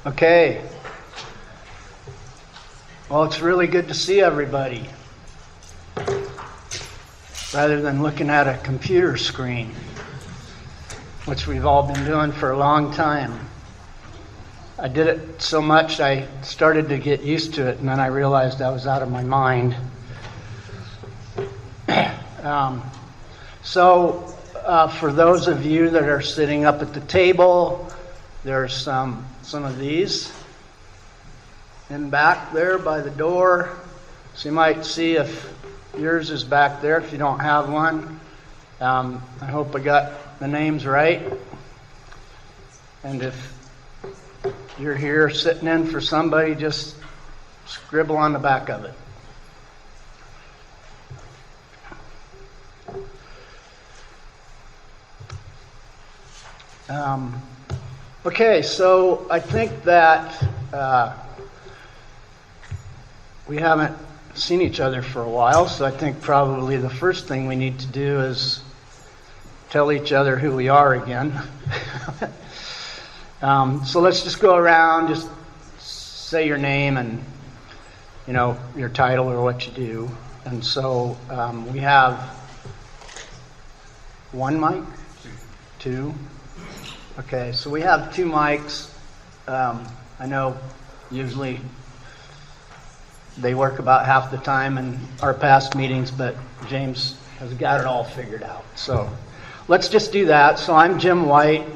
Okay. Well, it's really good to see everybody, rather than looking at a computer screen, which we've all been doing for a long time. I did it so much I started to get used to it, and then I realized I was out of my mind. For those of you that are sitting up at the table, there's some of these in back there by the door. So you might see if yours is back there if you don't have one. I hope I got the names right. And if you're here sitting in for somebody, just scribble on the back of it. Okay, so I think that we haven't seen each other for a while, so I think probably the first thing we need to do is tell each other who we are again. So let's just go around, just say your name and, your title or what you do. And so we have one mic? Two? Okay, so we have two mics. I know usually they work about half the time in our past meetings, but James has got it all figured out. So let's just do that. So I'm Jim White.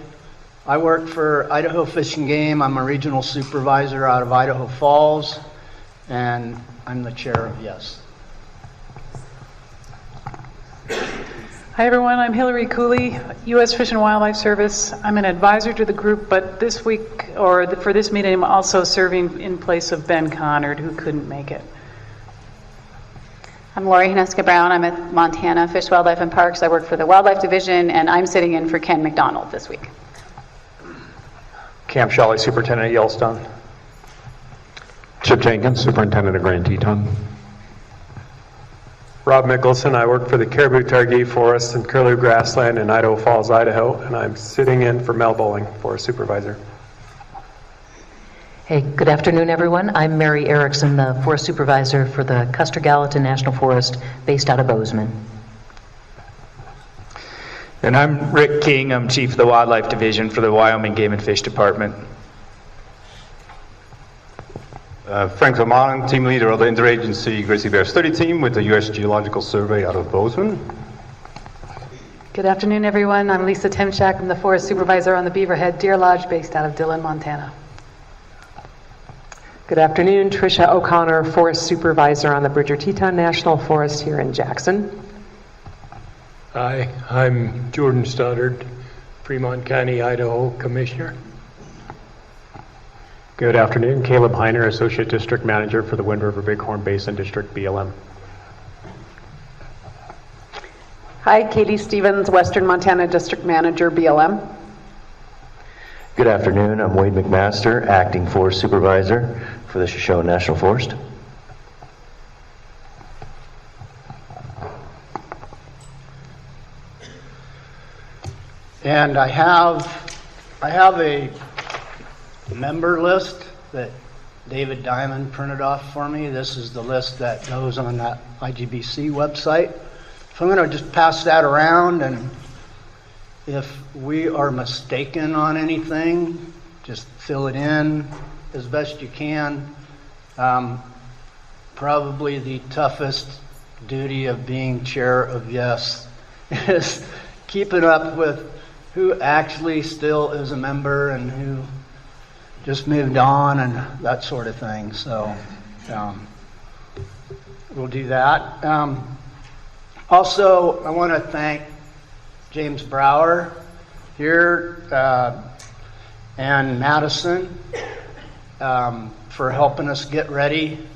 I work for Idaho Fish and Game. I'm a regional supervisor out of Idaho Falls, and I'm the chair of YES. Hi everyone, I'm Hillary Cooley, U.S. Fish and Wildlife Service. I'm an advisor to the group, but this week, for this meeting, I'm also serving in place of Ben Connard, who couldn't make it. I'm Lori Haneska Brown. I'm at Montana Fish, Wildlife, and Parks. I work for the Wildlife Division, and I'm sitting in for Ken McDonald this week. Cam Shelley, Superintendent at Yellowstone. Chip Jenkins, Superintendent of Grand Teton. Rob Mickelson. I work for the Caribou Targhee Forest and Curlew Grassland in Idaho Falls, Idaho, and I'm sitting in for Mel Bowling, Forest Supervisor. Hey, good afternoon, everyone. I'm Mary Erickson, the Forest Supervisor for the Custer-Gallatin National Forest, based out of Bozeman. And I'm Rick King. I'm Chief of the Wildlife Division for the Wyoming Game and Fish Department. Frank Vermaelen, Team Leader of the Interagency Grizzly Bear Study Team with the U.S. Geological Survey out of Bozeman. Good afternoon, everyone. I'm Lisa Timchak. I'm the Forest Supervisor on the Beaverhead Deer Lodge based out of Dillon, Montana. Good afternoon. Tricia O'Connor, Forest Supervisor on the Bridger-Teton National Forest here in Jackson. Hi, I'm Jordan Stoddard, Fremont County, Idaho Commissioner. Good afternoon. Caleb Heiner, Associate District Manager for the Wind River Bighorn Basin District, BLM. Hi, Katie Stevens, Western Montana District Manager, BLM. Good afternoon. I'm Wade McMaster, Acting Forest Supervisor for the Shoshone National Forest. And I have a member list that David Diamond printed off for me. This is the list that goes on that IGBC website. So I'm going to just pass that around, and if we are mistaken on anything, just fill it in as best you can. Probably the toughest duty of being chair of YES is keeping up with who actually still is a member and who just moved on and that sort of thing. So we'll do that. Also, I want to thank James Brower here and Madison for helping us get ready.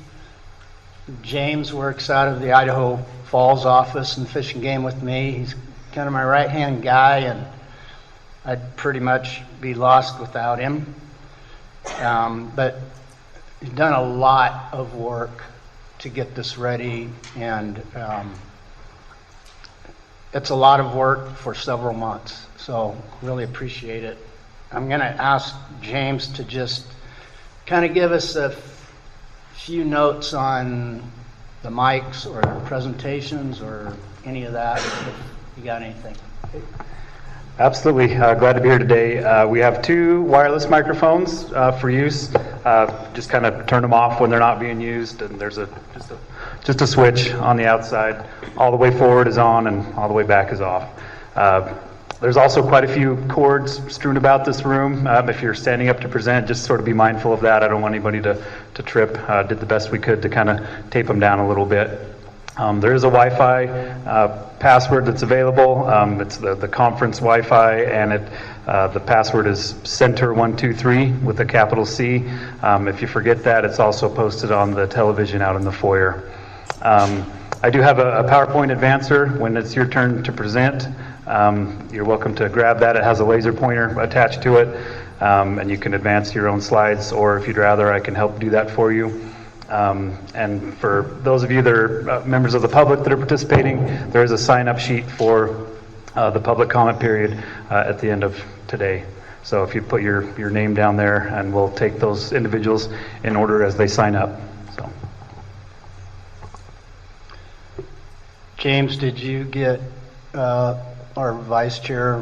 James works out of the Idaho Falls office in Fish and Game with me. He's kind of my right-hand guy, and I'd pretty much be lost without him. But he's done a lot of work to get this ready, and it's a lot of work for several months, so really appreciate it. I'm going to ask James to just kind of give us a few notes on the mics or presentations or any of that, if you got anything. Absolutely. Glad to be here today. We have 2 wireless microphones for use. Just kind of turn them off when they're not being used, and there's just a switch on the outside. All the way forward is on, and all the way back is off. There's also quite a few cords strewn about this room. If you're standing up to present, just sort of be mindful of that. I don't want anybody to trip. Did the best we could to kind of tape them down a little bit. There is a Wi-Fi password that's available. It's the conference Wi-Fi, and the password is center123 with a capital C. If you forget that, it's also posted on the television out in the foyer. I do have a PowerPoint advancer. When it's your turn to present, you're welcome to grab that. It has a laser pointer attached to it, and you can advance your own slides, or if you'd rather, I can help do that for you. And for those of you that are members of the public that are participating, there is a sign-up sheet for the public comment period at the end of today. So if you put your name down there, and we'll take those individuals in order as they sign up. So, James, did you get our Vice Chair,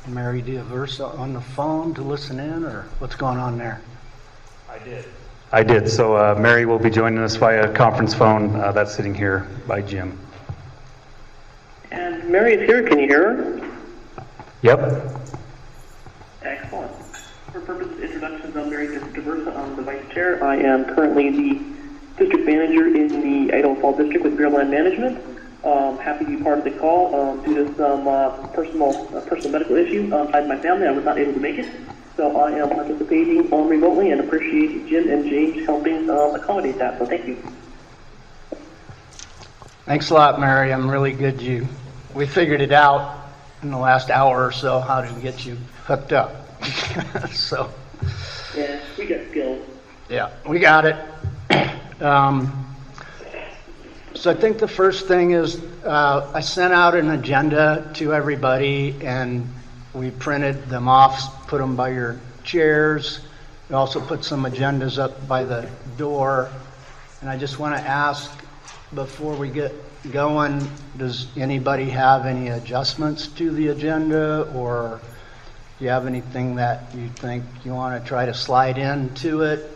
Mary D'Aversa, on the phone to listen in, or what's going on there? I did. So Mary will be joining us via conference phone. That's sitting here by Jim. And Mary is here. Can you hear her? Yep. Excellent. For purposes of introductions, I'm Mary D'Aversa. I'm the Vice Chair. I am currently the District Manager in the Idaho Fall District with Bureau Land Management. Happy to be part of the call due to some personal medical issue inside my family. I was not able to make it. So I am participating remotely and appreciate Jim and James helping accommodate that. So thank you. Thanks a lot, Mary. I'm really good we figured it out in the last hour or so how to get you hooked up. So yeah, we got skills. Yeah, we got it. So I think the first thing is I sent out an agenda to everybody, and we printed them off, put them by your chairs. We also put some agendas up by the door. And I just want to ask, before we get going, does anybody have any adjustments to the agenda, or do you have anything that you think you want to try to slide into it?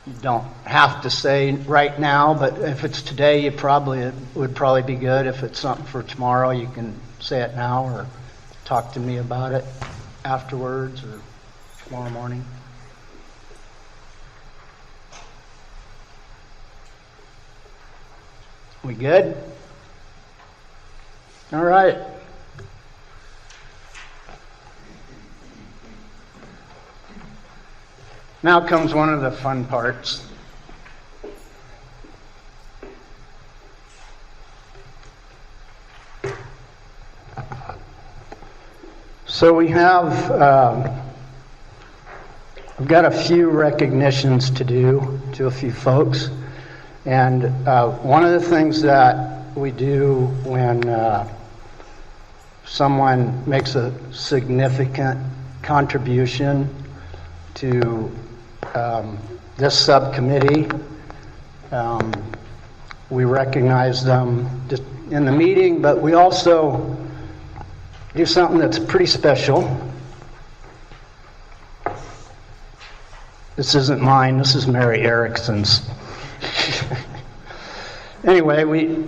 You don't have to say right now, but if it's today, it would probably be good. If it's something for tomorrow, you can say it now or talk to me about it afterwards or tomorrow morning. We good? All right. Now comes one of the fun parts. So we have, we've got a few recognitions to do to a few folks. And one of the things that we do when someone makes a significant contribution to this subcommittee, we recognize them just in the meeting, but we also do something that's pretty special. This isn't mine, this is Mary Erickson's. Anyway, we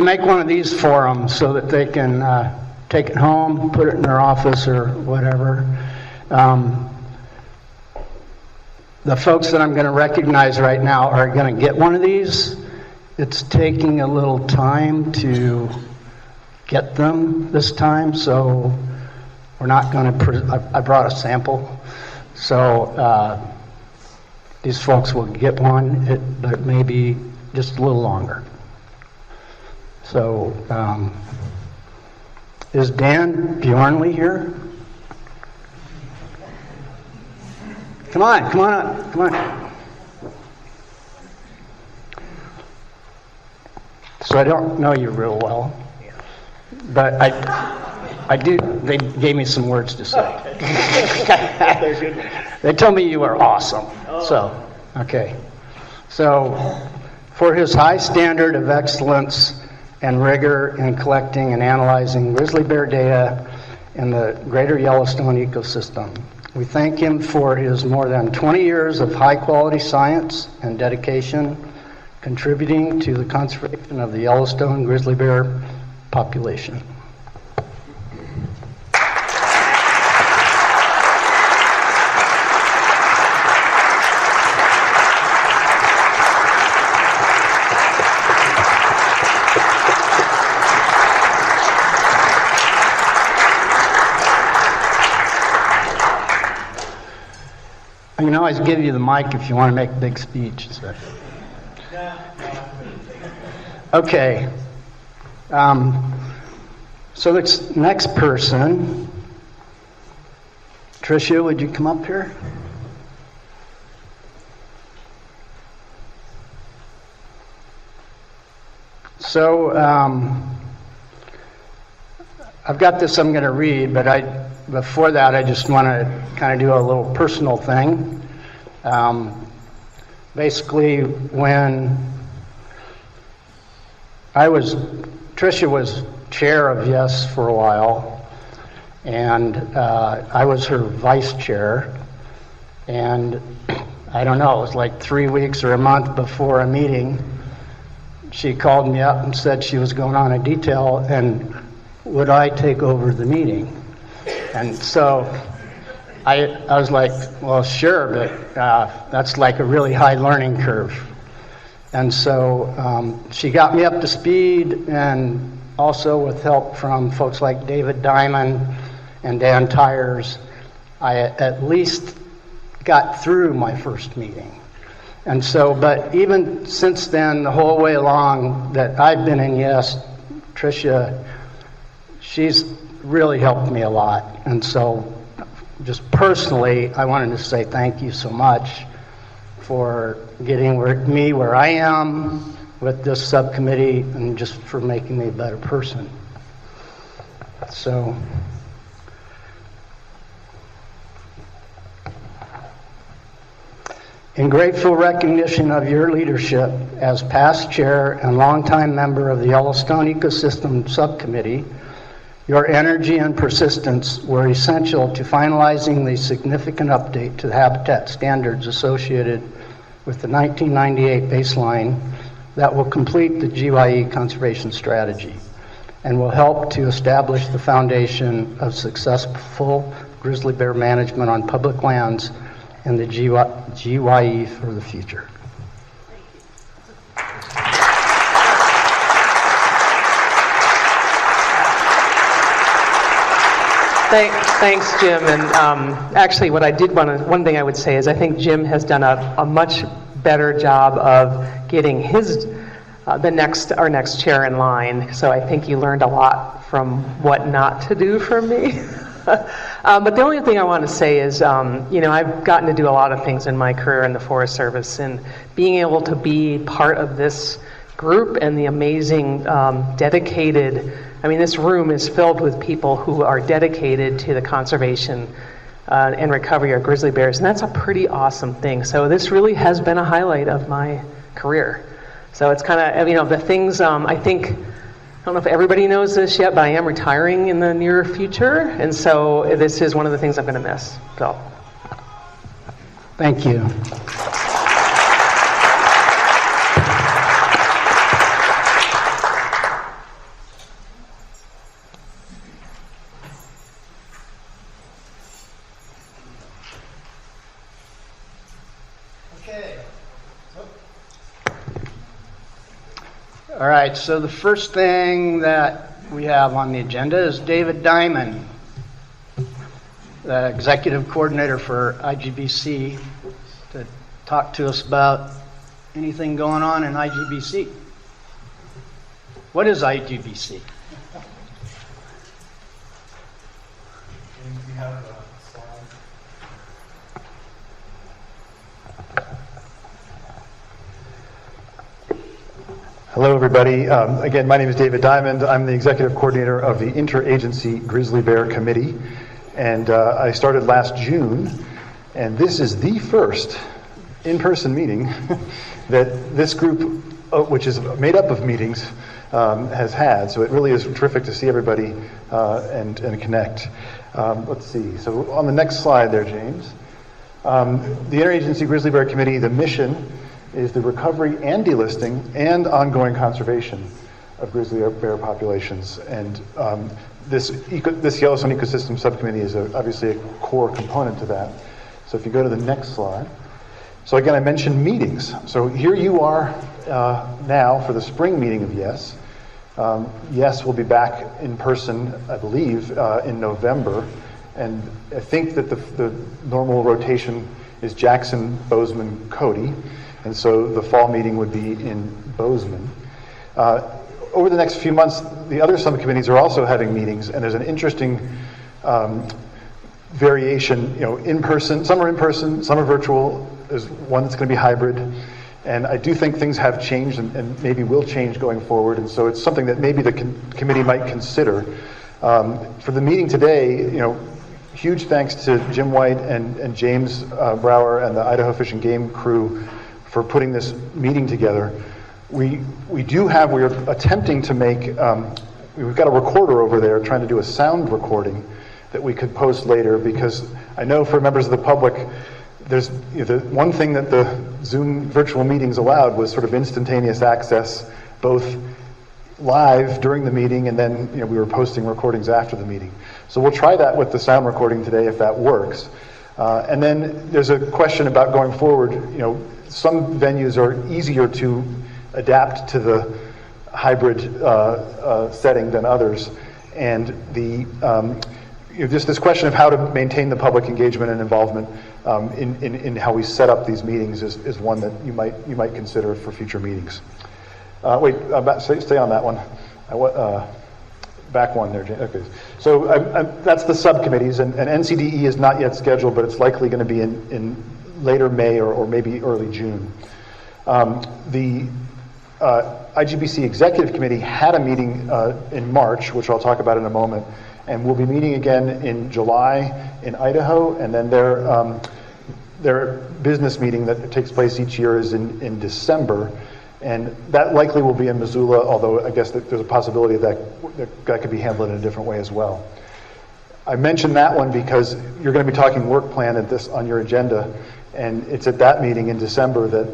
make one of these for them so that they can take it home, put it in their office or whatever. The folks that I'm going to recognize right now are going to get one of these. It's taking a little time to get them this time, so we're not going to, I brought a sample. So these folks will get one, but it may be just a little longer. So is Dan Bjornley here? Come on up, come on. So I don't know you real well, but I do they gave me some words to say. They told me you were awesome. So, okay. So, for his high standard of excellence and rigor in collecting and analyzing grizzly bear data in the greater Yellowstone ecosystem, we thank him for his more than 20 years of high-quality science and dedication contributing to the conservation of the Yellowstone grizzly bear population. I can always give you the mic if you want to make a big speech. So. Okay. So this next person, Tricia, would you come up here? So I've got this I'm going to read, but before that I just want to kind of do a little personal thing. Basically, when Tricia was chair of YES for a while, and I was her vice chair, and I don't know, it was like 3 weeks or a month before a meeting, she called me up and said she was going on a detail, and would I take over the meeting? And so I was like, well, sure, but that's like a really high learning curve. And so she got me up to speed, and also with help from folks like David Diamond and Dan Tyers, I at least got through my first meeting. And so, but even since then, the whole way along that I've been in YES, Tricia, she's really helped me a lot. And so just personally, I wanted to say thank you so much for getting me where I am with this subcommittee, and just for making me a better person. So, in grateful recognition of your leadership as past chair and longtime member of the Yellowstone Ecosystem Subcommittee, your energy and persistence were essential to finalizing the significant update to the habitat standards associated with the 1998 baseline that will complete the GYE conservation strategy and will help to establish the foundation of successful grizzly bear management on public lands in the GYE for the future. Thanks, Jim. And actually, one thing I would say is I think Jim has done a much better job of getting our next chair in line. So I think you learned a lot from what not to do from me. But the only thing I want to say is, I've gotten to do a lot of things in my career in the Forest Service, and being able to be part of this group and the amazing, dedicated, this room is filled with people who are dedicated to the conservation and recovery of grizzly bears, and that's a pretty awesome thing. So this really has been a highlight of my career. So it's kind of, the things, I don't know if everybody knows this yet, but I am retiring in the near future, and so this is one of the things I'm going to miss. So, thank you. All right, so the first thing that we have on the agenda is David Diamond, the Executive Coordinator for IGBC, to talk to us about anything going on in IGBC. What is IGBC? Hello, everybody. Again, my name is David Diamond. I'm the executive coordinator of the Interagency Grizzly Bear Committee, and I started last June, and this is the first in-person meeting that this group, which is made up of meetings, has had. So it really is terrific to see everybody and connect. Let's see. So on the next slide there, James. The Interagency Grizzly Bear Committee, the mission is the recovery and delisting and ongoing conservation of grizzly bear populations. And this Yellowstone Ecosystem Subcommittee is obviously a core component to that. So if you go to the next slide. So again, I mentioned meetings. So here you are now for the spring meeting of YES. YES will be back in person, I believe, in November. And I think that the normal rotation is Jackson, Bozeman, Cody. And so the fall meeting would be in Bozeman. Over the next few months, the other subcommittees are also having meetings, and there's an interesting variation, in person. Some are in person, some are virtual. There's one that's going to be hybrid. And I do think things have changed and maybe will change going forward. And so it's something that maybe the committee might consider. For the meeting today, huge thanks to Jim White and James Brower and the Idaho Fish and Game crew for putting this meeting together. We're attempting to make, we've got a recorder over there trying to do a sound recording that we could post later, because I know for members of the public, there's the one thing that the Zoom virtual meetings allowed was sort of instantaneous access, both live during the meeting and then we were posting recordings after the meeting. So we'll try that with the sound recording today if that works. And then there's a question about going forward. Some venues are easier to adapt to the hybrid setting than others, and just this question of how to maintain the public engagement and involvement in how we set up these meetings is one that you might consider for future meetings. Stay on that one. Back one there, Jane. Okay. So that's the subcommittees, and NCDE is not yet scheduled, but it's likely going to be in later May or maybe early June. The IGBC Executive Committee had a meeting in March, which I'll talk about in a moment, and we'll be meeting again in July in Idaho, and then their business meeting that takes place each year is in December. And that likely will be in Missoula, although I guess there's a possibility that could be handled in a different way as well. I mentioned that one because you're going to be talking work plan on your agenda, and it's at that meeting in December that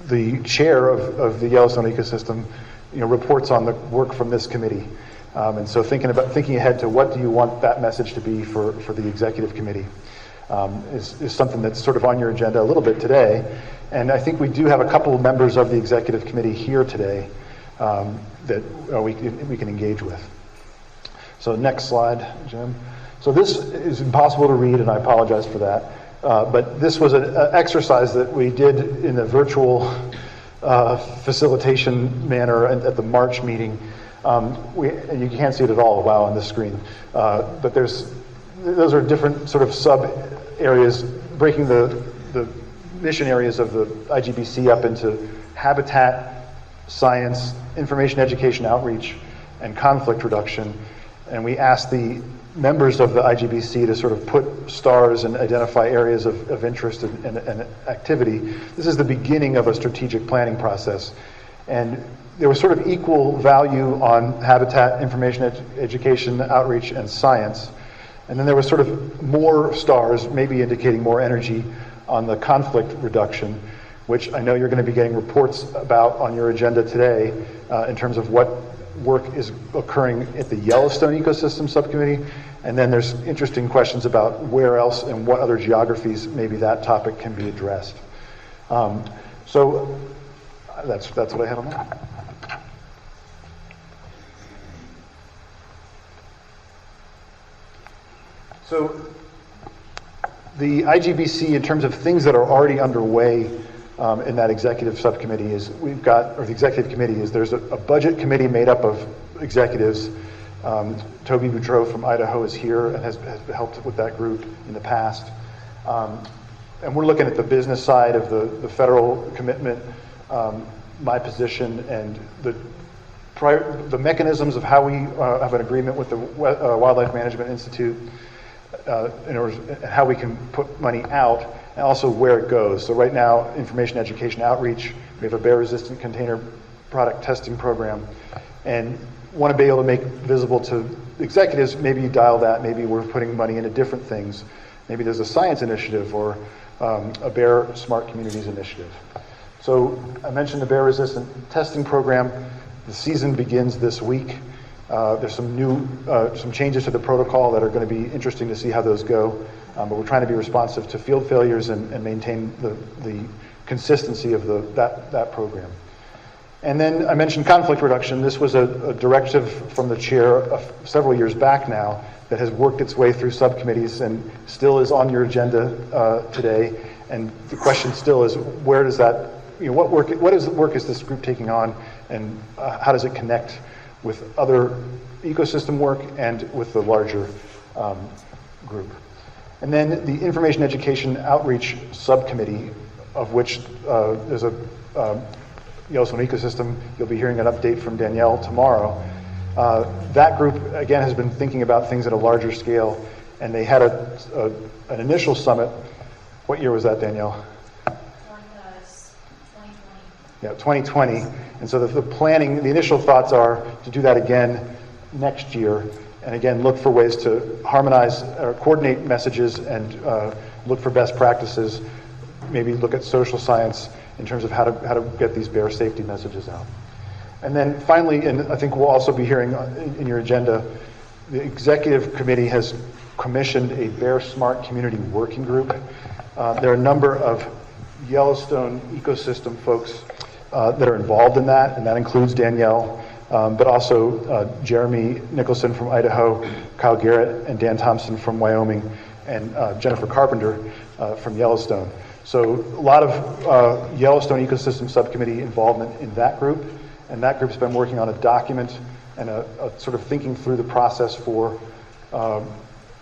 the chair of the Yellowstone Ecosystem reports on the work from this committee. And so thinking ahead to what do you want that message to be for the executive committee is something that's sort of on your agenda a little bit today. And I think we do have a couple of members of the executive committee here today that we can engage with. So next slide, Jim. So this is impossible to read, and I apologize for that. But this was an exercise that we did in a virtual facilitation manner at the March meeting. And you can't see it at all, wow, on the screen. But those are different sort of sub areas, breaking the mission areas of the IGBC up into habitat, science, information, education, outreach, and conflict reduction. And we asked the members of the IGBC to sort of put stars and identify areas of interest and activity. This is the beginning of a strategic planning process. And there was sort of equal value on habitat, information, education, outreach, and science. And then there was sort of more stars, maybe indicating more energy on the conflict reduction, which I know you're going to be getting reports about on your agenda today in terms of what work is occurring at the Yellowstone Ecosystem Subcommittee. And then there's interesting questions about where else and what other geographies maybe that topic can be addressed. So that's what I had on that. So the IGBC, in terms of things that are already underway in that executive subcommittee, there's a budget committee made up of executives. Toby Boudreau from Idaho is here and has helped with that group in the past. And we're looking at the business side of the federal commitment my position and the mechanisms of how we have an agreement with the Wildlife Management Institute in order, how we can put money out, and also where it goes. So right now, information, education, outreach, we have a bear-resistant container product testing program, and want to be able to make visible to executives, maybe you dial that, maybe we're putting money into different things. Maybe there's a science initiative or a Bear Smart Communities initiative. So I mentioned the bear-resistant testing program. The season begins this week. There's some changes to the protocol that are going to be interesting to see how those go. But we're trying to be responsive to field failures and maintain the consistency of that program. And then I mentioned conflict reduction. This was a directive from the chair several years back now that has worked its way through subcommittees and still is on your agenda today. And the question still is, where does that, what work is this group taking on, and how does it connect with other ecosystem work and with the larger group? And then the Information Education Outreach Subcommittee, of which there's a Yellowstone Ecosystem. You'll be hearing an update from Danielle tomorrow. That group, again, has been thinking about things at a larger scale, and they had an initial summit. What year was that, Danielle? 2020. And so the planning, the initial thoughts are to do that again next year, and again, look for ways to harmonize or coordinate messages and look for best practices, maybe look at social science in terms of how to get these bear safety messages out. And then finally, and I think we'll also be hearing in your agenda, the executive committee has commissioned a Bear Smart Community Working Group. There are a number of Yellowstone ecosystem folks that are involved in that, and that includes Danielle, but also Jeremy Nicholson from Idaho, Kyle Garrett and Dan Thompson from Wyoming, and Jennifer Carpenter from Yellowstone. So a lot of Yellowstone Ecosystem Subcommittee involvement in that group, and that group's been working on a document and a sort of thinking through the process for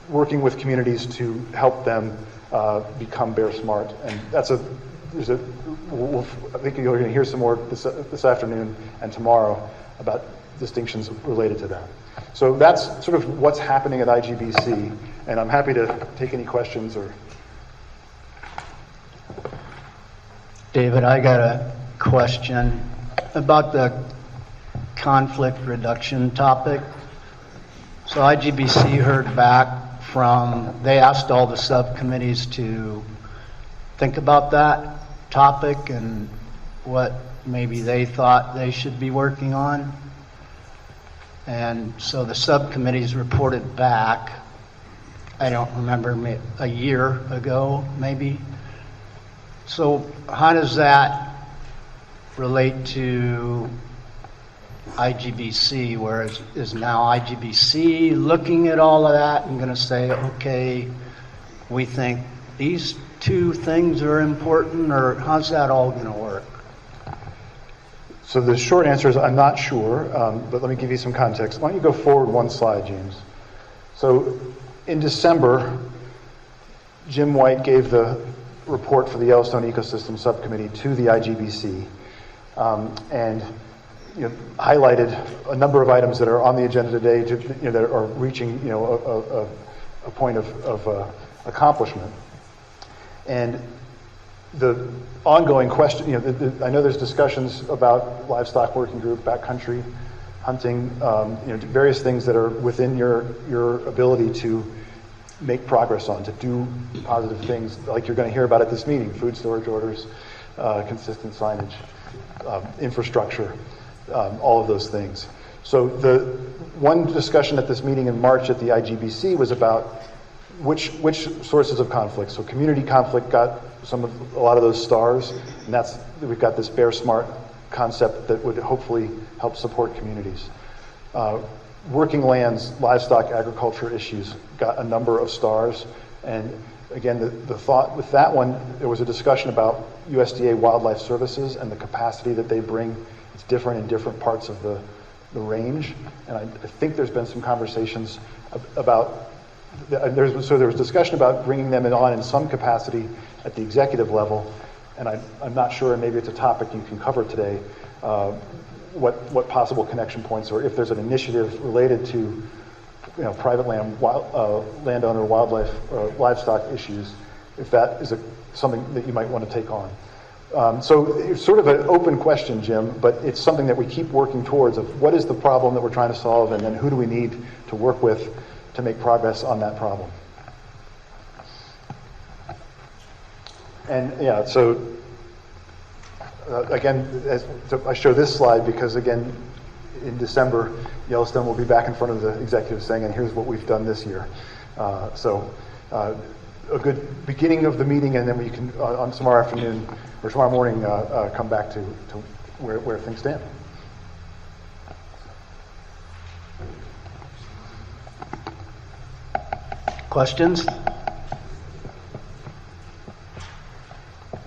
working with communities to help them become bear smart. And that's I think you're going to hear some more this afternoon and tomorrow about distinctions related to that. So that's sort of what's happening at IGBC, and I'm happy to take any questions or. David, I got a question about the conflict reduction topic. So IGBC heard back they asked all the subcommittees to think about that topic and what maybe they thought they should be working on. And so the subcommittees reported back, I don't remember, a year ago maybe. So how does that relate to IGBC, where is now IGBC looking at all of that and going to say, okay, we think these two things are important, or how's that all going to work? So the short answer is I'm not sure, but let me give you some context. Why don't you go forward one slide, James? So in December, Jim White gave the report for the Yellowstone Ecosystem Subcommittee to the IGBC, and highlighted a number of items that are on the agenda today that are reaching a point of accomplishment. And the ongoing question, I know there's discussions about livestock working group, backcountry, hunting, various things that are within your ability to make progress on, to do positive things like you're going to hear about at this meeting: food storage orders, consistent signage, infrastructure, all of those things. So the one discussion at this meeting in March at the IGBC was about which sources of conflict. So community conflict got a lot of those stars, and we've got this Bear Smart concept that would hopefully help support communities. Working lands, livestock, agriculture issues got a number of stars, and again, the thought with that one, there was a discussion about USDA Wildlife Services and the capacity that they bring. It's different in different parts of the range, and I think there's been some conversations about. There was discussion about bringing them on in some capacity at the executive level, and I'm not sure, and maybe it's a topic you can cover today, what possible connection points, or if there's an initiative related to private land, landowner, wildlife, livestock issues, if that is something that you might want to take on. So it's sort of an open question, Jim, but it's something that we keep working towards of what is the problem that we're trying to solve, and then who do we need to work with to make progress on that problem. And yeah, so again, I show this slide because again, in December, Yellowstone will be back in front of the executive saying, and here's what we've done this year. A good beginning of the meeting, and then we can, on tomorrow afternoon, or tomorrow morning, come back to where things stand. Questions?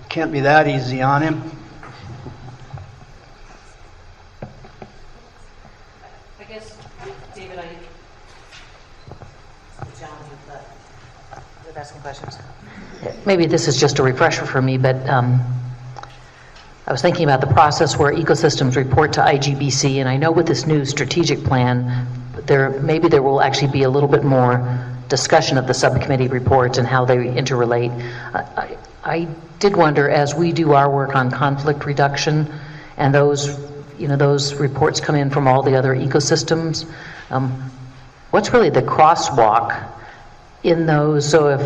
Can't be that easy on him. I guess, David, the challenge with asking questions. Maybe this is just a refresher for me, but I was thinking about the process where ecosystems report to IGBC, and I know with this new strategic plan, maybe there will actually be a little bit more discussion of the subcommittee reports and how they interrelate. I did wonder, as we do our work on conflict reduction, and those reports come in from all the other ecosystems, what's really the crosswalk in those? So if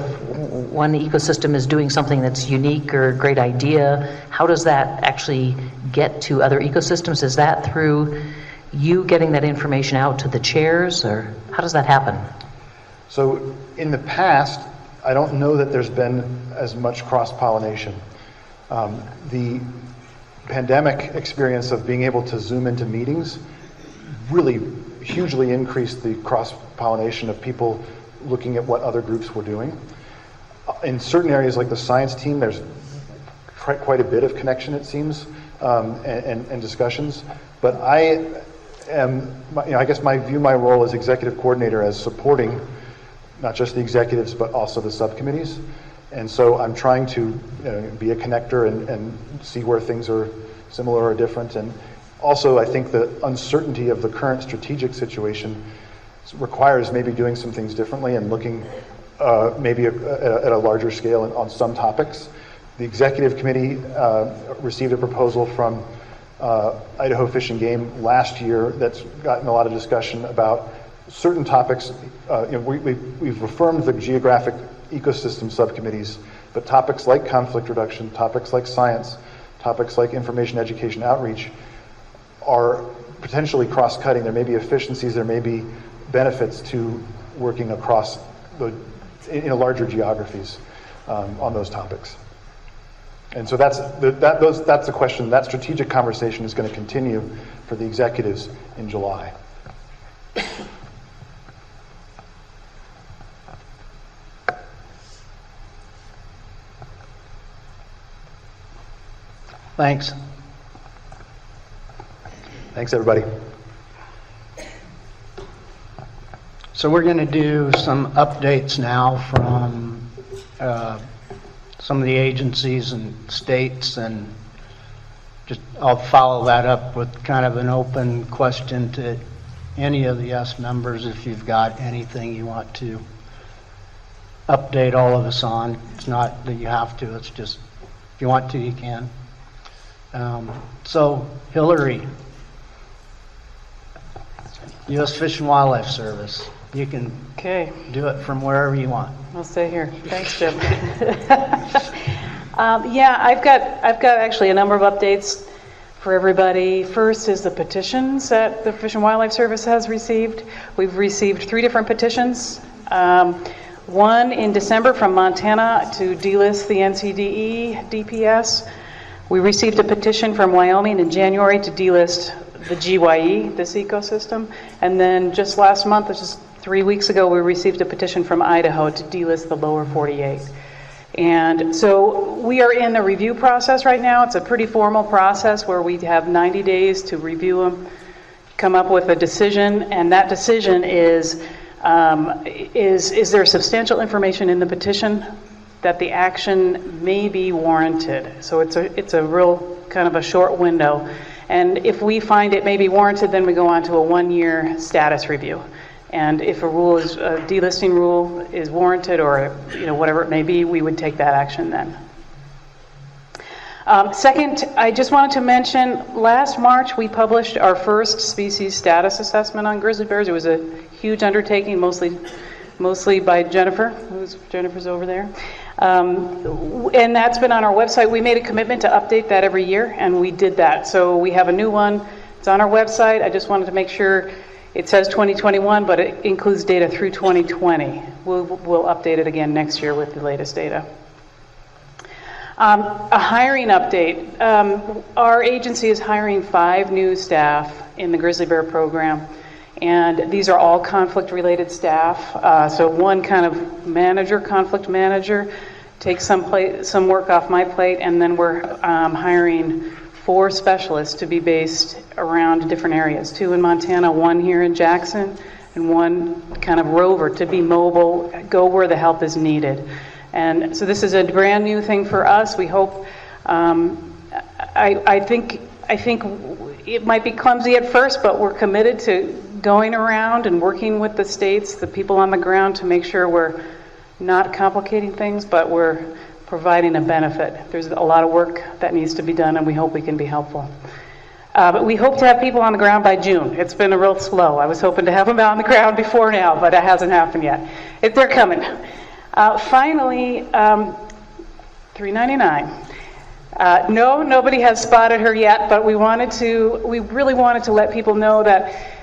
one ecosystem is doing something that's unique or a great idea, how does that actually get to other ecosystems? Is that through you getting that information out to the chairs, or how does that happen? So in the past, I don't know that there's been as much cross-pollination. The pandemic experience of being able to Zoom into meetings really hugely increased the cross-pollination of people looking at what other groups were doing. In certain areas like the science team, there's quite a bit of connection, it seems, and discussions. But I guess my role as executive coordinator as supporting not just the executives, but also the subcommittees. And so I'm trying to be a connector and see where things are similar or different. And also, I think the uncertainty of the current strategic situation requires maybe doing some things differently and looking maybe at a larger scale on some topics. The executive committee received a proposal from Idaho Fish and Game last year that's gotten a lot of discussion about certain topics. We've affirmed the geographic ecosystem subcommittees, but topics like conflict reduction, topics like science, topics like information, education, outreach are potentially cross-cutting. There may be efficiencies, there may be benefits to working across in larger geographies on those topics. And so that's the question. That strategic conversation is going to continue for the executives in July. Thanks. Thanks, everybody. So we're going to do some updates now from some of the agencies and states, and I'll follow that up with kind of an open question to any of the yes members if you've got anything you want to update all of us on. It's not that you have to, it's just if you want to, you can. So Hillary, U.S. Fish and Wildlife Service. You can do it from wherever you want. I'll stay here. Thanks, Jim. Yeah, I've got actually a number of updates for everybody. First is the petitions that the Fish and Wildlife Service has received. We've received 3 different petitions. One in December from Montana to delist the NCDE DPS. We received a petition from Wyoming in January to delist the GYE, this ecosystem. And then just last month, which is 3 weeks ago, we received a petition from Idaho to delist the lower 48. And so we are in the review process right now. It's a pretty formal process where we have 90 days to review them, come up with a decision, and that decision is there substantial information in the petition that the action may be warranted. So it's a real kind of a short window. And if we find it may be warranted, then we go on to a 1-year status review. And if a delisting rule is warranted, or whatever it may be, we would take that action then. Second, I just wanted to mention, last March we published our first species status assessment on grizzly bears. It was a huge undertaking, mostly by Jennifer, Jennifer's over there. And that's been on our website. We made a commitment to update that every year, and we did that. So we have a new one. It's on our website. I just wanted to make sure it says 2021, but it includes data through 2020. We'll update it again next year with the latest data. A hiring update. Our agency is hiring 5 new staff in the grizzly bear program, and these are all conflict-related staff. So one kind of conflict manager, takes some work off my plate, and then we're hiring 4 specialists to be based around different areas. 2 in Montana, 1 here in Jackson, and 1 kind of rover to be mobile, go where the help is needed. And so this is a brand new thing for us. We hope, I think it might be clumsy at first, but we're committed to going around and working with the states, the people on the ground, to make sure we're not complicating things, but we're providing a benefit. There's a lot of work that needs to be done, and we hope we can be helpful. But we hope to have people on the ground by June. It's been a real slow. I was hoping to have them out on the ground before now, but it hasn't happened yet. They're coming. Finally, 399. No, nobody has spotted her yet, but we really wanted to let people know that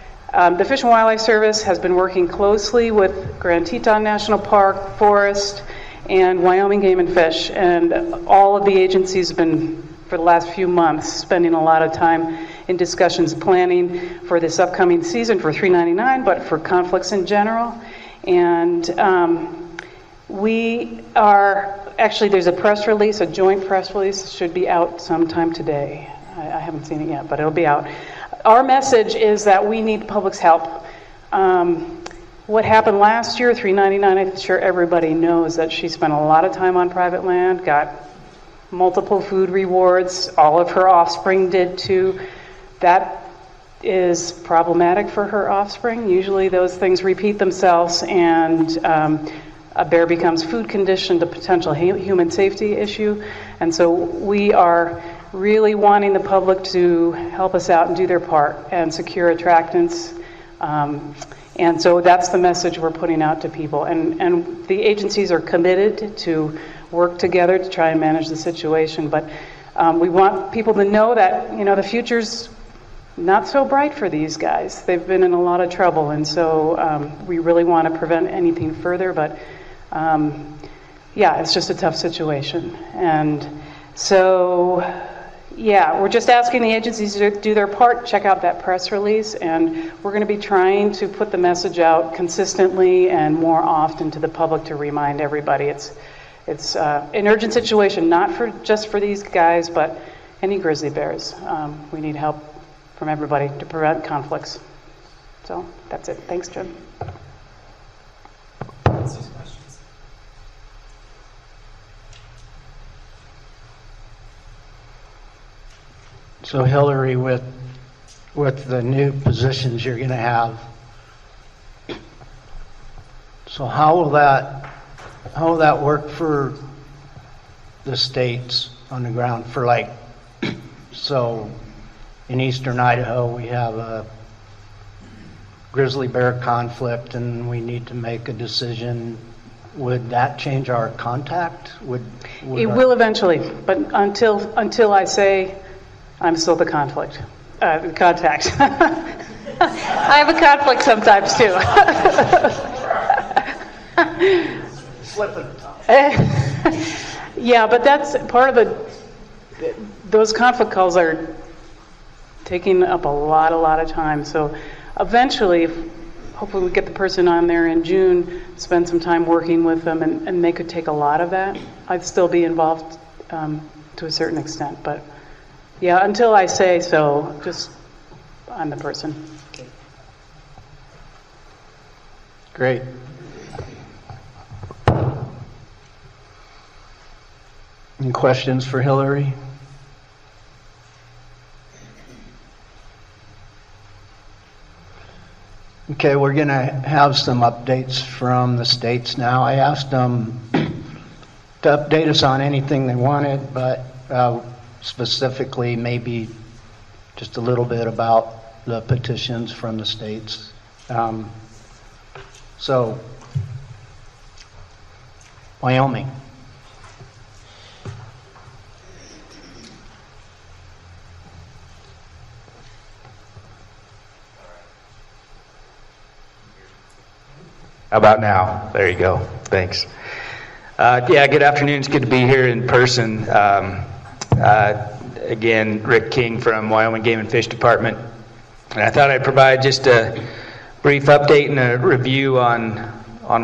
the Fish and Wildlife Service has been working closely with Grand Teton National Park, Forest, and Wyoming Game and Fish, and all of the agencies have been, for the last few months, spending a lot of time in discussions planning for this upcoming season for 399, but for conflicts in general. And we are, actually there's a press release, a joint press release, should be out sometime today. I haven't seen it yet, but it'll be out. Our message is that we need the public's help. What happened last year, 399, I'm sure everybody knows that she spent a lot of time on private land, got multiple food rewards, all of her offspring did too. That is problematic for her offspring. Usually those things repeat themselves, and a bear becomes food conditioned, a potential human safety issue. And so we are really wanting the public to help us out and do their part and secure attractants. And so that's the message we're putting out to people. And the agencies are committed to work together to try and manage the situation. But we want people to know that, the future's not so bright for these guys. They've been in a lot of trouble. And so we really want to prevent anything further. But yeah, it's just a tough situation. And so, yeah, we're just asking the agencies to do their part, check out that press release, and we're going to be trying to put the message out consistently and more often to the public to remind everybody it's an urgent situation, not just for these guys, but any grizzly bears. We need help from everybody to prevent conflicts. So that's it. Thanks, Jim. So Hillary, with the new positions you're going to have, so how will that work for the states on the ground? For so in eastern Idaho we have a grizzly bear conflict and we need to make a decision. Would that change our contact? It will eventually, but until I say I'm still the contact. I have a conflict sometimes too. Yeah, but that's part of those conflict calls are taking up a lot of time. So eventually, hopefully we get the person on there in June, spend some time working with them, and they could take a lot of that. I'd still be involved to a certain extent, but yeah, until I say so, just I'm the person. Great. Any questions for Hillary? Okay, we're going to have some updates from the states now. I asked them to update us on anything they wanted, but specifically maybe just a little bit about the petitions from the states. So, Wyoming. How about now? There you go. Thanks. Yeah, good afternoon. It's good to be here in person. Again, Rick King from Wyoming Game and Fish Department. And I thought I'd provide just a brief update and a review on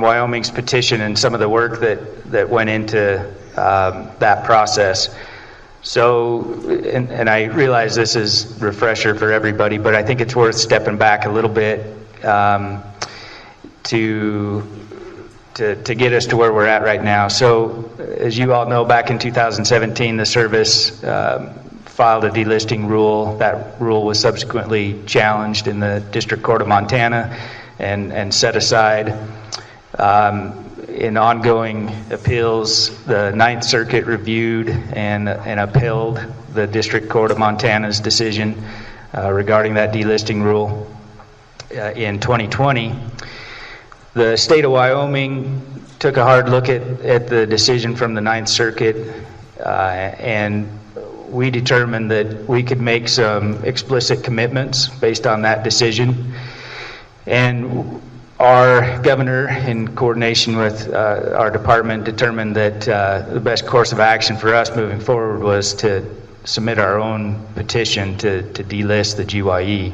Wyoming's petition and some of the work that went into that process. So, and I realize this is a refresher for everybody, but I think it's worth stepping back a little bit to get us to where we're at right now. So, as you all know, back in 2017, the service filed a delisting rule. That rule was subsequently challenged in the District Court of Montana and set aside. In ongoing appeals, the Ninth Circuit reviewed and upheld the District Court of Montana's decision regarding that delisting rule in 2020. The state of Wyoming took a hard look at the decision from the Ninth Circuit, and we determined that we could make some explicit commitments based on that decision. And our governor, in coordination with our department, determined that the best course of action for us moving forward was to submit our own petition to delist the GYE.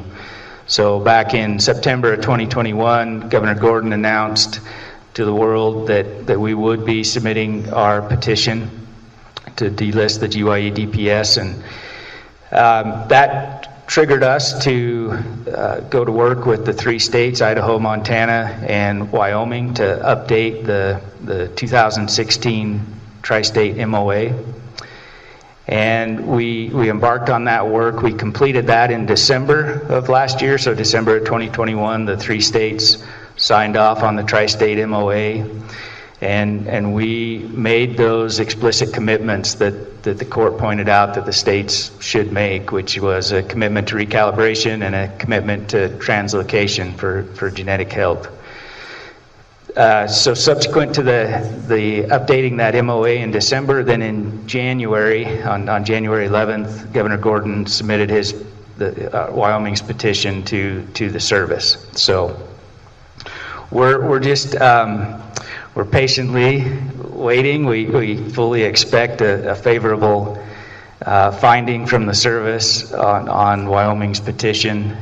So back in September of 2021, Governor Gordon announced to the world that we would be submitting our petition to delist the GYE DPS, and that triggered us to go to work with the three states, Idaho, Montana, and Wyoming, to update the 2016 Tri-State MOA. And we embarked on that work. We completed that in December of last year, so December of 2021, the three states signed off on the Tri-State MOA, and we made those explicit commitments that the court pointed out that the states should make, which was a commitment to recalibration and a commitment to translocation for genetic health. So subsequent to the updating that MOA in December, then in January, on January 11th, Governor Gordon submitted Wyoming's petition to the service. So we're just we're patiently waiting. We fully expect a favorable finding from the service on Wyoming's petition.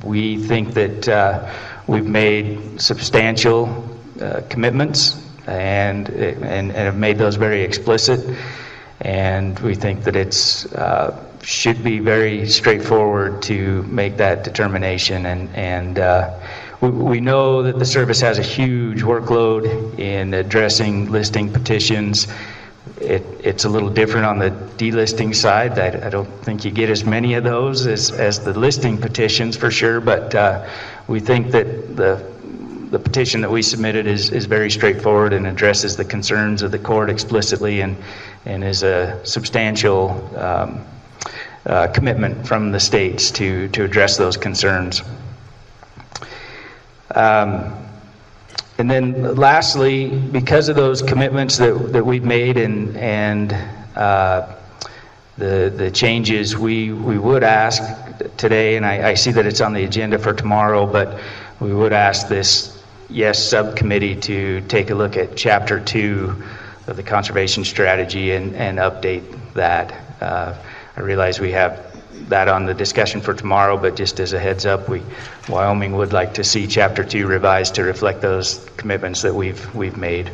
We think that we've made substantial commitments and have made those very explicit, and we think that it's should be very straightforward to make that determination, and we know that the service has a huge workload in addressing listing petitions. It's a little different on the delisting side. I don't think you get as many of those as the listing petitions for sure, but we think that the petition that we submitted is very straightforward and addresses the concerns of the court explicitly, and is a substantial commitment from the states to address those concerns. And then lastly, because of those commitments that we've made and the changes, we would ask today, and I see that it's on the agenda for tomorrow, but we would ask this subcommittee to take a look at Chapter 2 of the Conservation Strategy and update that. I realize we have that on the discussion for tomorrow, but just as a heads up, Wyoming would like to see Chapter 2 revised to reflect those commitments that we've made.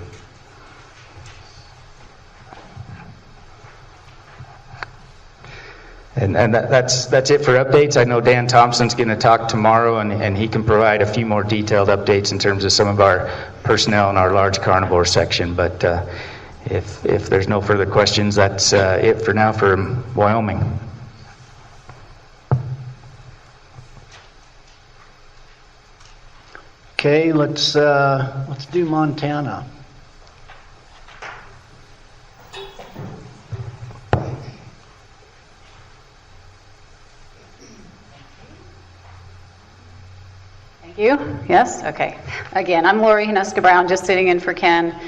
And that's it for updates. I know Dan Thompson's going to talk tomorrow, and he can provide a few more detailed updates in terms of some of our personnel in our large carnivore section. But If there's no further questions, that's it for now for Wyoming. Okay, let's do Montana. Thank you. Yes? Okay. Again, I'm Lori Huneska Brown, just sitting in for Ken.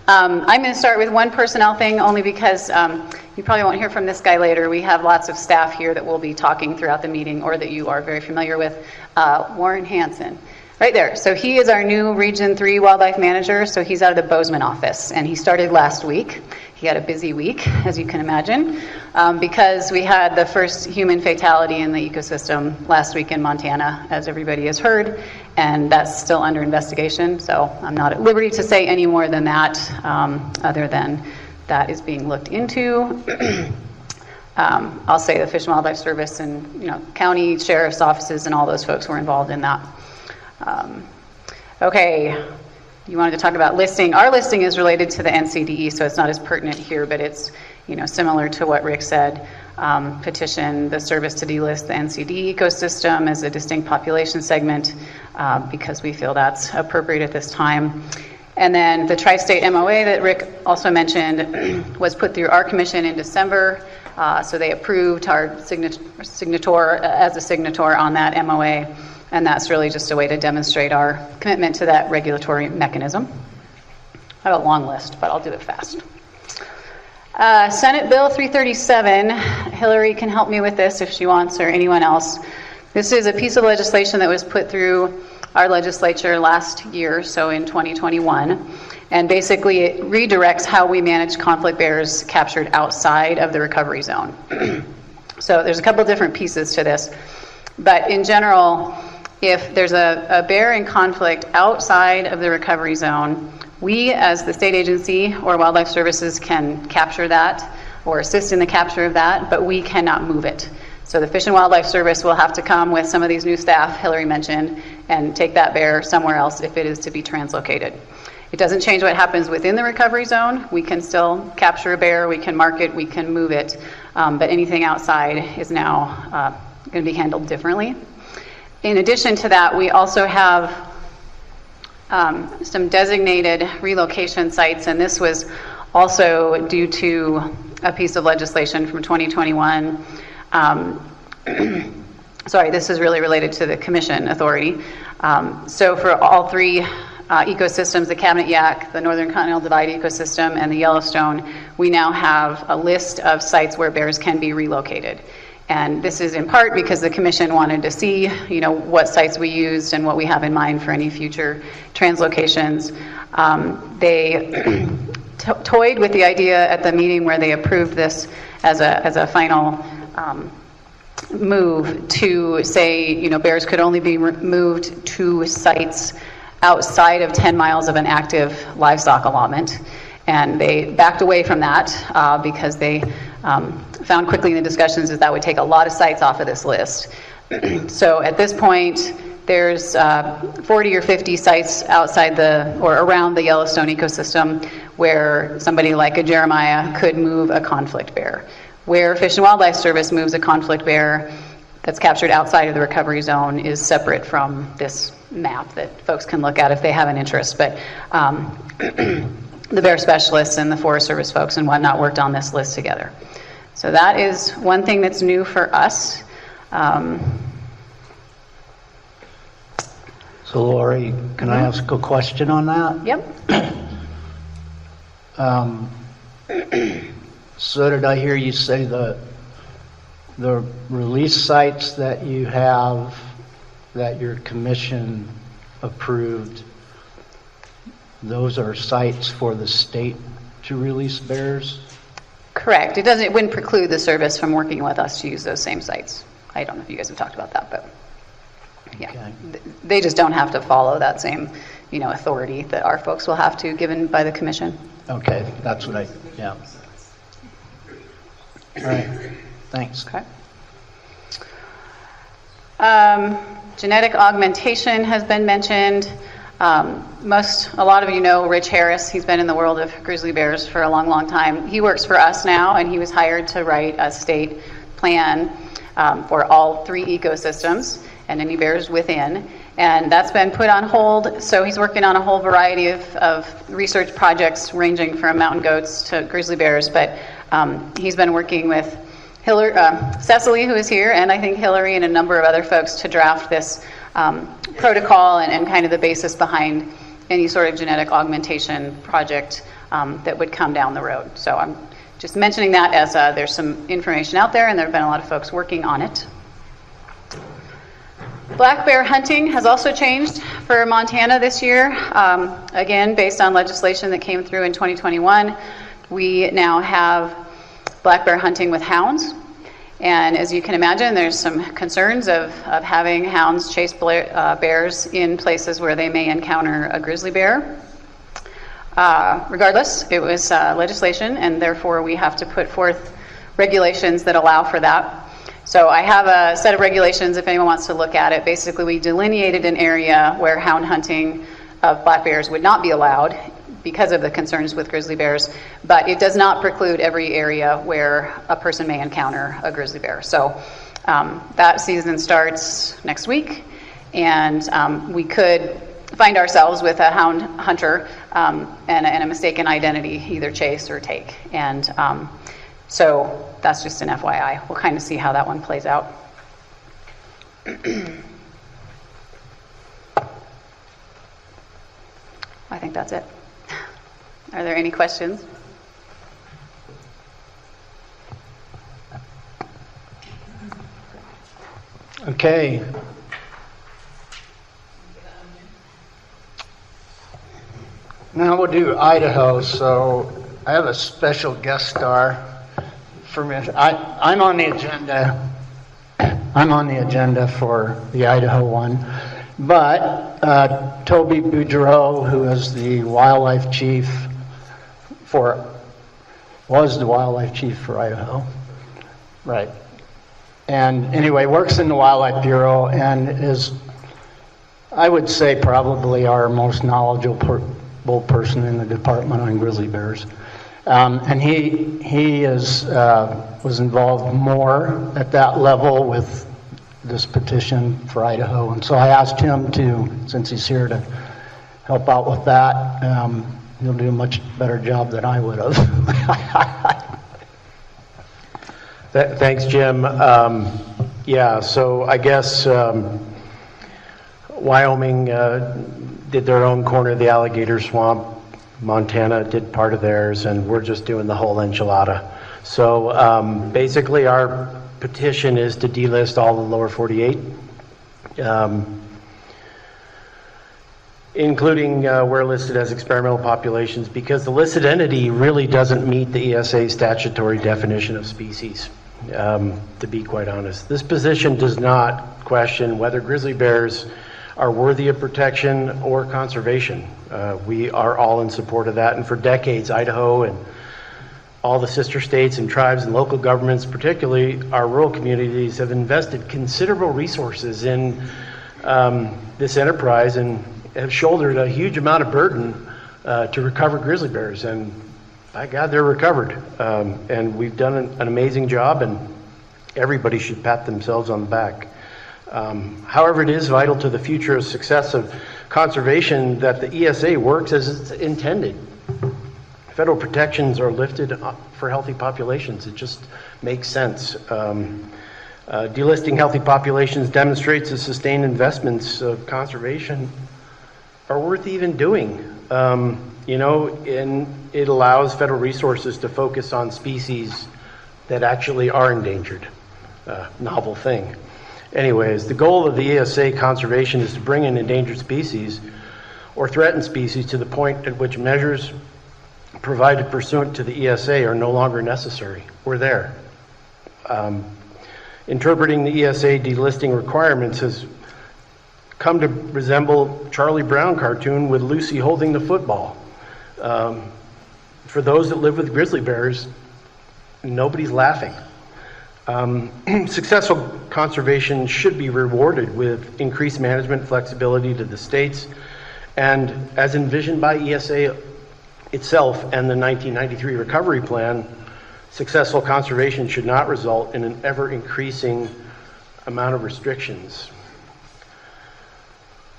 I'm going to start with one personnel thing, only because you probably won't hear from this guy later. We have lots of staff here that will be talking throughout the meeting, or that you are very familiar with. Warren Hansen. Right there. So he is our new Region 3 Wildlife Manager. So he's out of the Bozeman office, and he started last week. He had a busy week, as you can imagine, because we had the first human fatality in the ecosystem last week in Montana, as everybody has heard, and that's still under investigation. So I'm not at liberty to say any more than that, other than that is being looked into. I'll say the Fish and Wildlife Service and county sheriff's offices and all those folks were involved in that. Okay, you wanted to talk about listing. Our listing is related to the NCDE, so it's not as pertinent here, but it's similar to what Rick said. Petition the service to delist the NCDE ecosystem as a distinct population segment, because we feel that's appropriate at this time. And then the tri-state MOA that Rick also mentioned was put through our commission in December. So they approved our signator as a signator on that MOA. And that's really just a way to demonstrate our commitment to that regulatory mechanism. I have a long list, but I'll do it fast. Senate Bill 337, Hillary can help me with this if she wants, or anyone else. This is a piece of legislation that was put through our legislature last year, so in 2021. And basically it redirects how we manage conflict bears captured outside of the recovery zone. So there's a couple different pieces to this. But in general, if there's a bear in conflict outside of the recovery zone, we as the state agency or wildlife services can capture that or assist in the capture of that, but we cannot move it. So the Fish and Wildlife Service will have to come with some of these new staff Hillary mentioned and take that bear somewhere else if it is to be translocated. It doesn't change what happens within the recovery zone. We can still capture a bear, we can mark it, we can move it, but anything outside is now going to be handled differently. In addition to that, we also have some designated relocation sites, and this was also due to a piece of legislation from 2021. Sorry, this is really related to the commission authority. So for all three ecosystems, the Cabinet Yaak, the Northern Continental Divide ecosystem, and the Yellowstone, we now have a list of sites where bears can be relocated. And this is in part because the commission wanted to see, what sites we used and what we have in mind for any future translocations. They toyed with the idea at the meeting where they approved this as a final move to say, bears could only be moved to sites outside of 10 miles of an active livestock allotment. And they backed away from that because they found quickly in the discussions that would take a lot of sites off of this list. So at this point, there's 40 or 50 sites outside or around the Yellowstone ecosystem where somebody like a Jeremiah could move a conflict bear. Where Fish and Wildlife Service moves a conflict bear that's captured outside of the recovery zone is separate from this map that folks can look at if they have an interest. But the bear specialists and the Forest Service folks and whatnot worked on this list together. So that is one thing that's new for us. So Lori, can I ask a question on that? Yep. So did I hear you say the release sites that you have that your commission approved, those are sites for the state to release bears? Correct. It wouldn't preclude the service from working with us to use those same sites. I don't know if you guys have talked about that, but yeah, okay. They just don't have to follow that same, authority that our folks will have to, given by the commission. Okay, that's what yeah. All right, thanks. Okay. Genetic augmentation has been mentioned. A lot of you know Rich Harris. He's been in the world of grizzly bears for a long, long time. He works for us now, and he was hired to write a state plan for all 3 ecosystems and any bears within. And that's been put on hold, so he's working on a whole variety of research projects ranging from mountain goats to grizzly bears. But he's been working with Cecily, who is here, and I think Hillary and a number of other folks to draft this protocol and kind of the basis behind any sort of genetic augmentation project that would come down the road. So I'm just mentioning that as there's some information out there, and there have been a lot of folks working on it. Black bear hunting has also changed for Montana this year. Again, based on legislation that came through in 2021, we now have black bear hunting with hounds. And as you can imagine, there's some concerns of having hounds chase bears in places where they may encounter a grizzly bear. Regardless, it was legislation, and therefore we have to put forth regulations that allow for that. So I have a set of regulations if anyone wants to look at it. Basically, we delineated an area where hound hunting of black bears would not be allowed because of the concerns with grizzly bears, but it does not preclude every area where a person may encounter a grizzly bear. So that season starts next week, and we could find ourselves with a hound hunter and a mistaken identity, either chase or take. And so that's just an FYI. We'll kind of see how that one plays out. I think that's it. Are there any questions? Okay. Now we'll do Idaho. So I have a special guest star. I'm on the agenda. I'm on the agenda for the Idaho one, but Toby Boudreau, who is the wildlife chief was the wildlife chief for Idaho, right? And anyway, works in the Wildlife Bureau and is, I would say, probably our most knowledgeable person in the department on grizzly bears. And he was involved more at that level with this petition for Idaho. And so I asked him to, since he's here, to help out with that. He'll do a much better job than I would have. Thanks, Jim. Yeah, so I guess Wyoming did their own corner of the alligator swamp. Montana did part of theirs, and we're just doing the whole enchilada. So basically our petition is to delist all the lower 48, including where listed as experimental populations, because the listed entity really doesn't meet the ESA statutory definition of species, to be quite honest. This position does not question whether grizzly bears are worthy of protection or conservation. We are all in support of that, and for decades, Idaho and all the sister states and tribes and local governments, particularly our rural communities, have invested considerable resources in this enterprise and have shouldered a huge amount of burden to recover grizzly bears, and by God, they're recovered. And we've done an amazing job, and everybody should pat themselves on the back. However, it is vital to the future success of conservation that the ESA works as it's intended. Federal protections are lifted for healthy populations. It just makes sense. Delisting healthy populations demonstrates that sustained investments of conservation are worth even doing. And it allows federal resources to focus on species that actually are endangered. Novel thing. Anyways, the goal of the ESA conservation is to bring in endangered species or threatened species to the point at which measures provided pursuant to the ESA are no longer necessary. We're there. Interpreting the ESA delisting requirements has come to resemble Charlie Brown cartoon with Lucy holding the football. For those that live with grizzly bears, nobody's laughing. Successful conservation should be rewarded with increased management flexibility to the states And as envisioned by ESA itself and the 1993 Recovery Plan, successful conservation should not result in an ever-increasing amount of restrictions.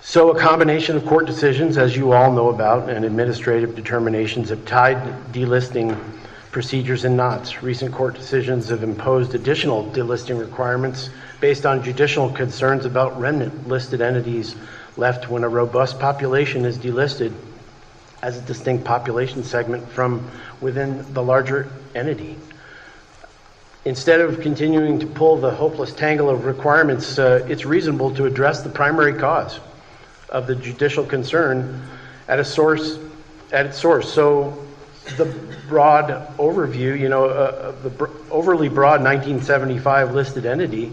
So a combination of court decisions, as you all know about, and administrative determinations have tied delisting procedures in knots. Recent court decisions have imposed additional delisting requirements based on judicial concerns about remnant listed entities left when a robust population is delisted as a distinct population segment from within the larger entity. Instead of continuing to pull the hopeless tangle of requirements, it's reasonable to address the primary cause of the judicial concern at its source. So the broad overview, the overly broad 1975 listed entity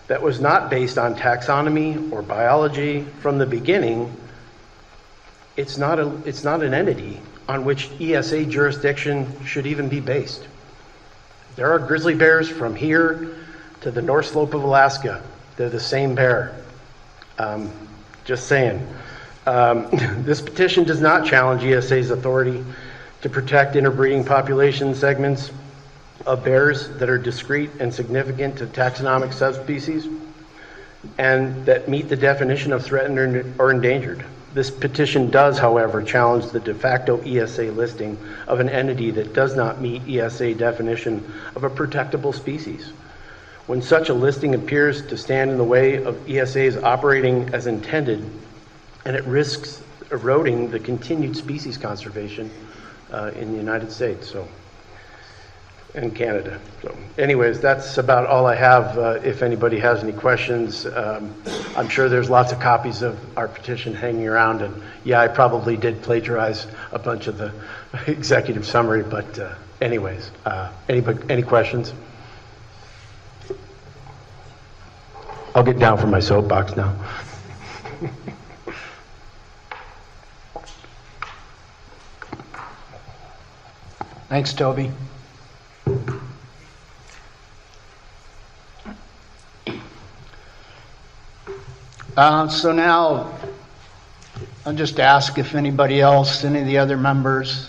that was not based on taxonomy or biology from the beginning, it's not an entity on which ESA jurisdiction should even be based. There are grizzly bears from here to the North Slope of Alaska. They're the same bear. Just saying. This petition does not challenge ESA's authority to protect interbreeding population segments of bears that are discrete and significant to taxonomic subspecies and that meet the definition of threatened or endangered. This petition does, however, challenge the de facto ESA listing of an entity that does not meet ESA definition of a protectable species. When such a listing appears to stand in the way of ESA's operating as intended, and it risks eroding the continued species conservation in the United States and Canada. So anyways, that's about all I have. If anybody has any questions, I'm sure there's lots of copies of our petition hanging around, and yeah, I probably did plagiarize a bunch of the executive summary, but anyways, any questions? I'll get down from my soapbox now. Thanks, Toby. So now I'll just ask if anybody else, any of the other members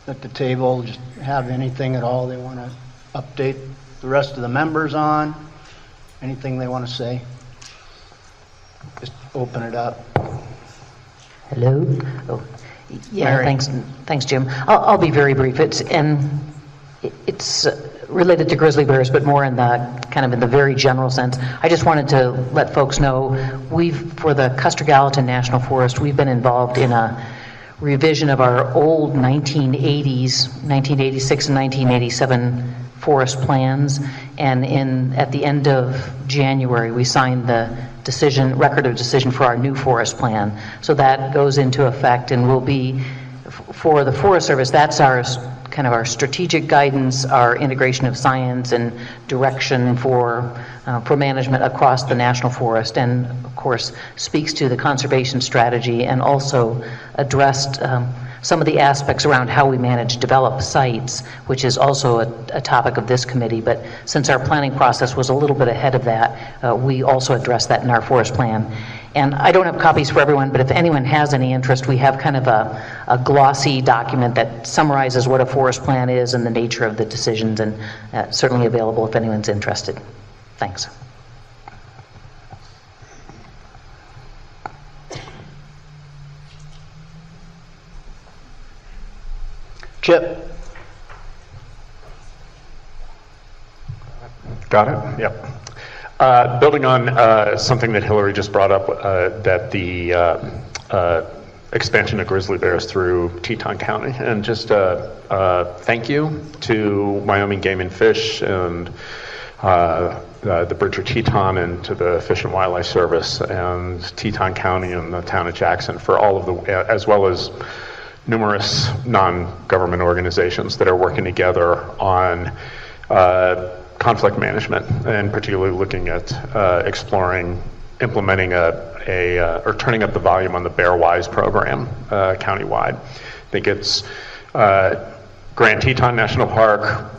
at the table, just have anything at all they want to update the rest of the members on, anything they want to say. Just open it up. Hello? Oh, yeah, Mary. thanks, Jim. I'll be very brief. It's related to grizzly bears, but more in the very general sense. I just wanted to let folks know for the Custer Gallatin National Forest, we've been involved in a revision of our old 1986 and 1987 forest plans, and at the end of January we signed the record of decision for our new forest plan. So that goes into effect and will be for the Forest Service. That's our strategic guidance, our integration of science and direction for management across the national forest, and of course speaks to the conservation strategy, and also addressed some of the aspects around how we manage developed sites, which is also a topic of this committee. But since our planning process was a little bit ahead of that, we also addressed that in our forest plan. And I don't have copies for everyone, but if anyone has any interest, we have kind of a glossy document that summarizes what a forest plan is and the nature of the decisions, and certainly available if anyone's interested. Thanks. Chip. Got it? Yep. Building on something that Hillary just brought up, that the expansion of grizzly bears through Teton County, and just thank you to Wyoming Game and Fish and the Bridger Teton, and to the Fish and Wildlife Service and Teton County and the town of Jackson for all of as well as numerous non-government organizations that are working together on conflict management, and particularly looking at exploring, implementing or turning up the volume on the Bear Wise program countywide. I think it's Grand Teton National Park,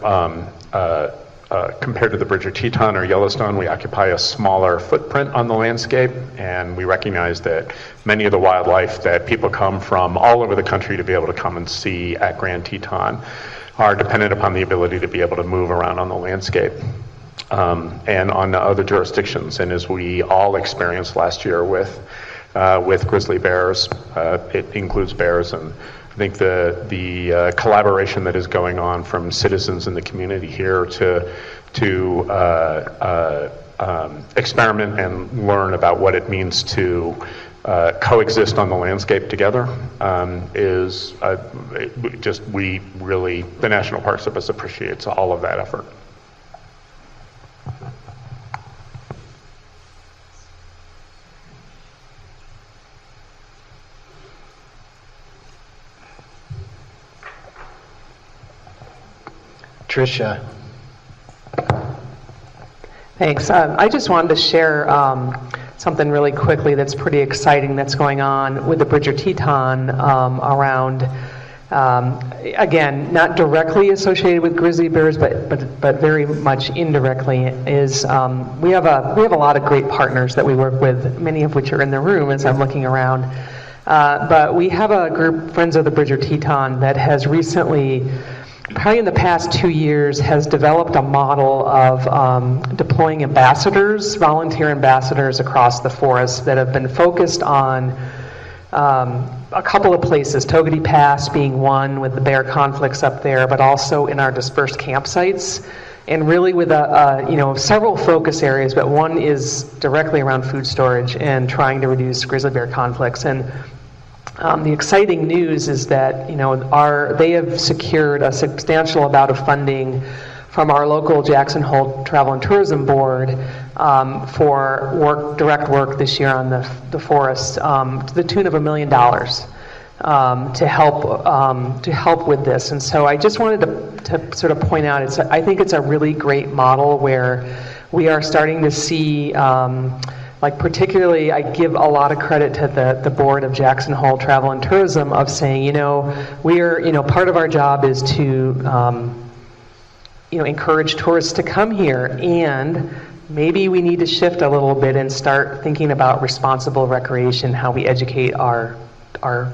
compared to the Bridger Teton or Yellowstone, we occupy a smaller footprint on the landscape, and we recognize that many of the wildlife that people come from all over the country to be able to come and see at Grand Teton are dependent upon the ability to be able to move around on the landscape and on other jurisdictions. And as we all experienced last year with grizzly bears, it includes bears, and I think the collaboration that is going on from citizens in the community here to experiment and learn about what it means to coexist on the landscape together is the National Park Service appreciates all of that effort. Tricia. Thanks. I just wanted to share something really quickly that's pretty exciting that's going on with the Bridger Teton around, again, not directly associated with grizzly bears, but very much indirectly, is we have a lot of great partners that we work with, many of which are in the room as I'm looking around. But we have a group, Friends of the Bridger Teton, that has recently, probably in the past 2 years, has developed a model of deploying ambassadors, volunteer ambassadors across the forest that have been focused on a couple of places, Togety Pass being one with the bear conflicts up there, but also in our dispersed campsites, and really with several focus areas, but one is directly around food storage and trying to reduce grizzly bear conflicts. And the exciting news is that they have secured a substantial amount of funding from our local Jackson Hole Travel and Tourism Board for direct work this year on the forest to the tune of $1 million to help with this. And so I just wanted to sort of point out, I think it's a really great model where we are starting to see. Particularly, I give a lot of credit to the board of Jackson Hole Travel and Tourism of saying, we're, part of our job is to, encourage tourists to come here, and maybe we need to shift a little bit and start thinking about responsible recreation, how we educate our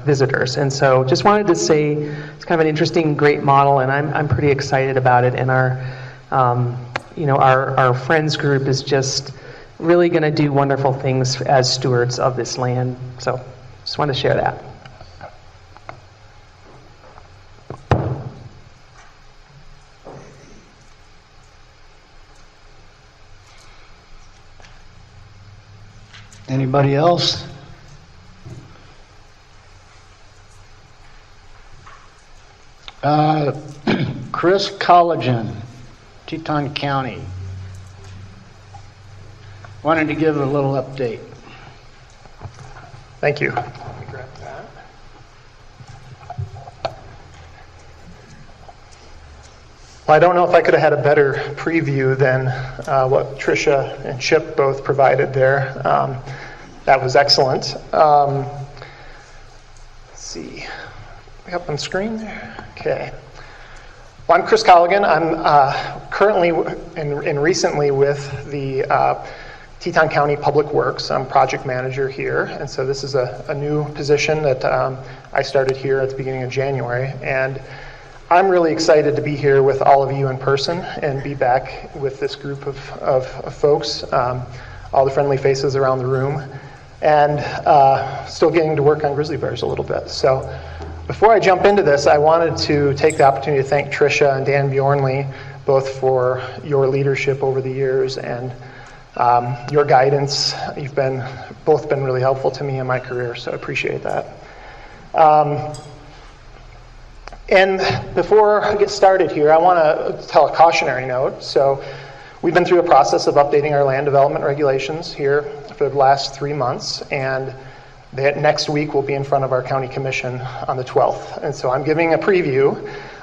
visitors. And so just wanted to say it's kind of an interesting, great model, and I'm pretty excited about it. And our friends group is just really going to do wonderful things as stewards of this land. So just want to share that. Anybody else? Chris Collagen, Teton County. Wanted to give a little update. Thank you. Well, I don't know if I could have had a better preview than what Tricia and Chip both provided there. That was excellent. Let's see. Up on screen there? Okay. Well, I'm Chris Colligan. I'm currently and recently with the Teton County Public Works. I'm project manager here, and so this is a new position that I started here at the beginning of January, and I'm really excited to be here with all of you in person and be back with this group of folks, all the friendly faces around the room, and still getting to work on grizzly bears a little bit. So before I jump into this, I wanted to take the opportunity to thank Tricia and Dan Bjornley both for your leadership over the years and your guidance. You've both been really helpful to me in my career, so I appreciate that. And before I get started here, I want to tell a cautionary note. So we've been through a process of updating our land development regulations here for the last 3 months, and that next week we'll be in front of our county commission on the 12th. And so I'm giving a preview.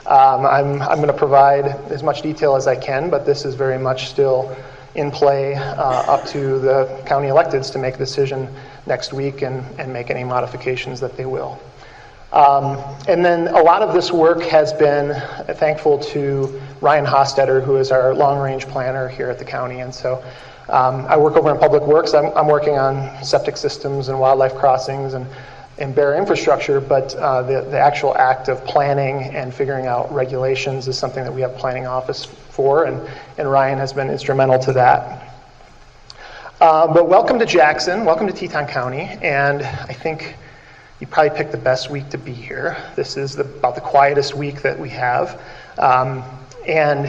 I'm going to provide as much detail as I can, but this is very much still in play up to the county electeds to make a decision next week and make any modifications that they will. And then a lot of this work has been thankful to Ryan Hostetter, who is our long-range planner here at the county. And so I work over in Public Works. I'm working on septic systems and wildlife crossings and bear infrastructure, but the actual act of planning and figuring out regulations is something that we have a planning office for, and Ryan has been instrumental to that. But welcome to Jackson, welcome to Teton County, and I think you probably picked the best week to be here. This is about the quietest week that we have. And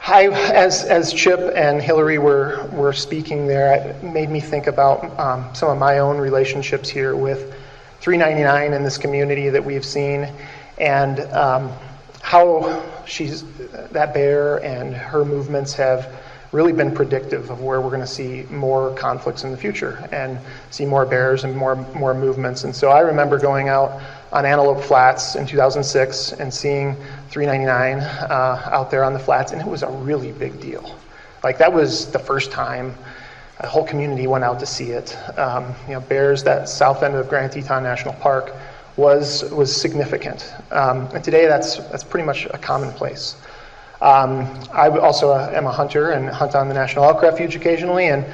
as Chip and Hillary were speaking there, it made me think about some of my own relationships here with 399 in this community that we've seen, and how that bear and her movements have really been predictive of where we're going to see more conflicts in the future and see more bears and more movements. And so I remember going out on Antelope Flats in 2006 and seeing 399 out there on the flats, and it was a really big deal. Like, that was the first time the whole community went out to see it. Bears, that south end of Grand Teton National Park was significant. And today that's pretty much a commonplace. I also am a hunter and hunt on the National Elk Refuge occasionally, and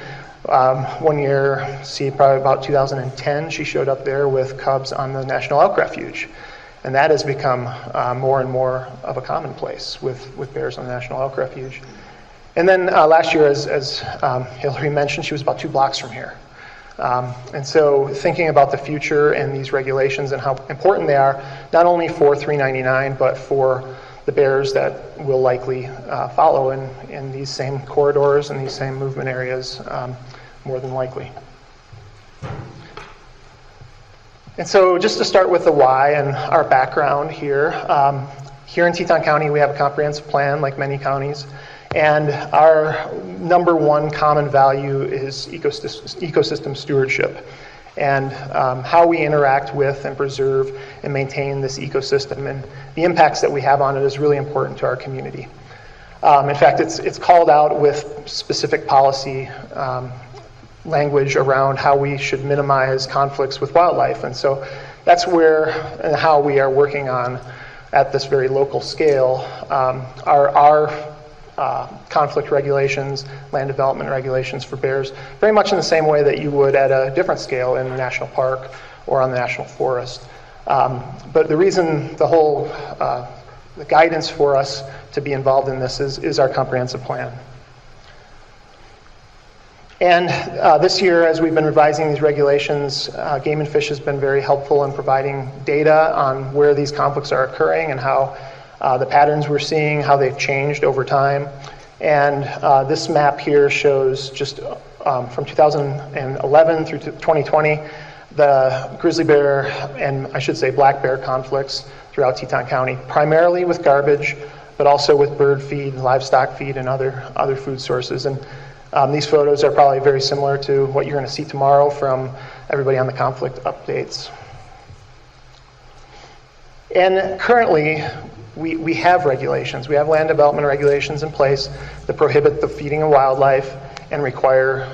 one year, probably about 2010, she showed up there with cubs on the National Elk Refuge. And that has become more and more of a commonplace with bears on the National Elk Refuge. And then last year, as Hillary mentioned, she was about 2 blocks from here. And so thinking about the future and these regulations and how important they are, not only for 399, but for the bears that will likely follow in these same corridors and these same movement areas, more than likely. And so just to start with the why and our background here, here in Teton County we have a comprehensive plan like many counties, and our #1 common value is ecosystem stewardship, and how we interact with and preserve and maintain this ecosystem, and the impacts that we have on it is really important to our community. In fact, it's called out with specific policy language around how we should minimize conflicts with wildlife, and so that's where and how we are working on, at this very local scale, our conflict regulations, land development regulations for bears, very much in the same way that you would at a different scale in the national park or on the national forest. But the reason the guidance for us to be involved in this is our comprehensive plan. And this year, as we've been revising these regulations, Game and Fish has been very helpful in providing data on where these conflicts are occurring and how the patterns we're seeing, how they've changed over time. And this map here shows just from 2011 through 2020, the grizzly bear and I should say black bear conflicts throughout Teton County, primarily with garbage, but also with bird feed, livestock feed, and other food sources. And these photos are probably very similar to what you're going to see tomorrow from everybody on the conflict updates. And currently, we have regulations. We have land development regulations in place that prohibit the feeding of wildlife and require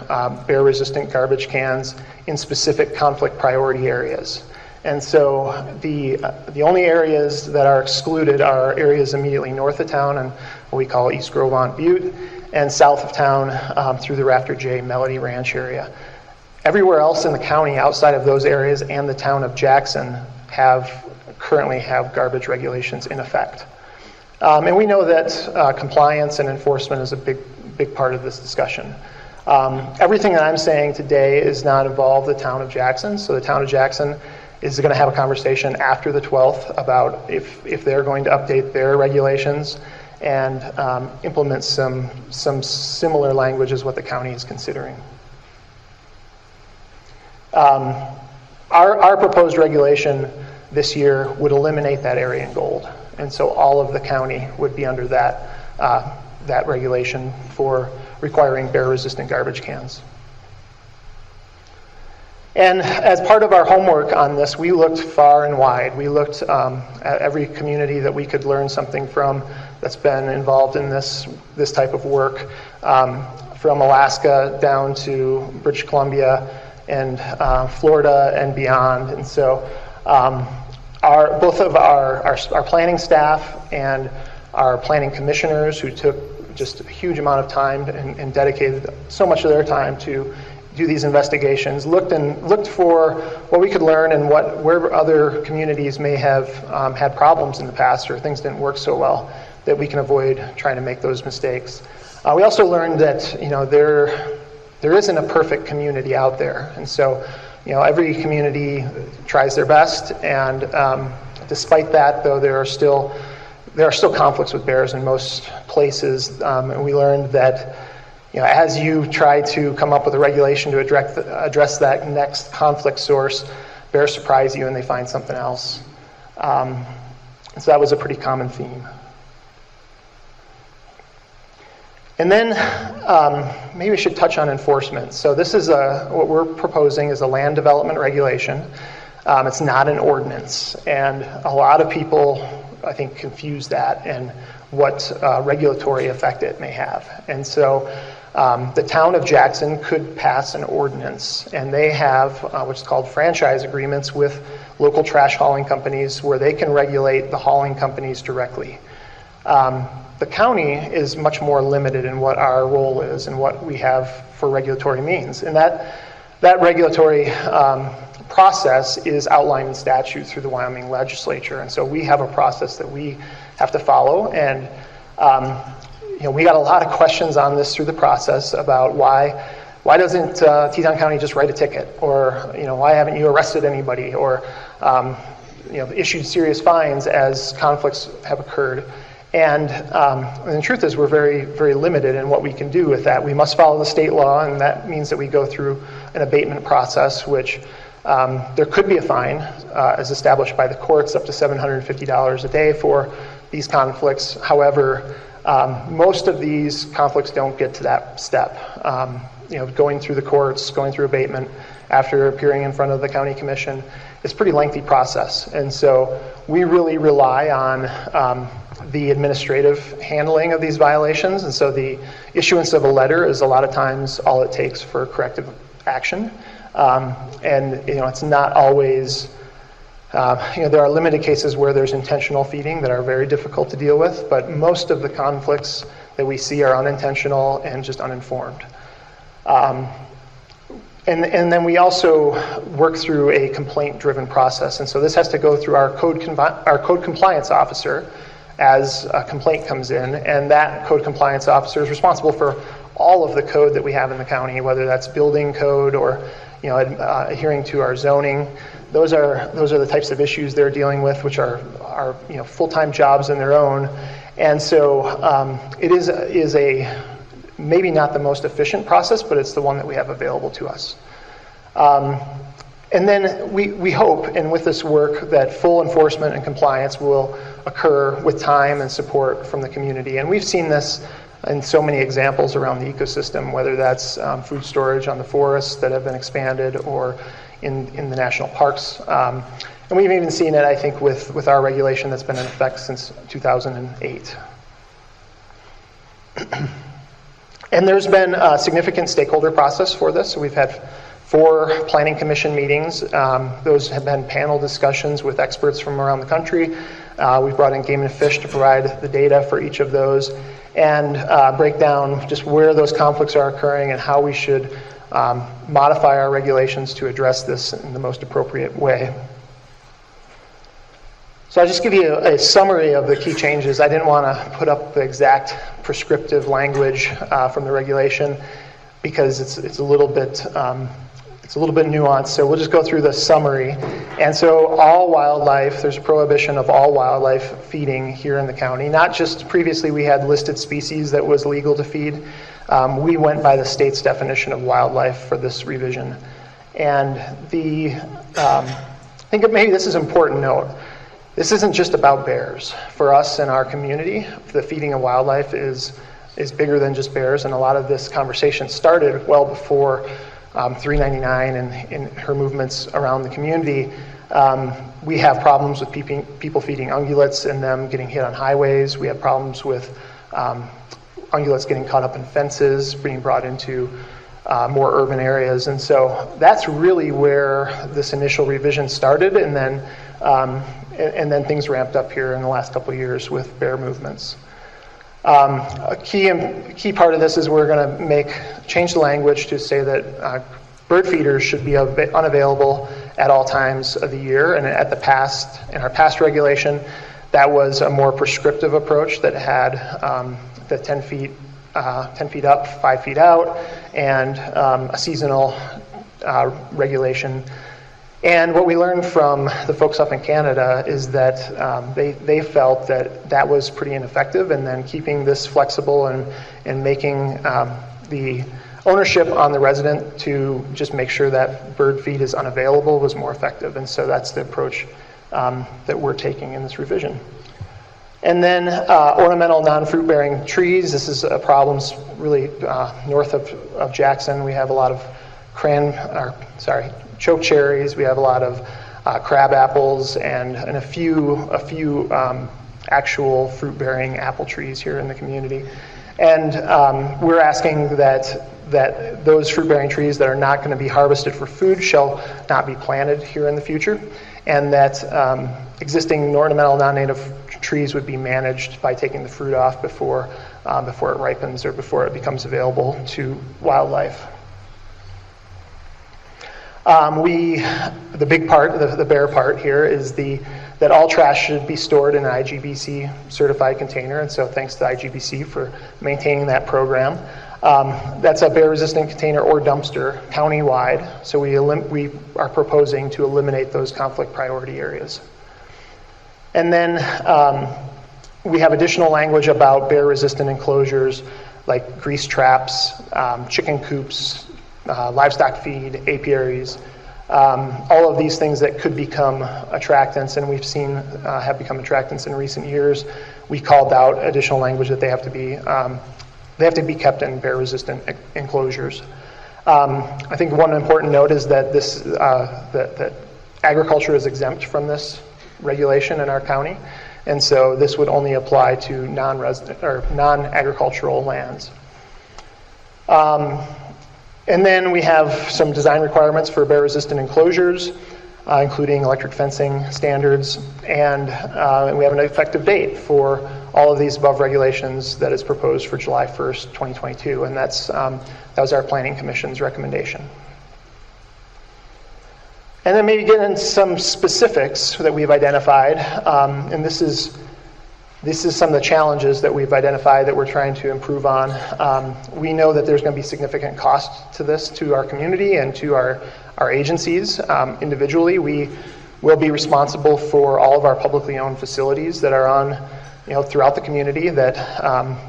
bear-resistant garbage cans in specific conflict priority areas. And so the only areas that are excluded are areas immediately north of town and what we call East Grovant Butte, and south of town through the Rafter J Melody Ranch area. Everywhere else in the county outside of those areas and the town of Jackson currently have garbage regulations in effect. And we know that compliance and enforcement is a big part of this discussion. Everything that I'm saying today does not involve the town of Jackson, so the town of Jackson is going to have a conversation after the 12th about if they're going to update their regulations and implement some similar language as what the county is considering. Our proposed regulation this year would eliminate that area in gold, and so all of the county would be under that regulation for requiring bear-resistant garbage cans. And as part of our homework on this, we looked far and wide. We looked at every community that we could learn something from that's been involved in this type of work, from Alaska down to British Columbia and Florida and beyond. And so both of our planning staff and our planning commissioners who took just a huge amount of time and dedicated so much of their time to do these investigations, looked for what we could learn and where other communities may have had problems in the past or things didn't work so well that we can avoid trying to make those mistakes. We also learned that there isn't a perfect community out there, and so every community tries their best, and despite that, though, there are still conflicts with bears in most places, and we learned that as you try to come up with a regulation to address that next conflict source, bears surprise you and they find something else. And so that was a pretty common theme. And then maybe we should touch on enforcement. So this is what we're proposing is a land development regulation. It's not an ordinance. And a lot of people, I think, confuse that and what regulatory effect it may have. And so the town of Jackson could pass an ordinance, and they have what's called franchise agreements with local trash hauling companies where they can regulate the hauling companies directly. The county is much more limited in what our role is and what we have for regulatory means. And that regulatory process is outlined in statute through the Wyoming legislature. And so we have a process that we have to follow. And we got a lot of questions on this through the process about why doesn't Teton County just write a ticket? Or why haven't you arrested anybody? Or issued serious fines as conflicts have occurred? And the truth is we're very, very limited in what we can do with that. We must follow the state law, and that means that we go through an abatement process, which there could be a fine as established by the courts up to $750 a day for these conflicts. However, most of these conflicts don't get to that step. Going through the courts, going through abatement after appearing in front of the county commission, it's a pretty lengthy process. And so we really rely on the administrative handling of these violations. And so the issuance of a letter is a lot of times all it takes for corrective action. And it's not always, there are limited cases where there's intentional feeding that are very difficult to deal with, but most of the conflicts that we see are unintentional and just uninformed. And then we also work through a complaint-driven process. And so this has to go through our code compliance officer as a complaint comes in, and that code compliance officer is responsible for all of the code that we have in the county, whether that's building code or adhering to our zoning. Those are the types of issues they're dealing with, which are full-time jobs in their own. And so it is a maybe not the most efficient process, but it's the one that we have available to us. And then we hope, and with this work, that full enforcement and compliance will occur with time and support from the community. And we've seen this in so many examples around the ecosystem, whether that's food storage on the forests that have been expanded or in the national parks. And we've even seen it, I think, with our regulation that's been in effect since 2008. And there's been a significant stakeholder process for this. So we've had 4 planning commission meetings. Those have been panel discussions with experts from around the country. We've brought in Game and Fish to provide the data for each of those and break down just where those conflicts are occurring and how we should modify our regulations to address this in the most appropriate way. So I'll just give you a summary of the key changes. I didn't want to put up the exact prescriptive language from the regulation because it's a little bit nuanced. So we'll just go through the summary. And so all wildlife, there's a prohibition of all wildlife feeding here in the county. Not just previously we had listed species that was legal to feed. We went by the state's definition of wildlife for this revision. And I think maybe this is an important note. This isn't just about bears. For us in our community, the feeding of wildlife is bigger than just bears, and a lot of this conversation started well before 399 and her movements around the community. We have problems with people feeding ungulates and them getting hit on highways. We have problems with ungulates getting caught up in fences, being brought into more urban areas. And so that's really where this initial revision started, and then things ramped up here in the last couple of years with bear movements. A key part of this is we're going to change the language to say that bird feeders should be unavailable at all times of the year. And in our past regulation, that was a more prescriptive approach that had the 10 feet up, 5 feet out, and a seasonal regulation. And what we learned from the folks up in Canada is that they felt that was pretty ineffective, and then keeping this flexible and making the ownership on the resident to just make sure that bird feed is unavailable was more effective. And so that's the approach that we're taking in this revision. And then ornamental non-fruit bearing trees. This is a problem really north of Jackson. We have a lot of choke cherries. We have a lot of crab apples and a few actual fruit bearing apple trees here in the community. And we're asking that those fruit bearing trees that are not going to be harvested for food shall not be planted here in the future, and that existing ornamental non-native trees would be managed by taking the fruit off before it ripens or before it becomes available to wildlife. The big part, the bear part here, is that all trash should be stored in an IGBC certified container, and so thanks to IGBC for maintaining that program. That's a bear-resistant container or dumpster countywide, so we are proposing to eliminate those conflict priority areas. And then we have additional language about bear-resistant enclosures like grease traps, chicken coops, livestock feed, apiaries, all of these things that could become attractants, and we've seen have become attractants in recent years. We called out additional language that they have to be kept in bear-resistant enclosures. I think one important note is that that agriculture is exempt from this regulation in our county, and so this would only apply to non-resident or non-agricultural lands. And then we have some design requirements for bear-resistant enclosures, including electric fencing standards, and we have an effective date for all of these above regulations that is proposed for July 1st, 2022, and that was our Planning Commission's recommendation. And then maybe get into some specifics that we've identified, and this is some of the challenges that we've identified that we're trying to improve on. We know that there's going to be significant cost to this, to our community and to our agencies. Individually, we will be responsible for all of our publicly owned facilities that are on, throughout the community that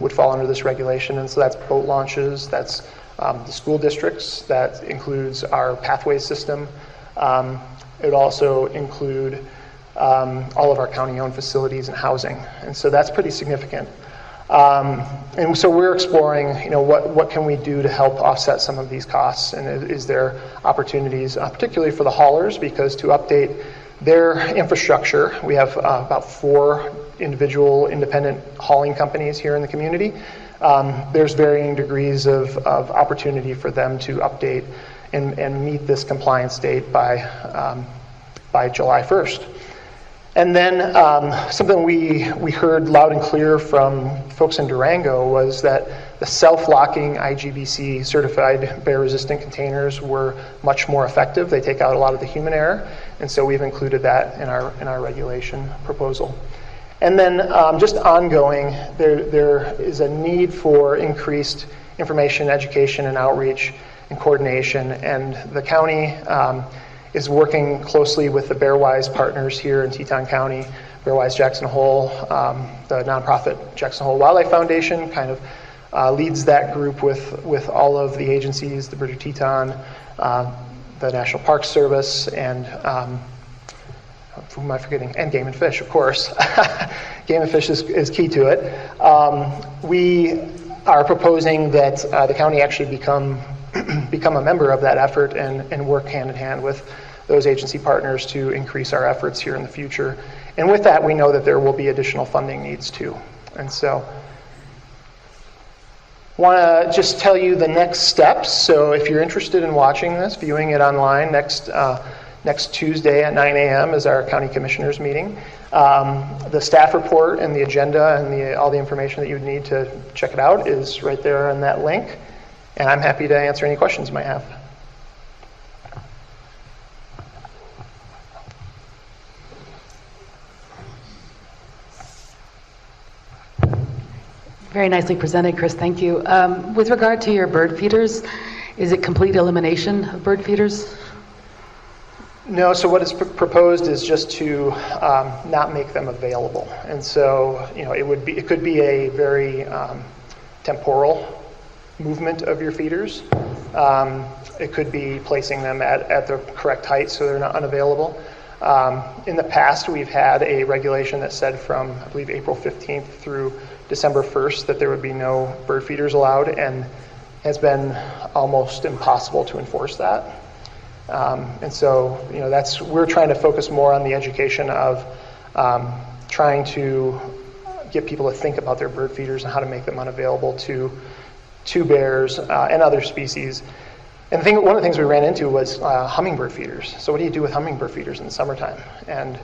would fall under this regulation. And so that's boat launches, that's the school districts, that includes our pathway system. It would also include all of our county-owned facilities and housing, and so that's pretty significant. And so we're exploring, what can we do to help offset some of these costs, and is there opportunities, particularly for the haulers, because to update their infrastructure, we have about 4 individual independent hauling companies here in the community. There's varying degrees of opportunity for them to update and meet this compliance date by July 1st. And then something we heard loud and clear from folks in Durango was that the self-locking IGBC certified bear-resistant containers were much more effective. They take out a lot of the human error, and so we've included that in our regulation proposal. And then just ongoing, there is a need for increased information, education, and outreach and coordination, and the county is working closely with the Bearwise partners here in Teton County. Bearwise Jackson Hole, the nonprofit Jackson Hole Wildlife Foundation kind of leads that group with all of the agencies, the Bridge of Teton, the National Park Service, and who am I forgetting? And Game and Fish, of course. Game and Fish is key to it. We are proposing that the county actually become a member of that effort and work hand in hand with those agency partners to increase our efforts here in the future. And with that, we know that there will be additional funding needs too. And so want to just tell you the next steps. So if you're interested in watching this, viewing it online, next Tuesday at 9 a.m. is our county commissioners meeting. The staff report and the agenda and all the information that you would need to check it out is right there on that link. And I'm happy to answer any questions you might have. Very nicely presented, Chris. Thank you. With regard to your bird feeders, is it complete elimination of bird feeders? No, so what is proposed is just to not make them available. And so, it could be a very temporal movement of your feeders. It could be placing them at the correct height so they're not unavailable. In the past, we've had a regulation that said from, I believe, April 15th through December 1st that there would be no bird feeders allowed, and has been almost impossible to enforce that. And so, we're trying to focus more on the education of trying to get people to think about their bird feeders and how to make them unavailable to bears and other species. And one of the things we ran into was hummingbird feeders. So what do you do with hummingbird feeders in the summertime? And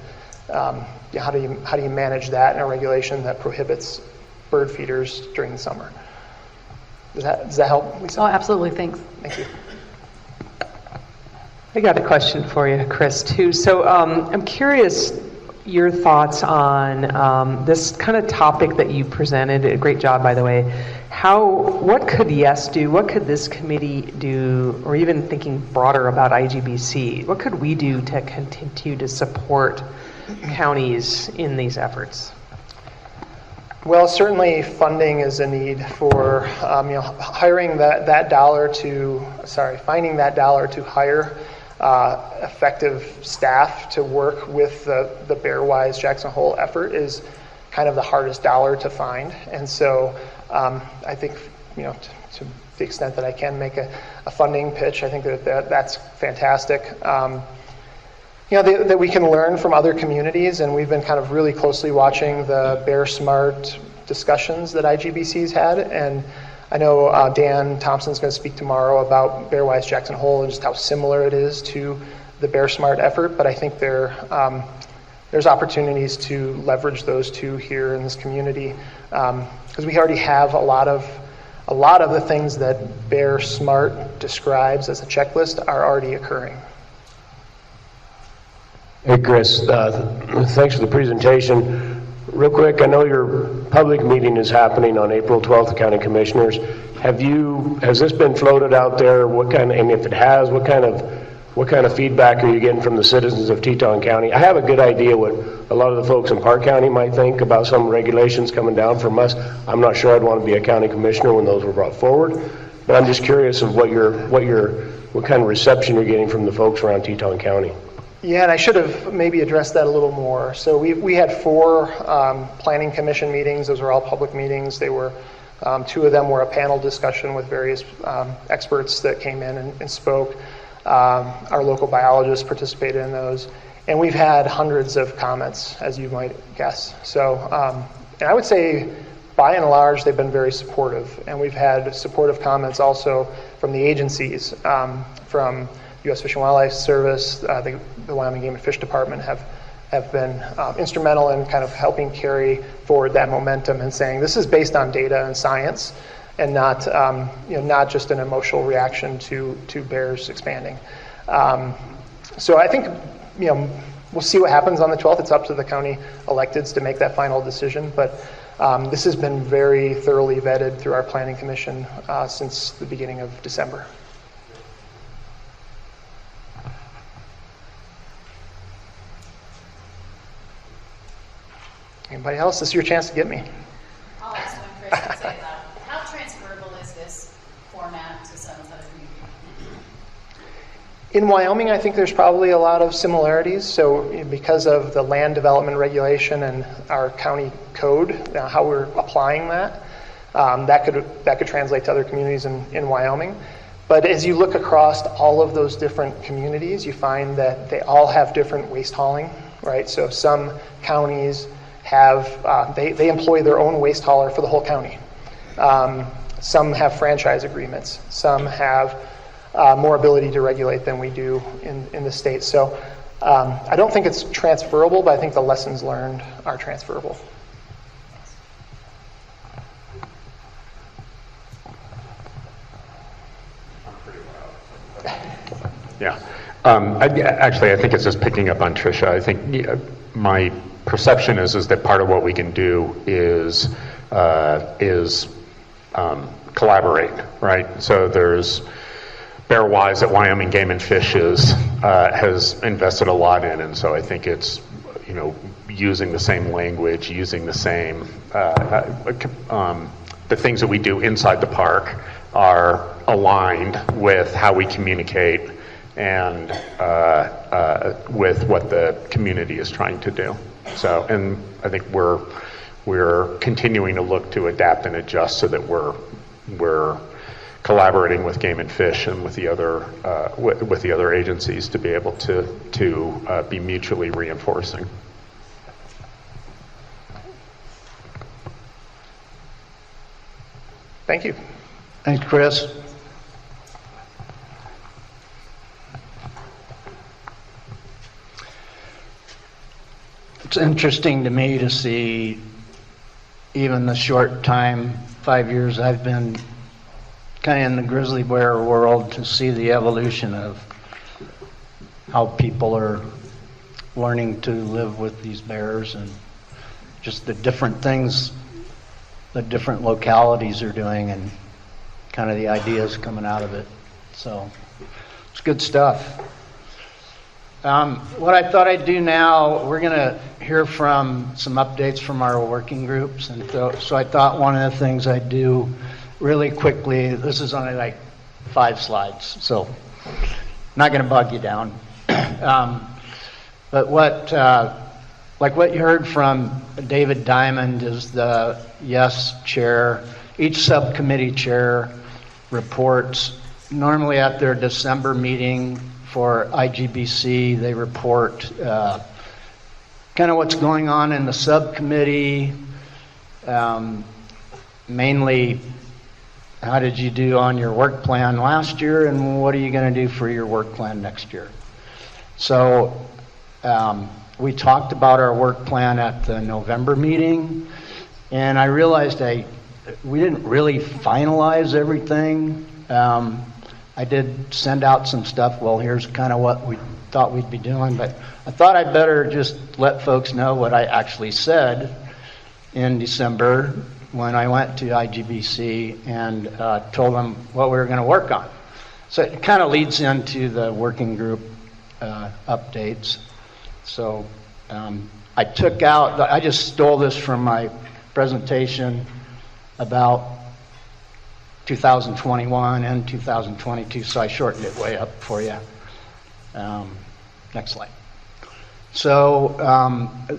how do you manage that in a regulation that prohibits bird feeders during the summer? Does that help, Lisa? Oh, absolutely. Thanks. Thank you. I got a question for you, Chris, too. So I'm curious your thoughts on this kind of topic that you presented. A great job, by the way. What could YES do? What could this committee do? Or even thinking broader about IGBC, what could we do to continue to support counties in these efforts? Well, certainly funding is a need for finding that dollar to hire effective staff to work with the Bear-Wise Jackson Hole effort is kind of the hardest dollar to find. And so I think, to the extent that I can make a funding pitch, I think that's fantastic. That we can learn from other communities, and we've been kind of really closely watching the Bear Smart discussions that IGBC's had, and I know Dan Thompson's going to speak tomorrow about Bear-Wise Jackson Hole and just how similar it is to the Bear Smart effort, but I think there's opportunities to leverage those two here in this community, because we already have a lot of the things that Bear Smart describes as a checklist are already occurring. Hey, Chris, thanks for the presentation. Real quick, I know your public meeting is happening on April 12th, the County Commissioners. Has this been floated out there? And if it has, what kind of feedback are you getting from the citizens of Teton County? I have a good idea what a lot of the folks in Park County might think about some regulations coming down from us. I'm not sure I'd want to be a county commissioner when those were brought forward, but I'm just curious of what kind of reception you're getting from the folks around Teton County. Yeah, and I should have maybe addressed that a little more. So we had 4 planning commission meetings. Those were all public meetings. They were 2 of them were a panel discussion with various experts that came in and spoke. Our local biologists participated in those, and we've had hundreds of comments, as you might guess. So, and I would say, by and large, they've been very supportive, and we've had supportive comments also from the agencies, from U.S. Fish and Wildlife Service, the Wyoming Game and Fish Department have been instrumental in kind of helping carry forward that momentum and saying this is based on data and science, and not not just an emotional reaction to bears expanding. So I think we'll see what happens on the 12th. It's up to the county electeds to make that final decision, but this has been very thoroughly vetted through our planning commission since the beginning of December. Anybody else? This is your chance to get me. I'll ask one Chris to say that. How transferable is this format to some other communities? In Wyoming, I think there's probably a lot of similarities. So because of the land development regulation and our county code, how we're applying that, that could translate to other communities in Wyoming. But as you look across all of those different communities, you find that they all have different waste hauling, right? So some counties have, they employ their own waste hauler for the whole county. Some have franchise agreements. Some have more ability to regulate than we do in the state. So I don't think it's transferable, but I think the lessons learned are transferable. Yeah. Actually, I think it's just picking up on Tricia. I think my perception is that part of what we can do is collaborate, right? So there's Bear Wise that Wyoming Game and Fish has invested a lot in, and so I think it's using the same language, using the same the things that we do inside the park are aligned with how we communicate and with what the community is trying to do. So, and I think we're continuing to look to adapt and adjust so that we're collaborating with Game and Fish and with the other agencies to be able to be mutually reinforcing. Thank you. Thanks, Chris. It's interesting to me to see, even the short time, 5 years I've been kind of in the grizzly bear world, to see the evolution of how people are learning to live with these bears and just the different things the different localities are doing and kind of the ideas coming out of it. So it's good stuff. What I thought I'd do now, we're going to hear from some updates from our working groups. And so I thought one of the things I'd do really quickly, this is only like 5 slides, so not going to bog you down. But like what you heard from David Diamond is the YES chair. Each subcommittee chair reports normally at their December meeting for IGBC. They report kind of what's going on in the subcommittee, mainly how did you do on your work plan last year and what are you going to do for your work plan next year. So we talked about our work plan at the November meeting, and I realized we didn't really finalize everything. I did send out some stuff. Well, here's kind of what we thought we'd be doing, but I thought I'd better just let folks know what I actually said in December when I went to IGBC and told them what we were going to work on. So it kind of leads into the working group updates. So I just stole this from my presentation about 2021 and 2022, so I shortened it way up for you. Next slide. So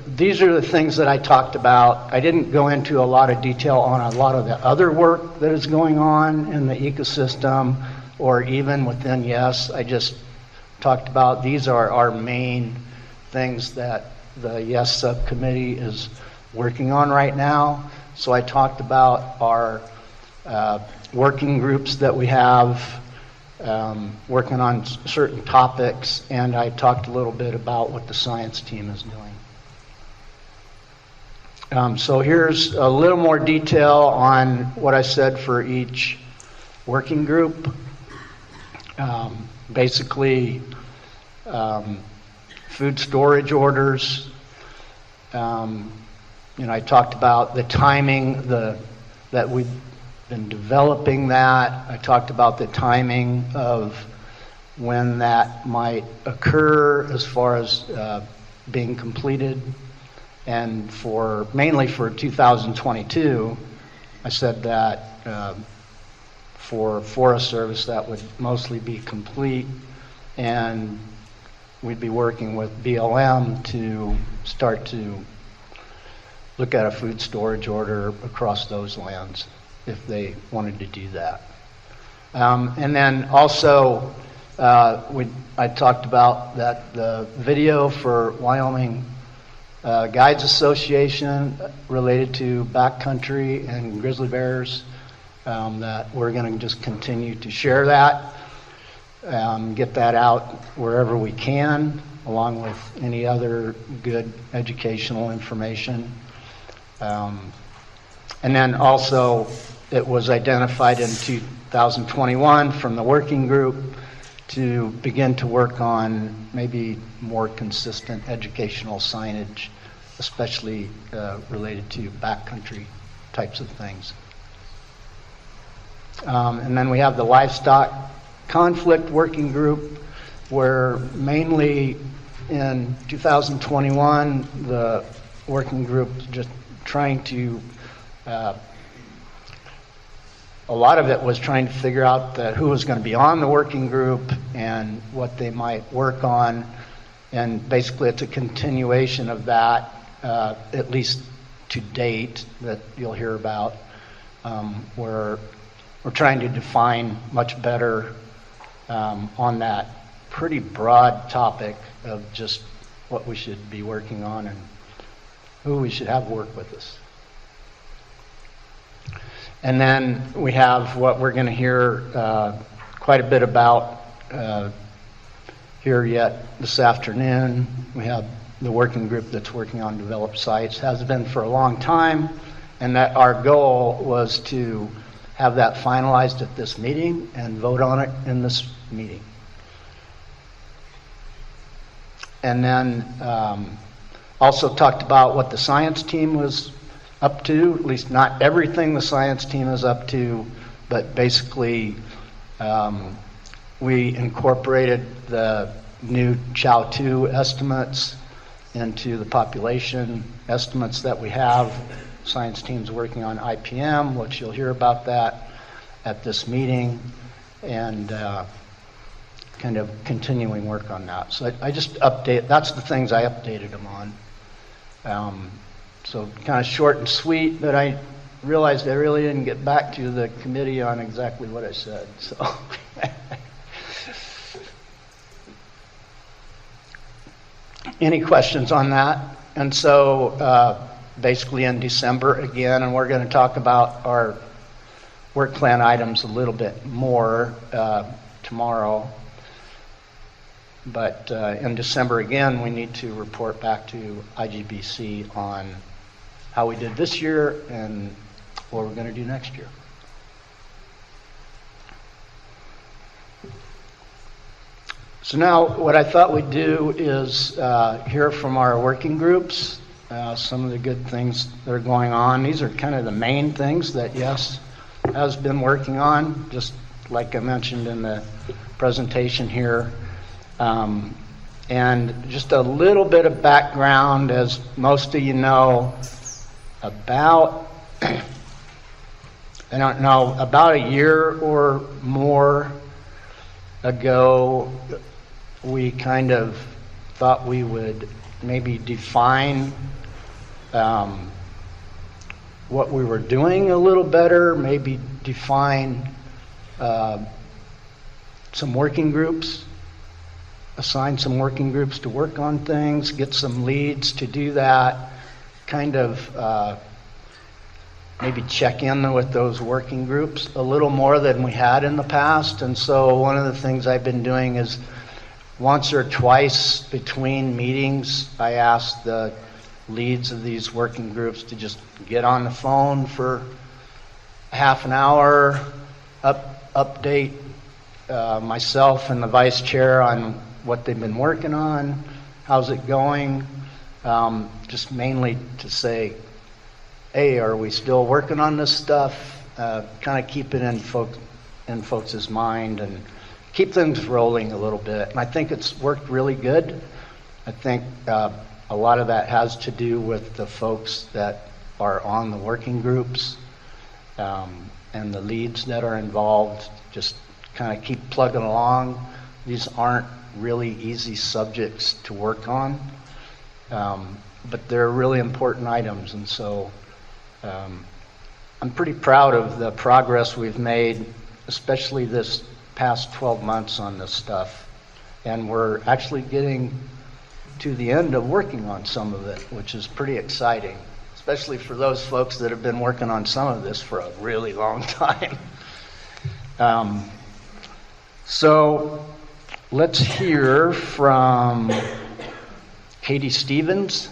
these are the things that I talked about. I didn't go into a lot of detail on a lot of the other work that is going on in the ecosystem or even within YES. I just talked about these are our main things that the YES subcommittee is working on right now. So I talked about our working groups that we have working on certain topics, and I talked a little bit about what the science team is doing. So here's a little more detail on what I said for each working group. Basically, food storage orders. I talked about the timing, that we've been developing that. I talked about the timing of when that might occur as far as being completed. And mainly for 2022, I said that for Forest Service that would mostly be complete, and we'd be working with BLM to start to look at a food storage order across those lands if they wanted to do that. And then also, I talked about that the video for Wyoming Guides Association related to backcountry and grizzly bears, that we're going to just continue to share that, get that out wherever we can. along with any other good educational information. And then also, it was identified in 2021 from the working group to begin to work on maybe more consistent educational signage, especially related to backcountry types of things. And then we have the livestock conflict working group, where mainly in 2021, the working group just trying to, a lot of it was trying to figure out who was going to be on the working group and what they might work on. And basically it's a continuation of that, at least to date, that you'll hear about, where we're trying to define much better on that pretty broad topic of just what we should be working on and who we should have work with us. And then we have what we're going to hear quite a bit about here yet this afternoon. We have the working group that's working on developed sites, has been for a long time, and that our goal was to have that finalized at this meeting and vote on it in this meeting. And then also talked about what the science team was up to, at least not everything the science team is up to, but basically we incorporated the new Chow 2 estimates into the population estimates that we have. Science team's working on IPM, which you'll hear about that at this meeting, and kind of continuing work on that. So I just update, that's the things I updated them on. So kind of short and sweet, but I realized I really didn't get back to the committee on exactly what I said. So any questions on that? And so basically in December again, and we're going to talk about our work plan items a little bit more tomorrow. But in December again, we need to report back to IGBC on how we did this year and what we're going to do next year. So now what I thought we'd do is hear from our working groups, some of the good things that are going on. These are kind of the main things that YES has been working on, just like I mentioned in the presentation here. And just a little bit of background, as most of you know, about, I don't know, about a year or more ago, we kind of thought we would maybe define what we were doing a little better, maybe define some working groups, assign some working groups to work on things, get some leads to do that, kind of maybe check in with those working groups a little more than we had in the past. And so one of the things I've been doing is once or twice between meetings, I ask the leads of these working groups to just get on the phone for half an hour, update myself and the vice chair on what they've been working on, how's it going, just mainly to say, hey, are we still working on this stuff? Kind of keep it in folks' mind and keep things rolling a little bit. And I think it's worked really good. I think a lot of that has to do with the folks that are on the working groups and the leads that are involved. Just kind of keep plugging along. These aren't really easy subjects to work on, but they're really important items. And so I'm pretty proud of the progress we've made, especially this past 12 months on this stuff. And we're actually getting to the end of working on some of it, which is pretty exciting, especially for those folks that have been working on some of this for a really long time. So let's hear from Katie Stevens.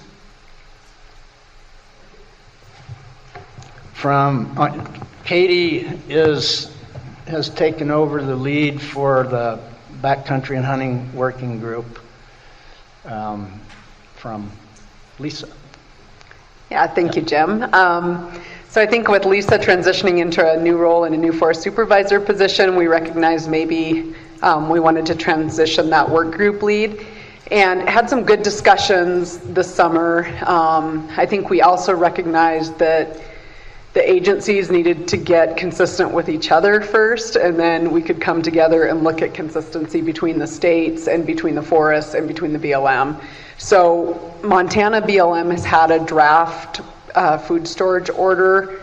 Katie has taken over the lead for the Backcountry and Hunting Working Group from Lisa. Yeah, thank you, Jim. So I think with Lisa transitioning into a new role in a new forest supervisor position, we recognized maybe we wanted to transition that work group lead, and had some good discussions this summer. I think we also recognized that the agencies needed to get consistent with each other first, and then we could come together and look at consistency between the states and between the forests and between the BLM. So Montana BLM has had a draft food storage order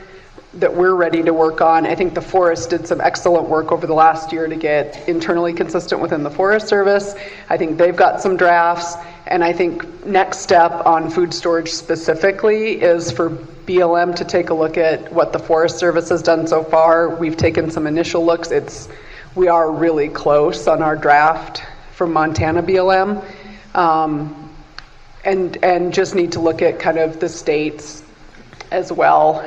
that we're ready to work on. I think the forest did some excellent work over the last year to get internally consistent within the Forest Service. I think they've got some drafts, and I think next step on food storage specifically is for BLM to take a look at what the Forest Service has done so far. We've taken some initial looks. We are really close on our draft from Montana BLM, and just need to look at kind of the states as well,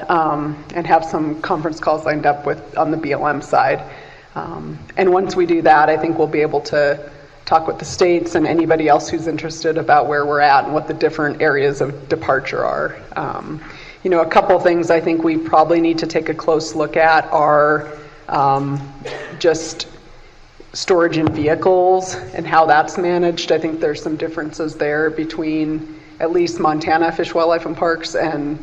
and have some conference calls lined up on the BLM side. And once we do that, I think we'll be able to talk with the states and anybody else who's interested about where we're at and what the different areas of departure are. A couple things I think we probably need to take a close look at are just storage in vehicles and how that's managed. I think there's some differences there between at least Montana Fish, Wildlife, and Parks and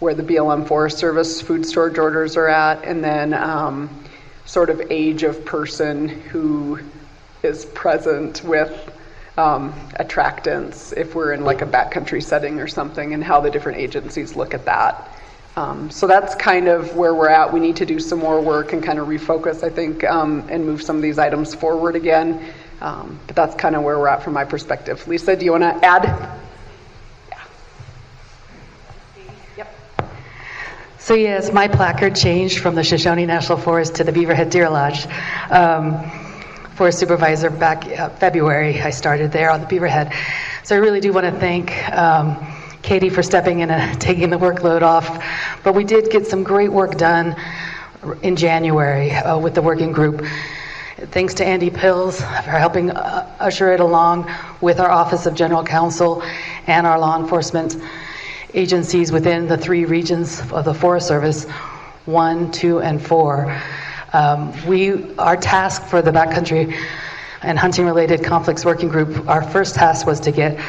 where the BLM Forest Service food storage orders are at, and then sort of age of person who is present with attractants if we're in like a backcountry setting or something, and how the different agencies look at that. So that's kind of where we're at. We need to do some more work and kind of refocus, I think, and move some of these items forward again. But that's kind of where we're at from my perspective. Lisa, do you want to add? So yes, my placard changed from the Shoshone National Forest to the Beaverhead Deer Lodge. Forest supervisor back February, I started there on the Beaverhead. So I really do want to thank Katie for stepping in and taking the workload off. But we did get some great work done in January with the working group. Thanks to Andy Pills for helping usher it along with our Office of General Counsel and our law enforcement agencies within the 3 regions of the Forest Service, 1, 2, and 4. Our task for the Backcountry and Hunting Related Conflicts Working Group, our first task was to get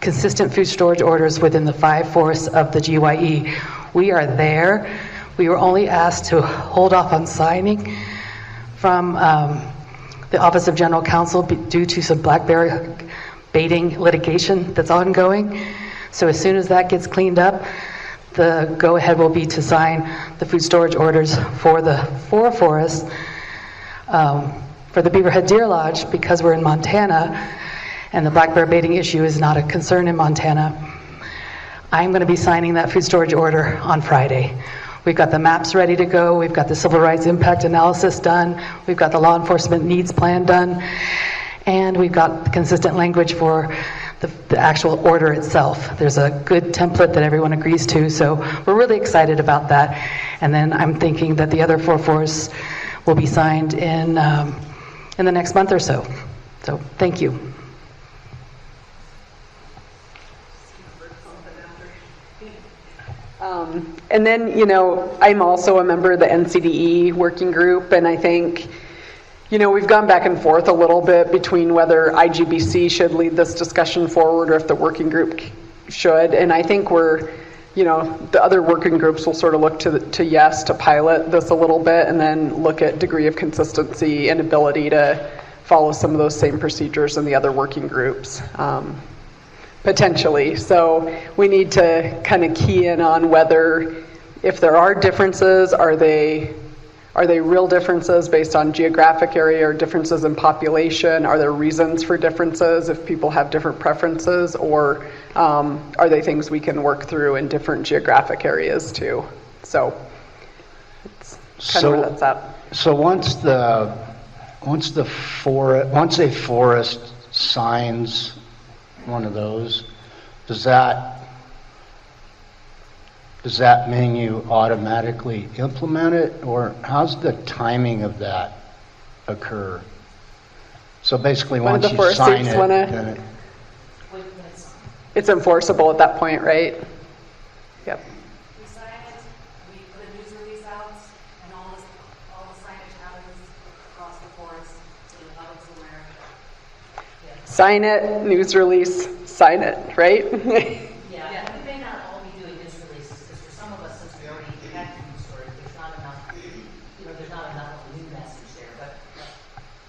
consistent food storage orders within the 5 forests of the GYE. We are there. We were only asked to hold off on signing from the Office of General Counsel due to some black bear baiting litigation that's ongoing. So as soon as that gets cleaned up, the go-ahead will be to sign the food storage orders for the 4 forests. For the Beaverhead Deer Lodge, because we're in Montana and the black bear baiting issue is not a concern in Montana, I'm going to be signing that food storage order on Friday. We've got the maps ready to go. We've got the civil rights impact analysis done. We've got the law enforcement needs plan done. And we've got the consistent language for the actual order itself. There's a good template that everyone agrees to, so we're really excited about that. And then I'm thinking that the other 4 forests will be signed in the next month or so. So thank you. And then, I'm also a member of the NCDE working group, and I think, we've gone back and forth a little bit between whether IGBC should lead this discussion forward or if the working group should. And I think the other working groups will sort of look to yes, to pilot this a little bit, and then look at degree of consistency and ability to follow some of those same procedures in the other working groups, potentially. So we need to kind of key in on whether, if there are differences, are they real differences based on geographic area or differences in population? Are there reasons for differences if people have different preferences, or are they things we can work through in different geographic areas too? So it's kind of where that's at. So once a forest signs one of those, does that mean you automatically implement it, or how's the timing of that occur? So basically, One of once the you forest sign chiefs it, wanna- then it, It's enforceable at that point, right? Yep. We sign it, we put a news release out, and all the signage happens across the forest so the public's aware. Sign it, news release, sign it, right? Yeah, we may not all be doing news releases, because for some of us, since we already had news stories, there's not enough, there's not enough of a new message there, but,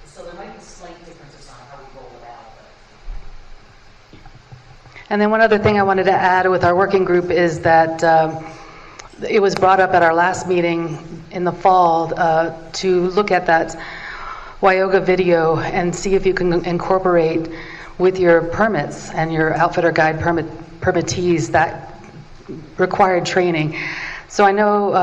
so there might be slight differences on how we roll it out, but. And then one other thing I wanted to add with our working group is that it was brought up at our last meeting in the fall to look at that Wyoga video and see if you can incorporate with your permits and your outfitter guide permittees that required training. So I know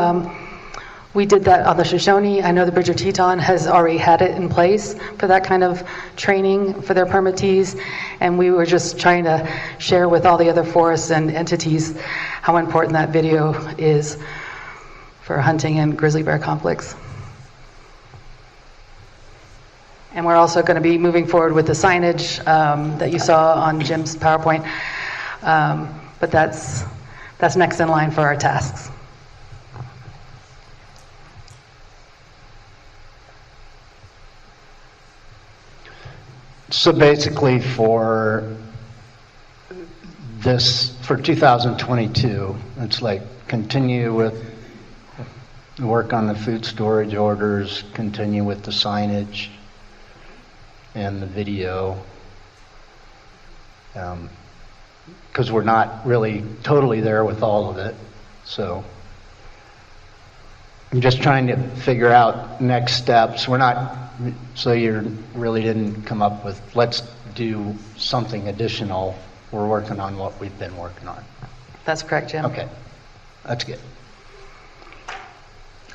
we did that on the Shoshone. I know the Bridger Teton has already had it in place for that kind of training for their permittees, and we were just trying to share with all the other forests and entities how important that video is for hunting and grizzly bear conflicts. And we're also going to be moving forward with the signage that you saw on Jim's PowerPoint, but that's next in line for our tasks. so basically for 2022, it's like continue with work on the food storage orders, continue with the signage and the video, because we're not really totally there with all of it. So I'm just trying to figure out next steps. We're not, so you really didn't come up with, let's do something additional. We're working on what we've been working on. That's correct, Jim. Okay, that's good.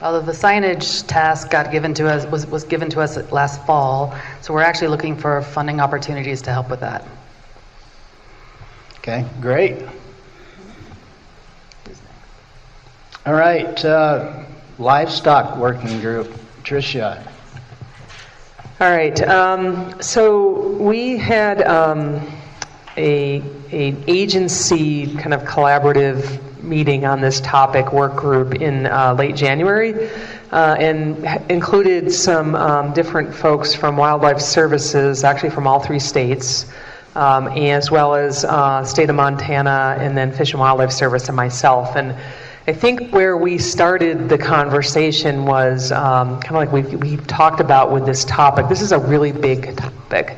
Although the signage task got given to us, was given to us last fall, so we're actually looking for funding opportunities to help with that. Okay, great. All right, Livestock Working Group, Tricia. All right, so we had a agency kind of collaborative meeting on this topic, work group, in late January, and included some different folks from Wildlife Services, actually from all 3 states, as well as state of Montana, and then Fish and Wildlife Service, and myself. And I think where we started the conversation was kind of like we've talked about with this topic. This is a really big topic,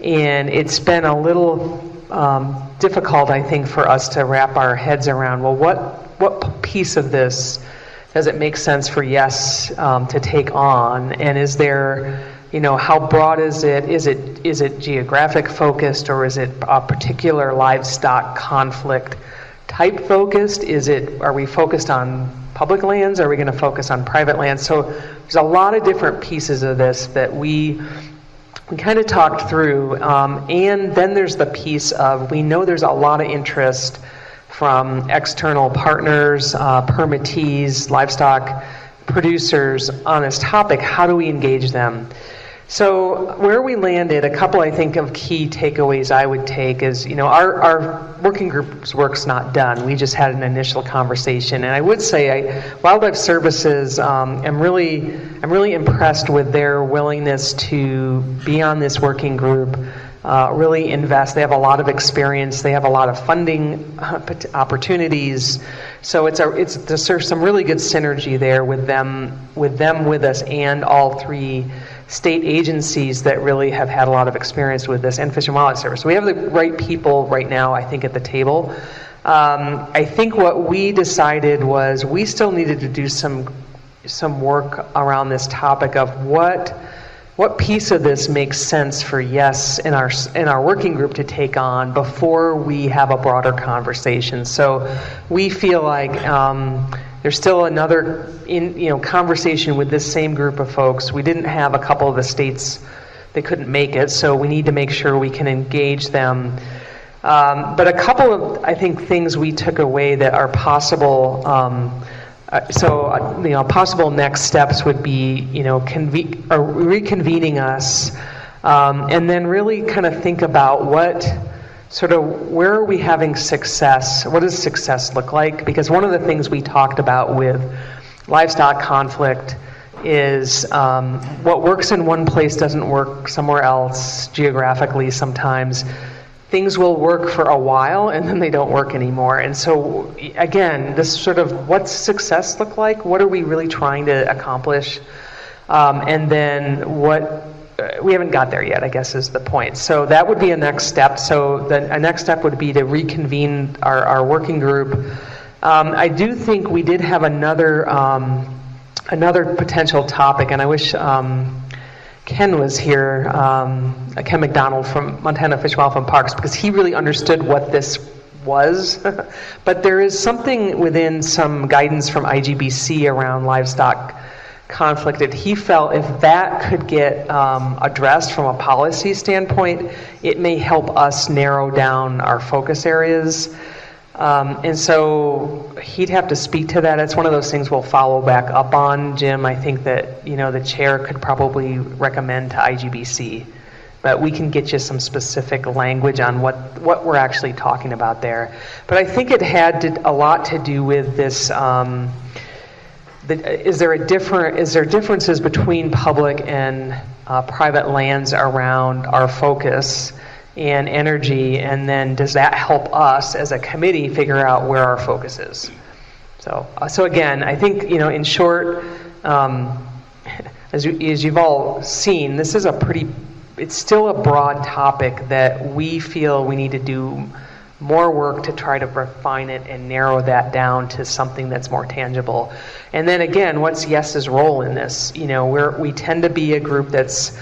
and it's been a little difficult, I think, for us to wrap our heads around, well, what piece of this does it make sense for Yes to take on? And is there, how broad is it? Is it geographic focused, or is it a particular livestock conflict type focused? Are we focused on public lands? Are we going to focus on private lands? So there's a lot of different pieces of this that we kind of talked through, and then there's the piece of, we know there's a lot of interest from external partners, permittees, livestock producers on this topic. How do we engage them? So where we landed, a couple, I think, of key takeaways I would take is, our working group's work's not done. We just had an initial conversation, and I would say Wildlife Services, I'm really impressed with their willingness to be on this working group, really invest. They have a lot of experience. They have a lot of funding opportunities. So there's some really good synergy there with them with us, and all 3 state agencies that really have had a lot of experience with this, and Fish and Wildlife Service. So we have the right people right now, I think, at the table. I think what we decided was we still needed to do some work around this topic of what piece of this makes sense for Yes in our working group to take on before we have a broader conversation. So we feel like there's still another conversation with this same group of folks. We didn't have a couple of the states, they couldn't make it, so we need to make sure we can engage them But a couple of, I think, things we took away that are possible. Possible next steps would be, reconvening us, and then really kind of think about where are we having success? What does success look like? Because one of the things we talked about with livestock conflict is what works in one place doesn't work somewhere else geographically sometimes. Things will work for a while and then they don't work anymore. And so again, this sort of what's success look like? What are we really trying to accomplish? And then we haven't got there yet, I guess is the point. So that would be a next step. So a next step would be to reconvene our working group. I do think we did have another potential topic, and I wish Ken was here, Ken McDonald from Montana Fish, Wildlife and Parks, because he really understood what this was. But there is something within some guidance from IGBC around livestock conflict that he felt if that could get addressed from a policy standpoint, it may help us narrow down our focus areas. And so he'd have to speak to that. It's one of those things we'll follow back up on, Jim. I think that, the chair could probably recommend to IGBC, but we can get you some specific language on what we're actually talking about there. But I think it had a lot to do with this, is there differences between public and private lands around our focus and energy, and then does that help us as a committee figure out where our focus is? So again, I think, in short, as you've all seen, this is it's still a broad topic that we feel we need to do more work to try to refine it and narrow that down to something that's more tangible. And then again, what's YES's role in this? We tend to be a group that's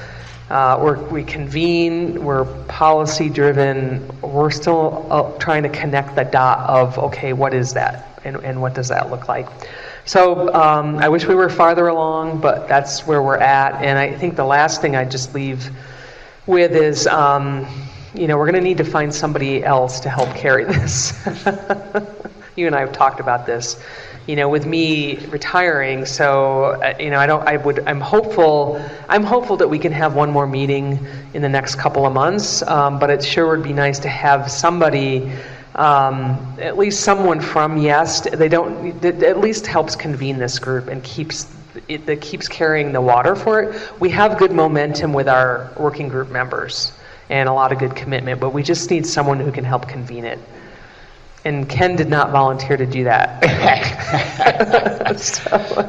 we convene, we're policy driven, we're still trying to connect the dot of, okay, what is that and what does that look like? So I wish we were farther along, but that's where we're at. And I think the last thing I'd just leave with is, we're going to need to find somebody else to help carry this. You and I have talked about this. With me retiring, so I'm hopeful that we can have one more meeting in the next couple of months. But it sure would be nice to have somebody, at least someone from YES. That at least helps convene this group and keeps carrying the water for it. We have good momentum with our working group members and a lot of good commitment, but we just need someone who can help convene it. And Ken did not volunteer to do that.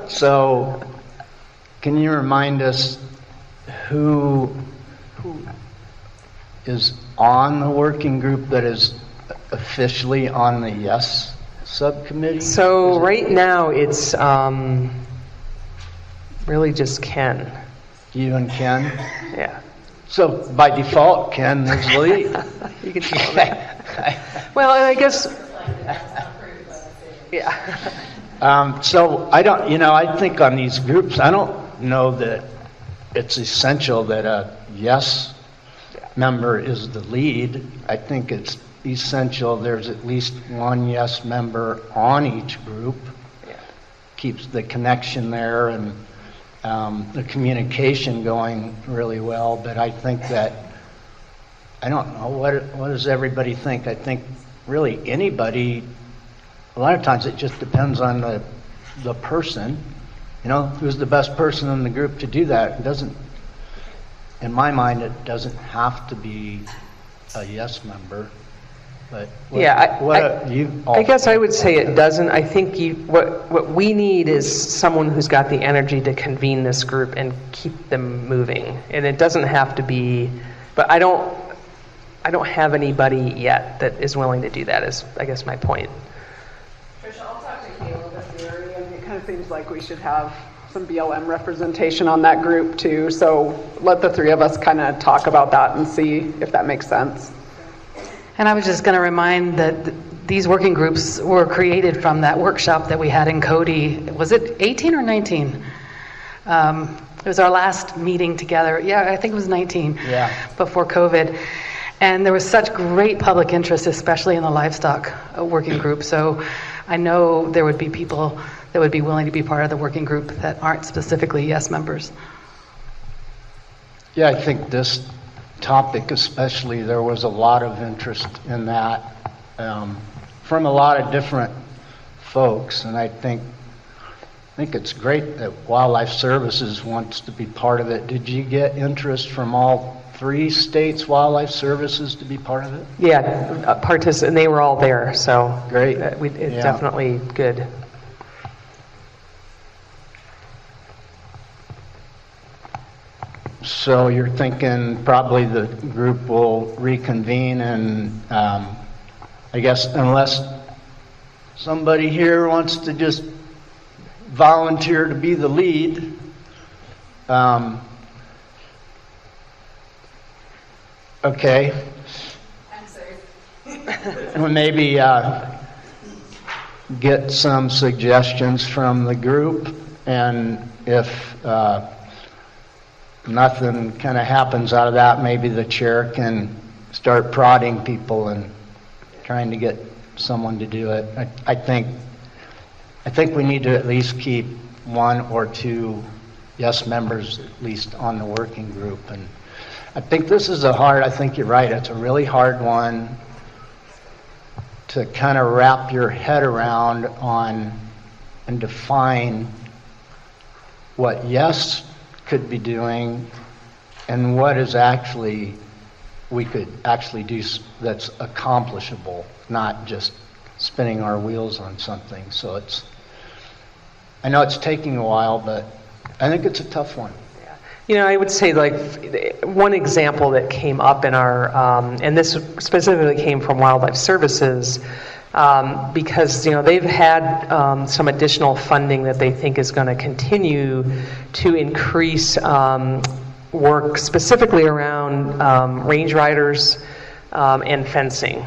So, can you remind us who is on the working group that is officially on the YES subcommittee? So right now it's really just Ken. You and Ken? Yeah. So by default, Ken is the lead. You can tell that. Well, I guess. Yeah. So I don't, I think on these groups, I don't know that it's essential that a YES member is the lead. I think it's essential there's at least one YES member on each group. Yeah. Keeps the connection there and the communication going really well. But I think that, I don't know, what does everybody think? I think really anybody, a lot of times it just depends on the person, who's the best person in the group to do that. It doesn't, in my mind, it doesn't have to be a YES member. But I guess I would say it doesn't. I think what we need is someone who's got the energy to convene this group and keep them moving. And it doesn't have to be, but I don't have anybody yet that is willing to do that, is I guess my point. Tricia, I'll talk to Caleb at the area. It kind of seems like we should have some BLM representation on that group too. So let the three of us kind of talk about that and see if that makes sense. And I was just going to remind that these working groups were created from that workshop that we had in Cody. Was it 18 or 19? It was our last meeting together. Yeah, I think it was 19. Yeah. Before COVID. And there was such great public interest, especially in the livestock working group. So I know there would be people that would be willing to be part of the working group that aren't specifically yes members. Yeah, I think this topic especially, there was a lot of interest in that from a lot of different folks, and I think it's great that Wildlife Services wants to be part of it. Did you get interest from all 3 states' Wildlife Services to be part of it? Yeah, and they were all there, so great. It's definitely good. So you're thinking probably the group will reconvene, and I guess unless somebody here wants to just volunteer to be the lead, okay. I'm safe. We'll maybe get some suggestions from the group, and if nothing kind of happens out of that, maybe the chair can start prodding people and trying to get someone to do it. I think we need to at least keep 1 or 2 yes members at least on the working group. And I think this is I think you're right, it's a really hard one to kind of wrap your head around on and define what yes could be doing and what is actually we could actually do that's accomplishable, not just spinning our wheels on something. So I know it's taking a while, but I think it's a tough one. You know, I would say like one example that came up in our, and this specifically came from Wildlife Services, because, you know, they've had some additional funding that they think is going to continue to increase work specifically around range riders and fencing.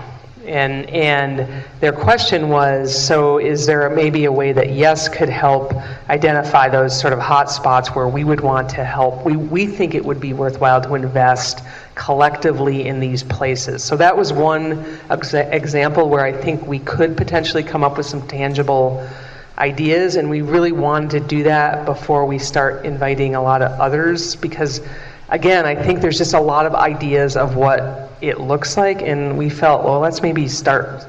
And their question was, so is there maybe a way that yes could help identify those sort of hot spots where we would want to help? We think it would be worthwhile to invest collectively in these places. So that was one example where I think we could potentially come up with some tangible ideas, and we really wanted to do that before we start inviting a lot of others, because again, I think there's just a lot of ideas of what it looks like, and we felt, well, let's maybe start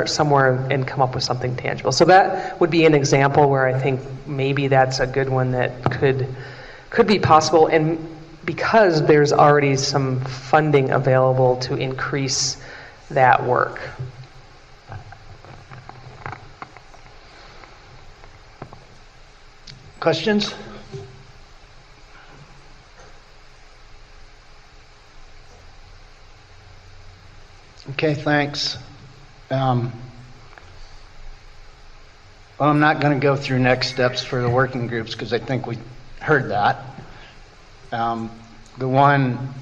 somewhere and come up with something tangible. So that would be an example where I think maybe that's a good one that could be possible, and because there's already some funding available to increase that work. Questions? Okay, thanks. Well, I'm not going to go through next steps for the working groups because I think we heard that. The one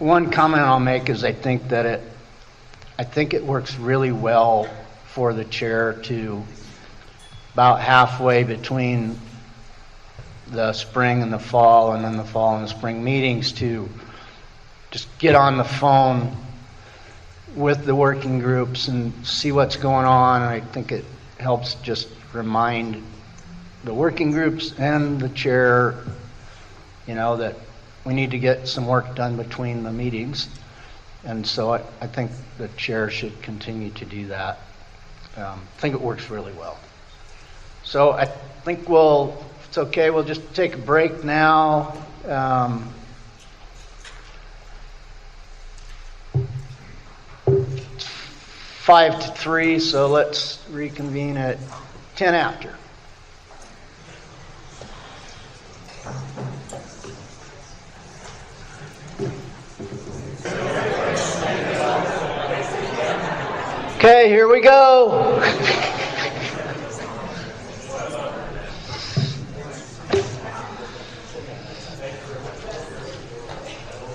comment I'll make is I think it works really well for the chair to about halfway between the spring and the fall, and then the fall and the spring meetings, to just get on the phone with the working groups and see what's going on. And I think it helps just remind the working groups and the chair, you know, that we need to get some work done between the meetings. And so I think the chair should continue to do that. I think it works really well. So I think if it's okay, we'll just take a break now. 5 to 3, so let's reconvene at 10 after. Okay, here we go.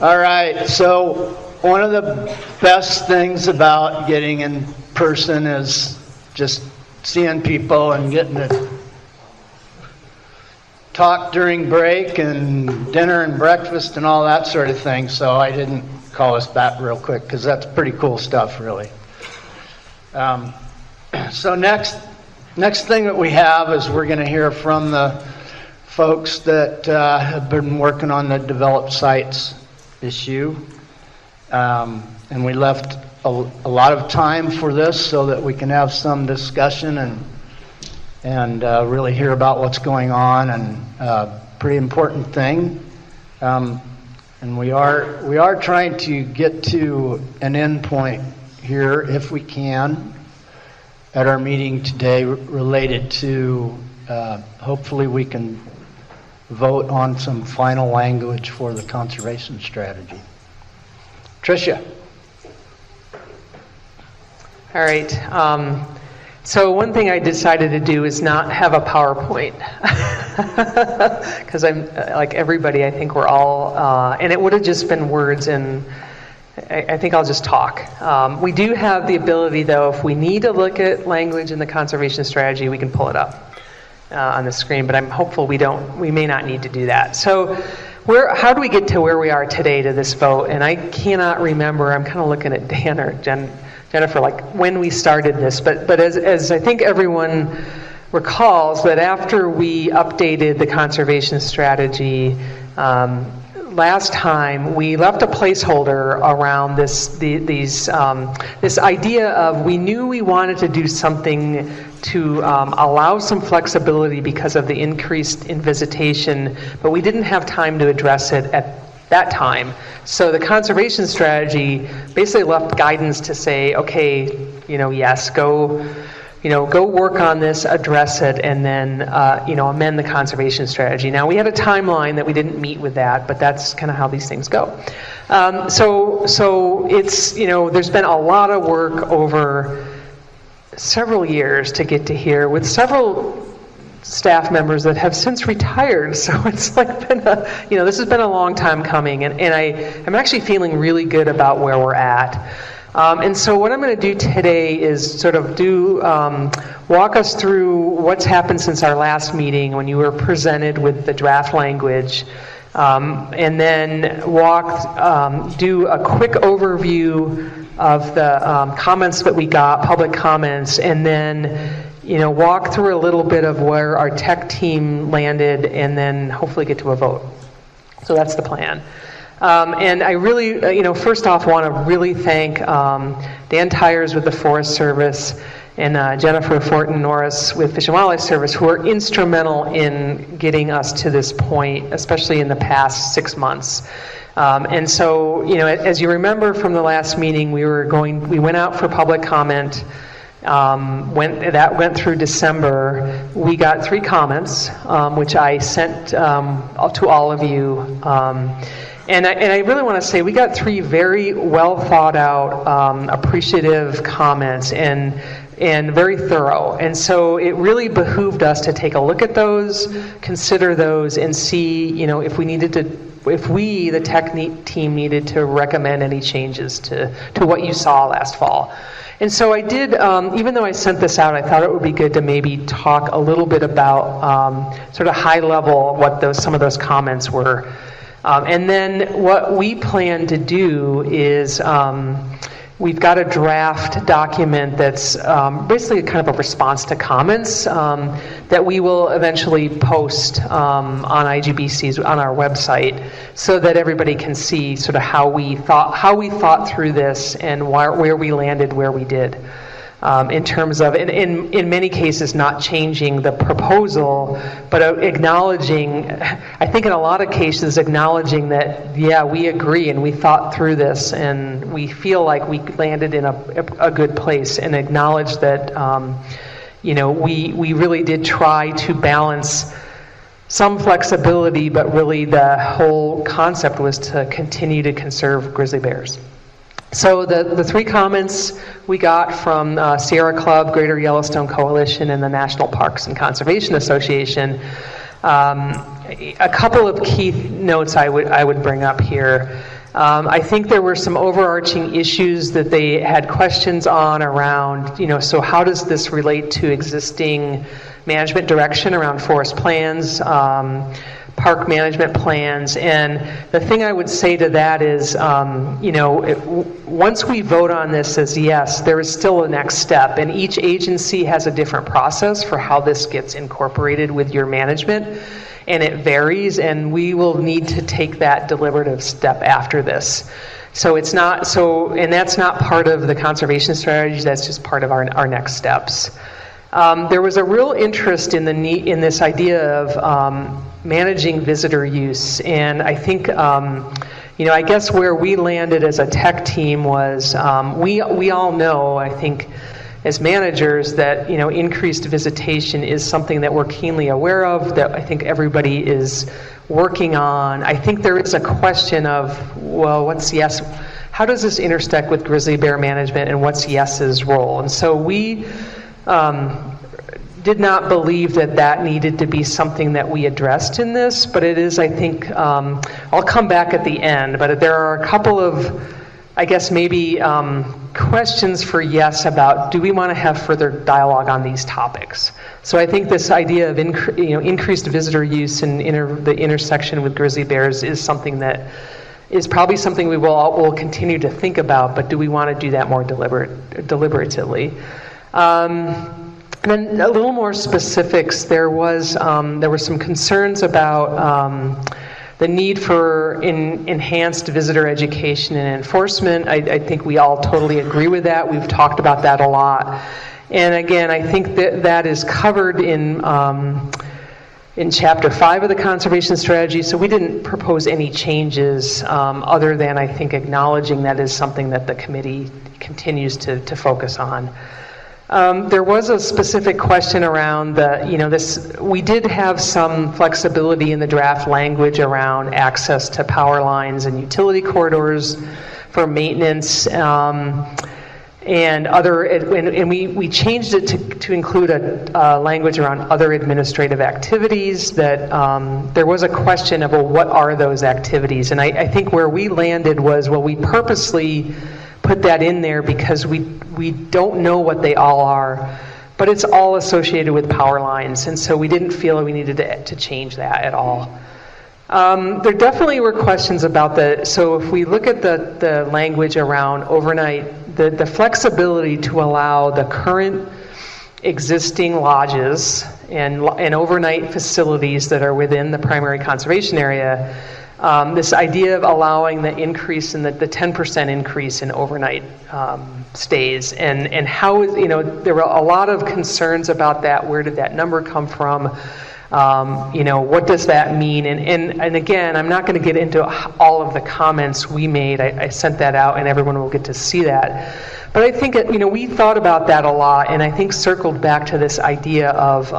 All right, so one of the best things about getting in person is just seeing people and getting to talk during break and dinner and breakfast and all that sort of thing. So I didn't call us back real quick, because that's pretty cool stuff, really. So next thing that we have is we're going to hear from the folks that have been working on the developed sites issue. And we left a lot of time for this so that we can have some discussion and really hear about what's going on, and pretty important thing. And we are trying to get to an end point here, if we can, at our meeting today, related to hopefully we can vote on some final language for the conservation strategy. Tricia. All right. So one thing I decided to do is not have a PowerPoint, because I'm like everybody. I think we're all, and it would have just been words, and I think I'll just talk. We do have the ability, though, if we need to look at language in the conservation strategy, we can pull it up on the screen. But I'm hopeful we may not need to do that. So, how do we get to where we are today to this vote? And I cannot remember. I'm kind of looking at Dan or Jennifer, like when we started this, but as I think everyone recalls, that after we updated the conservation strategy last time, we left a placeholder around this idea of, we knew we wanted to do something to allow some flexibility because of the increase in visitation, but we didn't have time to address it at that time. So the conservation strategy basically left guidance to say, okay, yes, go work on this, address it, and then, amend the conservation strategy. Now, we had a timeline that we didn't meet with that, but that's kind of how these things go. So it's, there's been a lot of work over several years to get to here, with several staff members that have since retired, so it's like been this has been a long time coming, and I'm actually feeling really good about where we're at. And so what I'm going to do today is sort of walk us through what's happened since our last meeting when you were presented with the draft language, and then do a quick overview of the comments that we got, public comments, and then walk through a little bit of where our tech team landed, and then hopefully get to a vote. So that's the plan. And I really, first off, want to really thank Dan Tyers with the Forest Service and Jennifer Fortin Norris with Fish and Wildlife Service, who are instrumental in getting us to this point, especially in the past 6 months. And so, as you remember from the last meeting, we went out for public comment. That went through December. We got 3 comments, which I sent to all of you. And I really want to say we got 3 very well thought out, appreciative comments, and very thorough. And so it really behooved us to take a look at those, consider those, and see, if we, the tech team, needed to recommend any changes to what you saw last fall. And so I did, even though I sent this out, I thought it would be good to maybe talk a little bit about sort of high level what some of those comments were. And then what we plan to do is we've got a draft document that's basically kind of a response to comments that we will eventually post on IGBC's on our website, so that everybody can see sort of how we thought through this and where we landed where we did. In terms of, in many cases, not changing the proposal, but acknowledging, I think in a lot of cases, acknowledging that, yeah, we agree and we thought through this and we feel like we landed in a good place, and acknowledge that, we really did try to balance some flexibility, but really the whole concept was to continue to conserve grizzly bears. So the 3 comments we got from Sierra Club, Greater Yellowstone Coalition, and the National Parks and Conservation Association. A couple of key notes I would bring up here. I think there were some overarching issues that they had questions on around, so how does this relate to existing management direction around forest plans? park management plans. And the thing I would say to that is, once we vote on this as yes, there is still a next step, and each agency has a different process for how this gets incorporated with your management, and it varies, and we will need to take that deliberative step after this. So it's not and that's not part of the conservation strategy. That's just part of our next steps. There was a real interest in this idea of managing visitor use, and I think I guess where we landed as a tech team was we all know, I think, as managers, that increased visitation is something that we're keenly aware of, that I think everybody is working on. I think there is a question of, well, what's yes? How does this intersect with grizzly bear management, and what's yes's role? And so we did not believe that needed to be something that we addressed in this, but it is, I think, I'll come back at the end, but there are a couple of, I guess, maybe questions for yes about, do we want to have further dialogue on these topics? So I think this idea of increased visitor use and the intersection with grizzly bears is something that is probably something we will continue to think about, but do we want to do that more deliberatively? And then a little more specifics, there were some concerns about the need for enhanced visitor education and enforcement. I think we all totally agree with that. We've talked about that a lot. And again, I think that is covered in Chapter 5 of the Conservation Strategy, so we didn't propose any changes other than, I think, acknowledging that is something that the committee continues to focus on. There was a specific question around we did have some flexibility in the draft language around access to power lines and utility corridors for maintenance, and we changed it to include a language around other administrative activities. That there was a question of, well, what are those activities? And I think where we landed was, well, we purposely put that in there because we don't know what they all are, but it's all associated with power lines, and so we didn't feel we needed to change that at all. There definitely were questions about so if we look at the language around overnight, the flexibility to allow the current existing lodges and overnight facilities that are within the primary conservation area, this idea of allowing the increase in the 10% increase in overnight stays, and how there were a lot of concerns about that. Where did that number come from? What does that mean? And again, I'm not going to get into all of the comments we made. I sent that out, and everyone will get to see that. But I think we thought about that a lot, and I think circled back to this idea of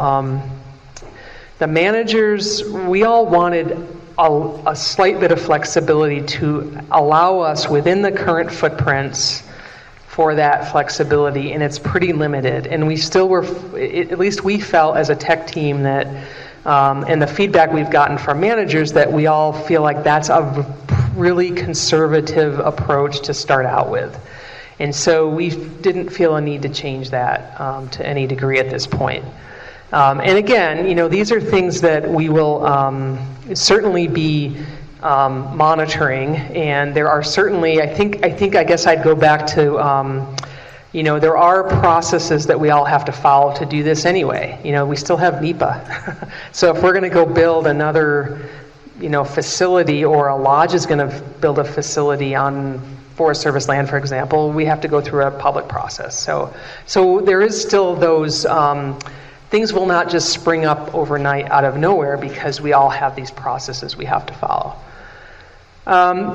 the managers. We all wanted a slight bit of flexibility to allow us within the current footprints for that flexibility, and it's pretty limited. And we still were, at least we felt as a tech team that, and the feedback we've gotten from managers, that we all feel like that's a really conservative approach to start out with. And so we didn't feel a need to change that to any degree at this point. And again, these are things that we will certainly be monitoring, and there are certainly, I guess I'd go back to, there are processes that we all have to follow to do this anyway. We still have NEPA. So if we're going to go build another, facility, or a lodge is going to build a facility on Forest Service land, for example, we have to go through a public process. So there is still those, things will not just spring up overnight out of nowhere, because we all have these processes we have to follow.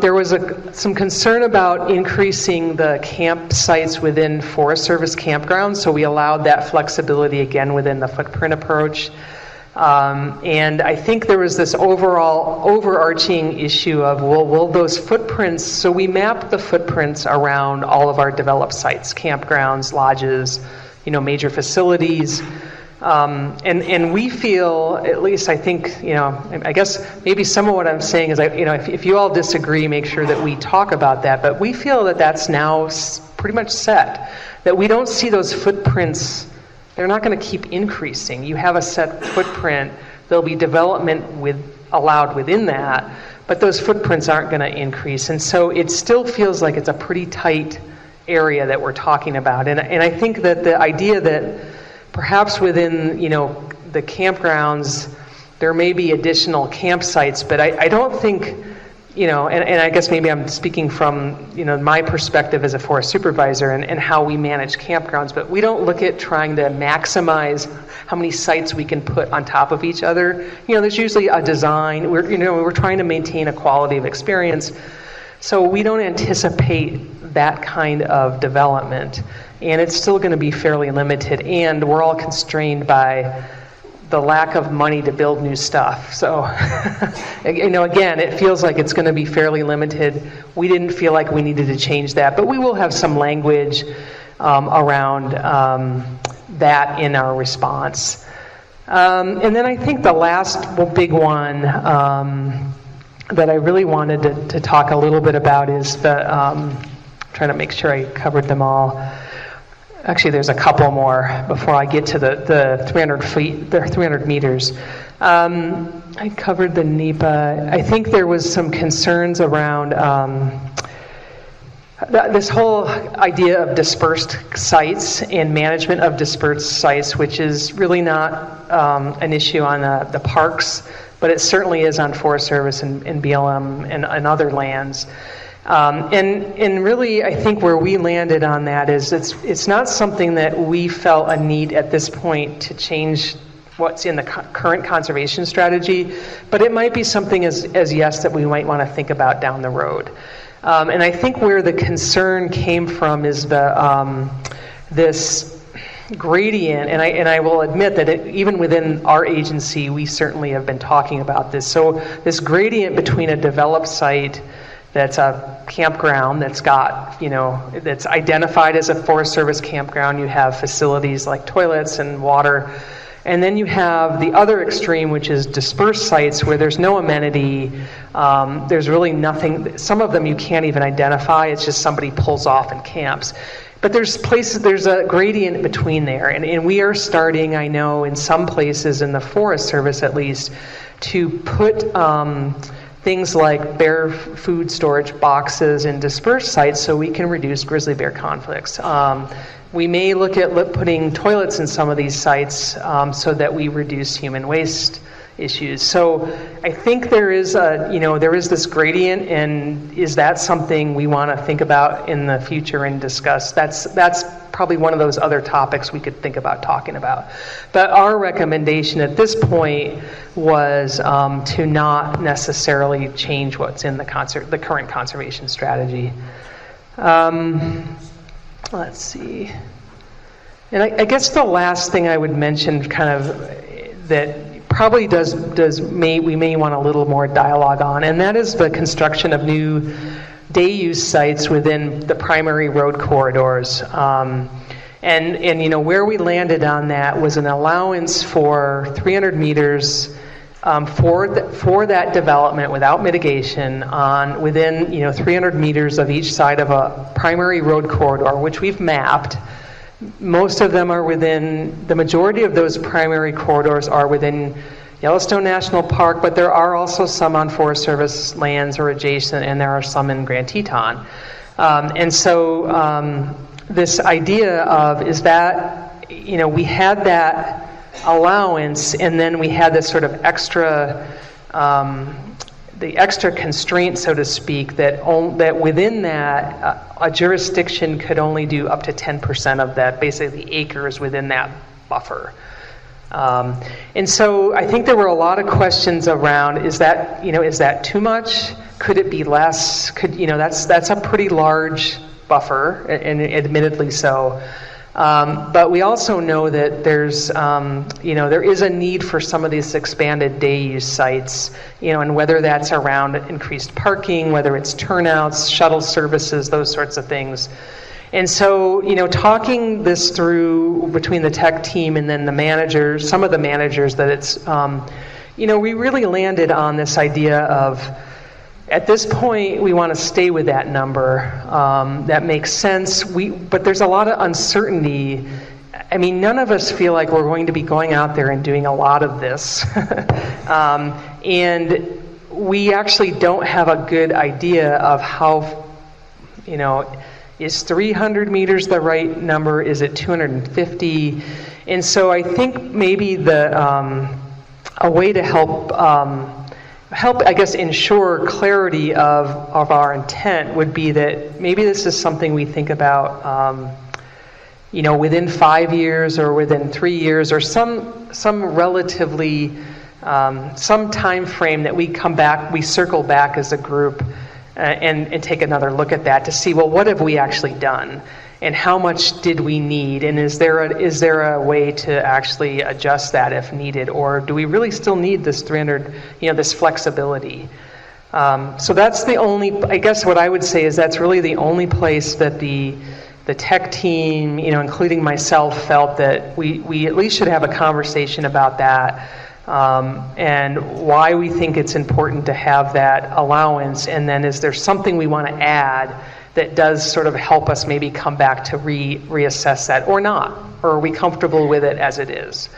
There was some concern about increasing the campsites within Forest Service campgrounds, so we allowed that flexibility again within the footprint approach. And I think there was this overarching issue of, well, will those footprints, so we mapped the footprints around all of our developed sites, campgrounds, lodges, major facilities. And we feel, at least I think, I guess maybe some of what I'm saying is, if you all disagree, make sure that we talk about that. But we feel that that's now pretty much set, that we don't see those footprints, they're not going to keep increasing. You have a set footprint, there'll be development allowed within that, but those footprints aren't going to increase. And so it still feels like it's a pretty tight area that we're talking about. And I think that the idea that perhaps within, the campgrounds, there may be additional campsites, but I don't think, and I guess maybe I'm speaking from, my perspective as a forest supervisor and how we manage campgrounds, but we don't look at trying to maximize how many sites we can put on top of each other. There's usually a design. We're trying to maintain a quality of experience. So we don't anticipate that kind of development, and it's still going to be fairly limited, and we're all constrained by the lack of money to build new stuff. So, again, it feels like it's going to be fairly limited. We didn't feel like we needed to change that, but we will have some language around that in our response. And then I think the last big one that I really wanted to talk a little bit about is the, trying to make sure I covered them all. Actually, there's a couple more before I get to the 300 meters. I covered the NEPA. I think there was some concerns around this whole idea of dispersed sites and management of dispersed sites, which is really not an issue on the parks, but it certainly is on Forest Service and BLM and other lands. And really, I think where we landed on that is it's not something that we felt a need at this point to change what's in the current conservation strategy, but it might be something as yes that we might want to think about down the road. And I think where the concern came from is this gradient, and I will admit that even within our agency, we certainly have been talking about this. So this gradient between a developed site that's a campground that's got, that's identified as a Forest Service campground. You have facilities like toilets and water. And then you have the other extreme, which is dispersed sites where there's no amenity. There's really nothing. Some of them you can't even identify. It's just somebody pulls off and camps. But there's a gradient between there. And we are starting, I know, in some places in the Forest Service at least, to put things like bear food storage boxes in dispersed sites so we can reduce grizzly bear conflicts. We may look at putting toilets in some of these sites so that we reduce human waste issues. So I think there is this gradient, and is that something we want to think about in the future and discuss? That's probably one of those other topics we could think about talking about. But our recommendation at this point was to not necessarily change what's in the current conservation strategy. Let's see. And I guess the last thing I would mention, kind of that probably we may want a little more dialogue on, and that is the construction of new day use sites within the primary road corridors. And where we landed on that was an allowance for 300 meters for that development without mitigation within 300 meters of each side of a primary road corridor, which we've mapped. Most of them are the majority of those primary corridors are within Yellowstone National Park, but there are also some on Forest Service lands or adjacent, and there are some in Grand Teton. And so this idea of is that, we had that allowance, and then we had this sort of extra, the extra constraint, so to speak, that within that, a jurisdiction could only do up to 10% of that, basically acres within that buffer. And so I think there were a lot of questions around, is that too much? Could it be less? That's a pretty large buffer, and admittedly so. But we also know that there is a need for some of these expanded day use sites, and whether that's around increased parking, whether it's turnouts, shuttle services, those sorts of things. And so, talking this through between the tech team and then the managers, some of the managers, that it's, we really landed on this idea of, at this point, we want to stay with that number. That makes sense. But there's a lot of uncertainty I mean, none of us feel like we're going to be going out there and doing a lot of this. And we actually don't have a good idea of how, you know, is 300 meters the right number? Is it 250? And so I think maybe a way to help, I guess, ensure clarity of our intent would be that maybe this is something we think about, you know, within 5 years or within 3 years or some relatively, some time frame that we come back, we circle back as a group and take another look at that to see, well, what have we actually done? And how much did we need? And is there a way to actually adjust that if needed? Or do we really still need this 300, you know, this flexibility? So that's the only, I guess what I would say is that's really the only place that the tech team, you know, including myself, felt that we at least should have a conversation about that. And why we think it's important to have that allowance. And then is there something we want to add that does sort of help us maybe come back to reassess that or not? Or are we comfortable with it as it is?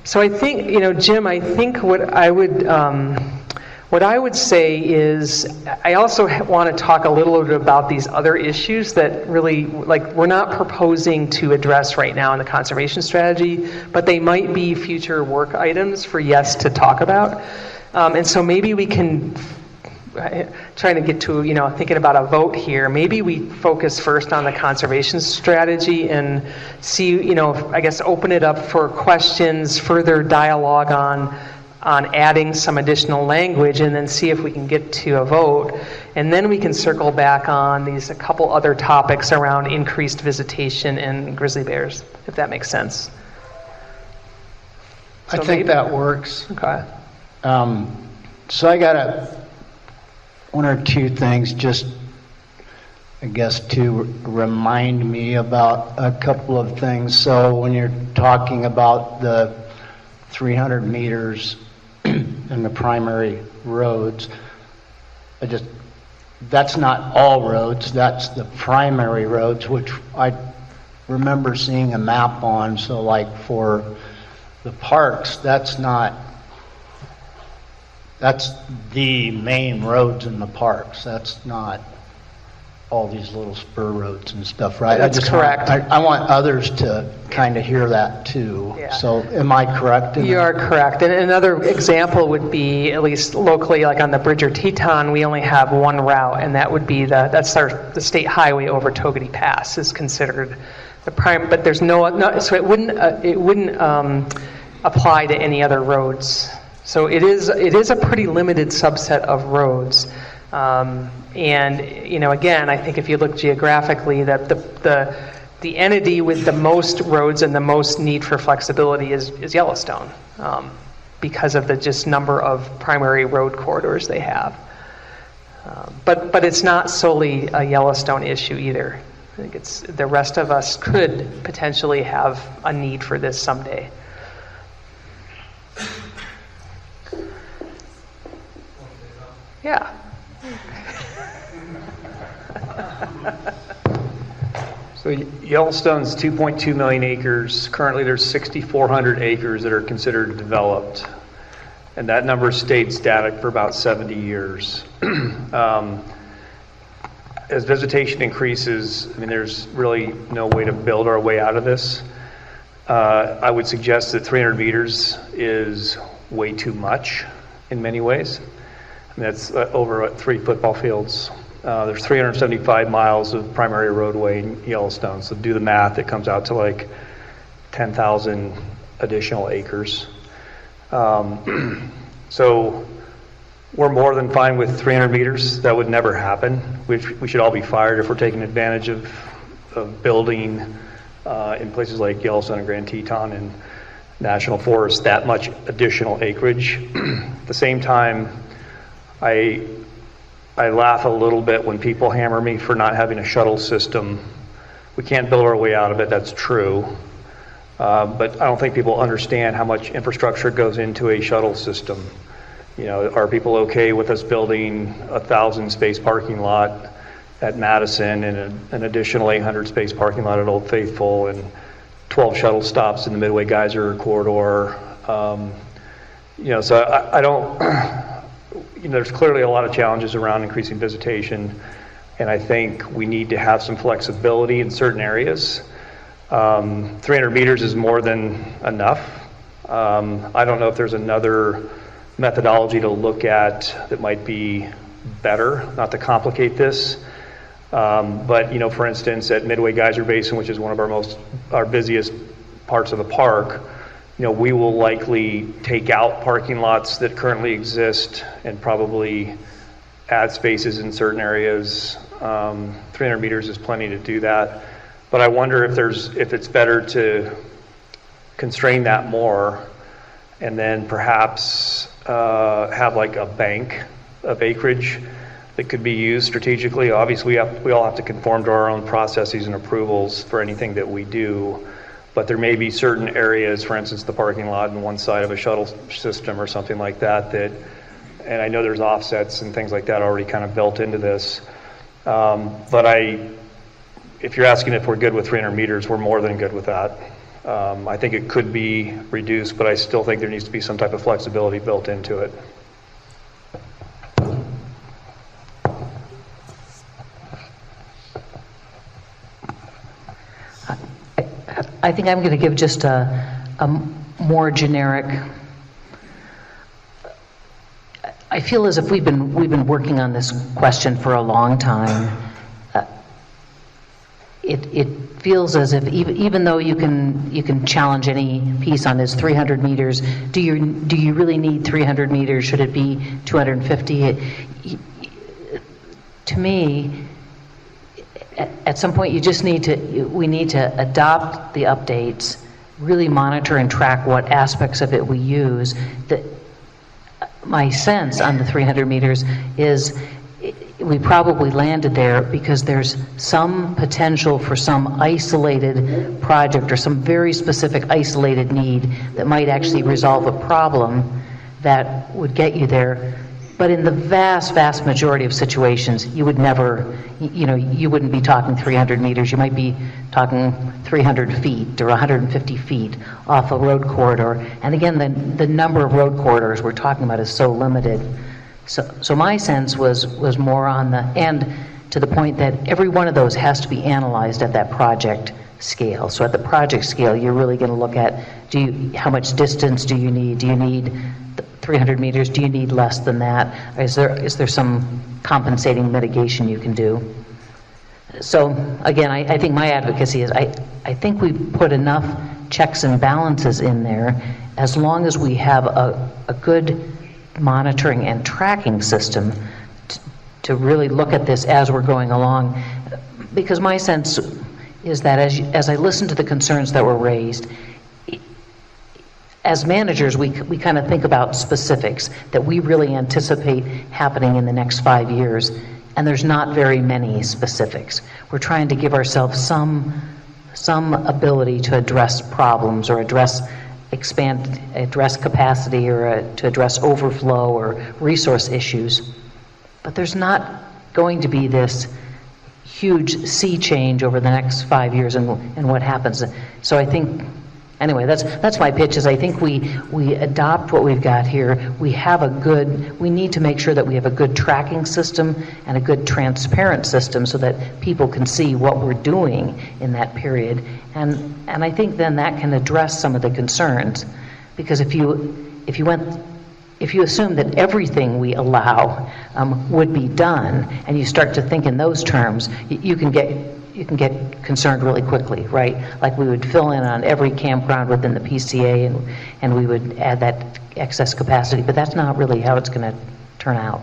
So I think, you know, Jim, I think what I would say is I also want to talk a little bit about these other issues that really, like, we're not proposing to address right now in the conservation strategy, but they might be future work items for Yes to talk about. And so maybe we can, trying to get to, you know, thinking about a vote here, maybe we focus first on the conservation strategy and see, you know, I guess open it up for questions, further dialogue on adding some additional language, and then see if we can get to a vote. And then we can circle back on a couple other topics around increased visitation and grizzly bears, if that makes sense. I think that works. Okay. So I got one or two things just, I guess, to remind me about a couple of things. So when you're talking about the 300 meters in the primary roads, that's not all roads, that's the primary roads, which I remember seeing a map on. So like for the parks, that's the main roads in the parks. That's not all these little spur roads and stuff, right? That's correct. I want others to kind of hear that too. Yeah. So am I correct? You are correct. And another example would be, at least locally, like on the Bridger Teton, we only have one route, and that would be the state highway over Togety Pass is considered the prime, but there's so it wouldn't apply to any other roads. So it is a pretty limited subset of roads. And, you know, again, I think if you look geographically, that the entity with the most roads and the most need for flexibility is Yellowstone, because of the just number of primary road corridors they have. But it's not solely a Yellowstone issue either. I think it's the rest of us could potentially have a need for this someday. Yeah. So Yellowstone's 2.2 million acres. Currently, there's 6,400 acres that are considered developed, and that number stayed static for about 70 years. As visitation increases, I mean, there's really no way to build our way out of this. I would suggest that 300 meters is way too much in many ways. And that's over 3 football fields. There's 375 miles of primary roadway in Yellowstone. So do the math, it comes out to like 10,000 additional acres. So we're more than fine with 300 meters. That would never happen. We should all be fired if we're taking advantage of building in places like Yellowstone and Grand Teton and National Forest that much additional acreage. At the same time, I laugh a little bit when people hammer me for not having a shuttle system. We can't build our way out of it, that's true. But I don't think people understand how much infrastructure goes into a shuttle system. You know, are people okay with us building 1,000 space parking lot at Madison and an additional 800 space parking lot at Old Faithful and 12 shuttle stops in the Midway Geyser corridor. So I don't, there's clearly a lot of challenges around increasing visitation, and I think we need to have some flexibility in certain areas. 300 meters is more than enough. I don't know if there's another methodology to look at that might be better, not to complicate this. But for instance, at Midway Geyser Basin, which is one of our busiest parts of the park, we will likely take out parking lots that currently exist and probably add spaces in certain areas. 300 meters is plenty to do that. But I wonder if it's better to constrain that more and then perhaps have like a bank of acreage that could be used strategically. Obviously, we all have to conform to our own processes and approvals for anything that we do, but there may be certain areas, for instance, the parking lot on one side of a shuttle system or something like that, and I know there's offsets and things like that already kind of built into this. But if you're asking if we're good with 300 meters, we're more than good with that. I think it could be reduced, but I still think there needs to be some type of flexibility built into it. I think I'm going to give just a more generic. I feel as if we've been working on this question for a long time. It feels as if even though you can challenge any piece on this 300 meters, do you really need 300 meters? Should it be 250? To me, at some point we need to adopt the updates, really monitor and track what aspects of it we use. My sense on the 300 meters is we probably landed there because there's some potential for some isolated project or some very specific isolated need that might actually resolve a problem that would get you there. But in the vast, vast majority of situations, you would never, you wouldn't be talking 300 meters. You might be talking 300 feet or 150 feet off a road corridor. And again, the number of road corridors we're talking about is so limited. So my sense was more on the end, to the point that every one of those has to be analyzed at that project scale. So at the project scale, you're really going to look at, how much distance do you need? Do you need 300 meters? Do you need less than that? Is there some compensating mitigation you can do? So again, I think my advocacy is I think we put enough checks and balances in there, as long as we have a good monitoring and tracking system to really look at this as we're going along. Because my sense is that as I listen to the concerns that were raised, as managers, we kind of think about specifics that we really anticipate happening in the next 5 years, and there's not very many specifics. We're trying to give ourselves some ability to address problems or address capacity or to address overflow or resource issues. But there's not going to be this huge sea change over the next 5 years and what happens. So I think, anyway, that's my pitch, is I think we adopt what we've got here. We need to make sure that we have a good tracking system and a good transparent system so that people can see what we're doing in that period. And I think then that can address some of the concerns. Because if you assume that everything we allow would be done, and you start to think in those terms, you can get concerned really quickly, right? Like we would fill in on every campground within the PCA and we would add that excess capacity, but that's not really how it's going to turn out.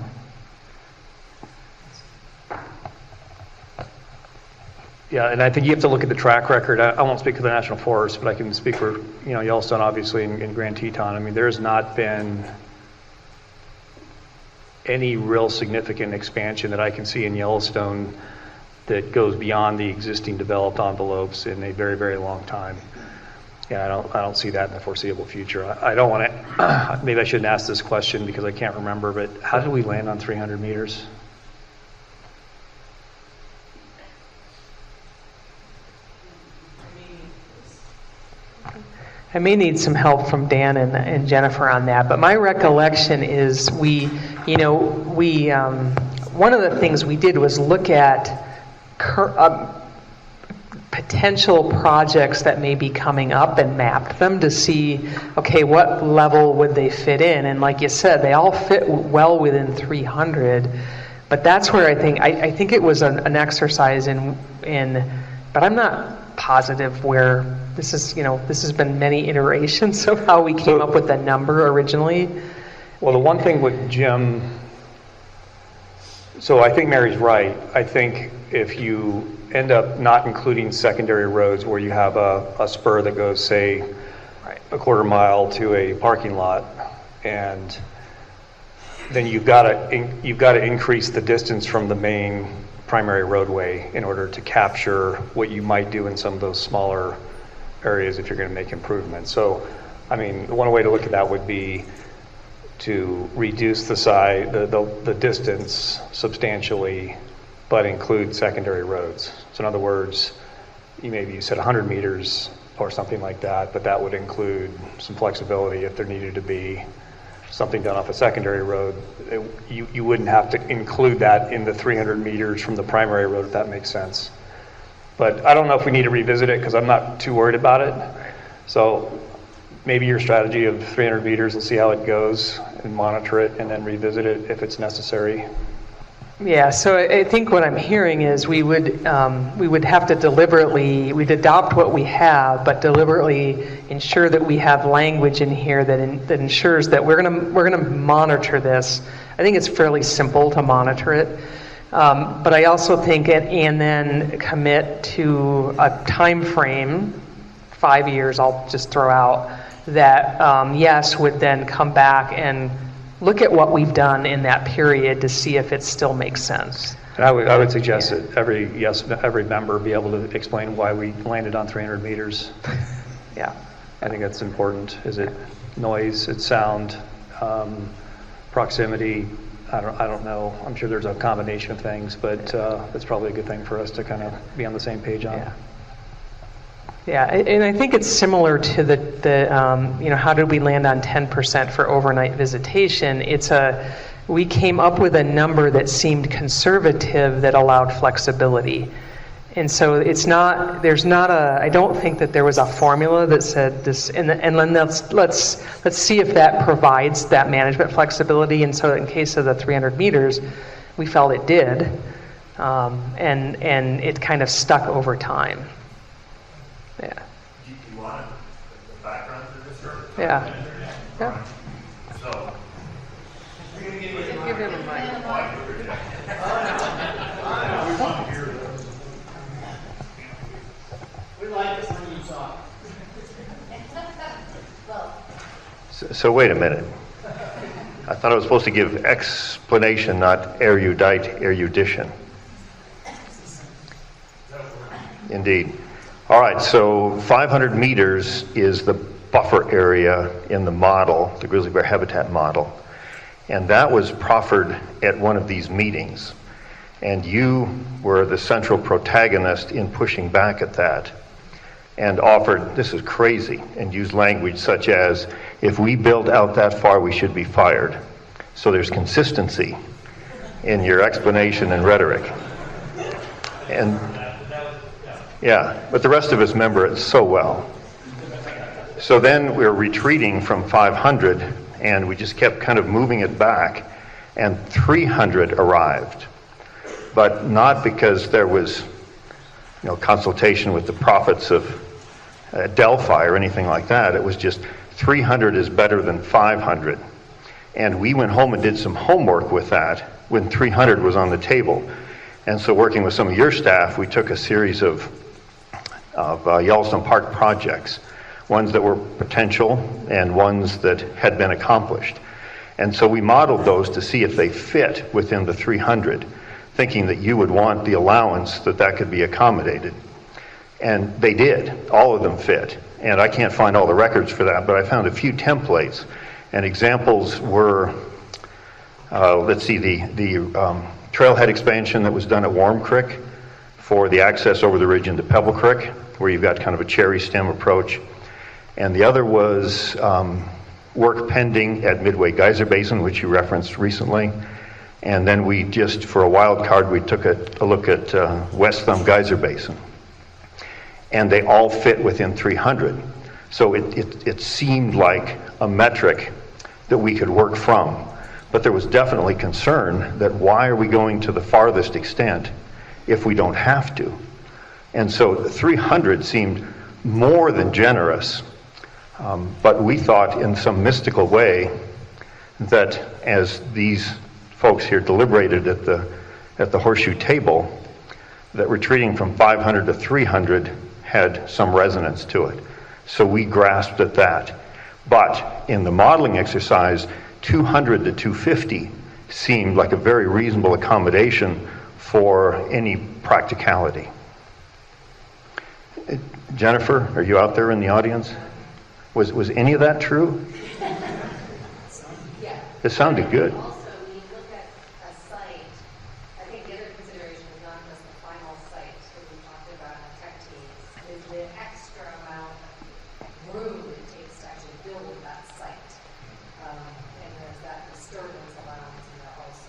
Yeah, and I think you have to look at the track record. I won't speak for the National Forest, but I can speak for Yellowstone, obviously, and Grand Teton. I mean, there has not been any real significant expansion that I can see in Yellowstone that goes beyond the existing developed envelopes in a very, very long time. Yeah, I don't see that in the foreseeable future. I don't want to, maybe I shouldn't ask this question because I can't remember, but how did we land on 300 meters? I may need some help from Dan and Jennifer on that, but my recollection is one of the things we did was look at potential projects that may be coming up and mapped them to see, okay, what level would they fit in? And like you said, they all fit well within 300, but that's where I think it was an exercise in, but I'm not positive where this is, this has been many iterations of how we came up with the number originally. Well, the one thing with Jim, so I think Mary's right. I think if you end up not including secondary roads where you have a spur that goes, say, a quarter mile to a parking lot, and then you've got to increase the distance from the main primary roadway in order to capture what you might do in some of those smaller areas if you're going to make improvements. So, I mean, one way to look at that would be to reduce the distance substantially, but include secondary roads. So in other words, you said 100 meters or something like that, but that would include some flexibility if there needed to be something done off a secondary road. You wouldn't have to include that in the 300 meters from the primary road, if that makes sense. But I don't know if we need to revisit it because I'm not too worried about it. So maybe your strategy of 300 meters, we'll see how it goes and monitor it and then revisit it if it's necessary. Yeah, so I think what I'm hearing is we would have to we'd adopt what we have, but deliberately ensure that we have language in here that ensures that we're gonna monitor this. I think it's fairly simple to monitor it, but I also think and then commit to a time frame, 5 years. I'll just throw out that yes would then come back and look at what we've done in that period to see if it still makes sense. And I would suggest that every member be able to explain why we landed on 300 meters. Yeah. I think that's important. Is it noise, it's sound, proximity? I don't know. I'm sure there's a combination of things, but that's probably a good thing for us to kind of be on the same page on. Yeah, and I think it's similar to the how did we land on 10% for overnight visitation? We came up with a number that seemed conservative that allowed flexibility. And so I don't think that there was a formula that said this, and then let's see if that provides that management flexibility. And so in case of the 300 meters, we felt it did, and it kind of stuck over time. Yeah. Do you want the background to this? Yeah. Yeah. So, give him a mic. We like this when you talk. So wait a minute. I thought I was supposed to give explanation, not erudition. Indeed. All right, so 500 meters is the buffer area in the model, the grizzly bear habitat model. And that was proffered at one of these meetings. And you were the central protagonist in pushing back at that and offered, this is crazy, and used language such as, if we build out that far, we should be fired. So there's consistency in your explanation and rhetoric. And yeah, but the rest of us remember it so well. So then we're retreating from 500, and we just kept kind of moving it back, and 300 arrived. But not because there was, consultation with the prophets of Delphi or anything like that. It was just 300 is better than 500. And we went home and did some homework with that when 300 was on the table. And so working with some of your staff, we took a series of Yellowstone Park projects, ones that were potential and ones that had been accomplished. And so we modeled those to see if they fit within the 300, thinking that you would want the allowance that could be accommodated. And they did. All of them fit. And I can't find all the records for that, but I found a few templates. And examples were, let's see, the trailhead expansion that was done at Warm Creek for the access over the ridge into Pebble Creek, where you've got kind of a cherry stem approach. And the other was work pending at Midway Geyser Basin, which you referenced recently. And then we just, for a wild card, we took a look at West Thumb Geyser Basin. And they all fit within 300. So it seemed like a metric that we could work from. But there was definitely concern that why are we going to the farthest extent if we don't have to? And so 300 seemed more than generous. But we thought in some mystical way that as these folks here deliberated at the horseshoe table, that retreating from 500 to 300 had some resonance to it. So we grasped at that. But in the modeling exercise, 200 to 250 seemed like a very reasonable accommodation for any practicality. Jennifer, are you out there in the audience? Was any of that true? It sounded good. Also, when you look at a site, I think the other consideration is not just the final site that we talked about in the tech teams, is the extra amount of room it takes to actually build that site. And there's that disturbance allowance in there also.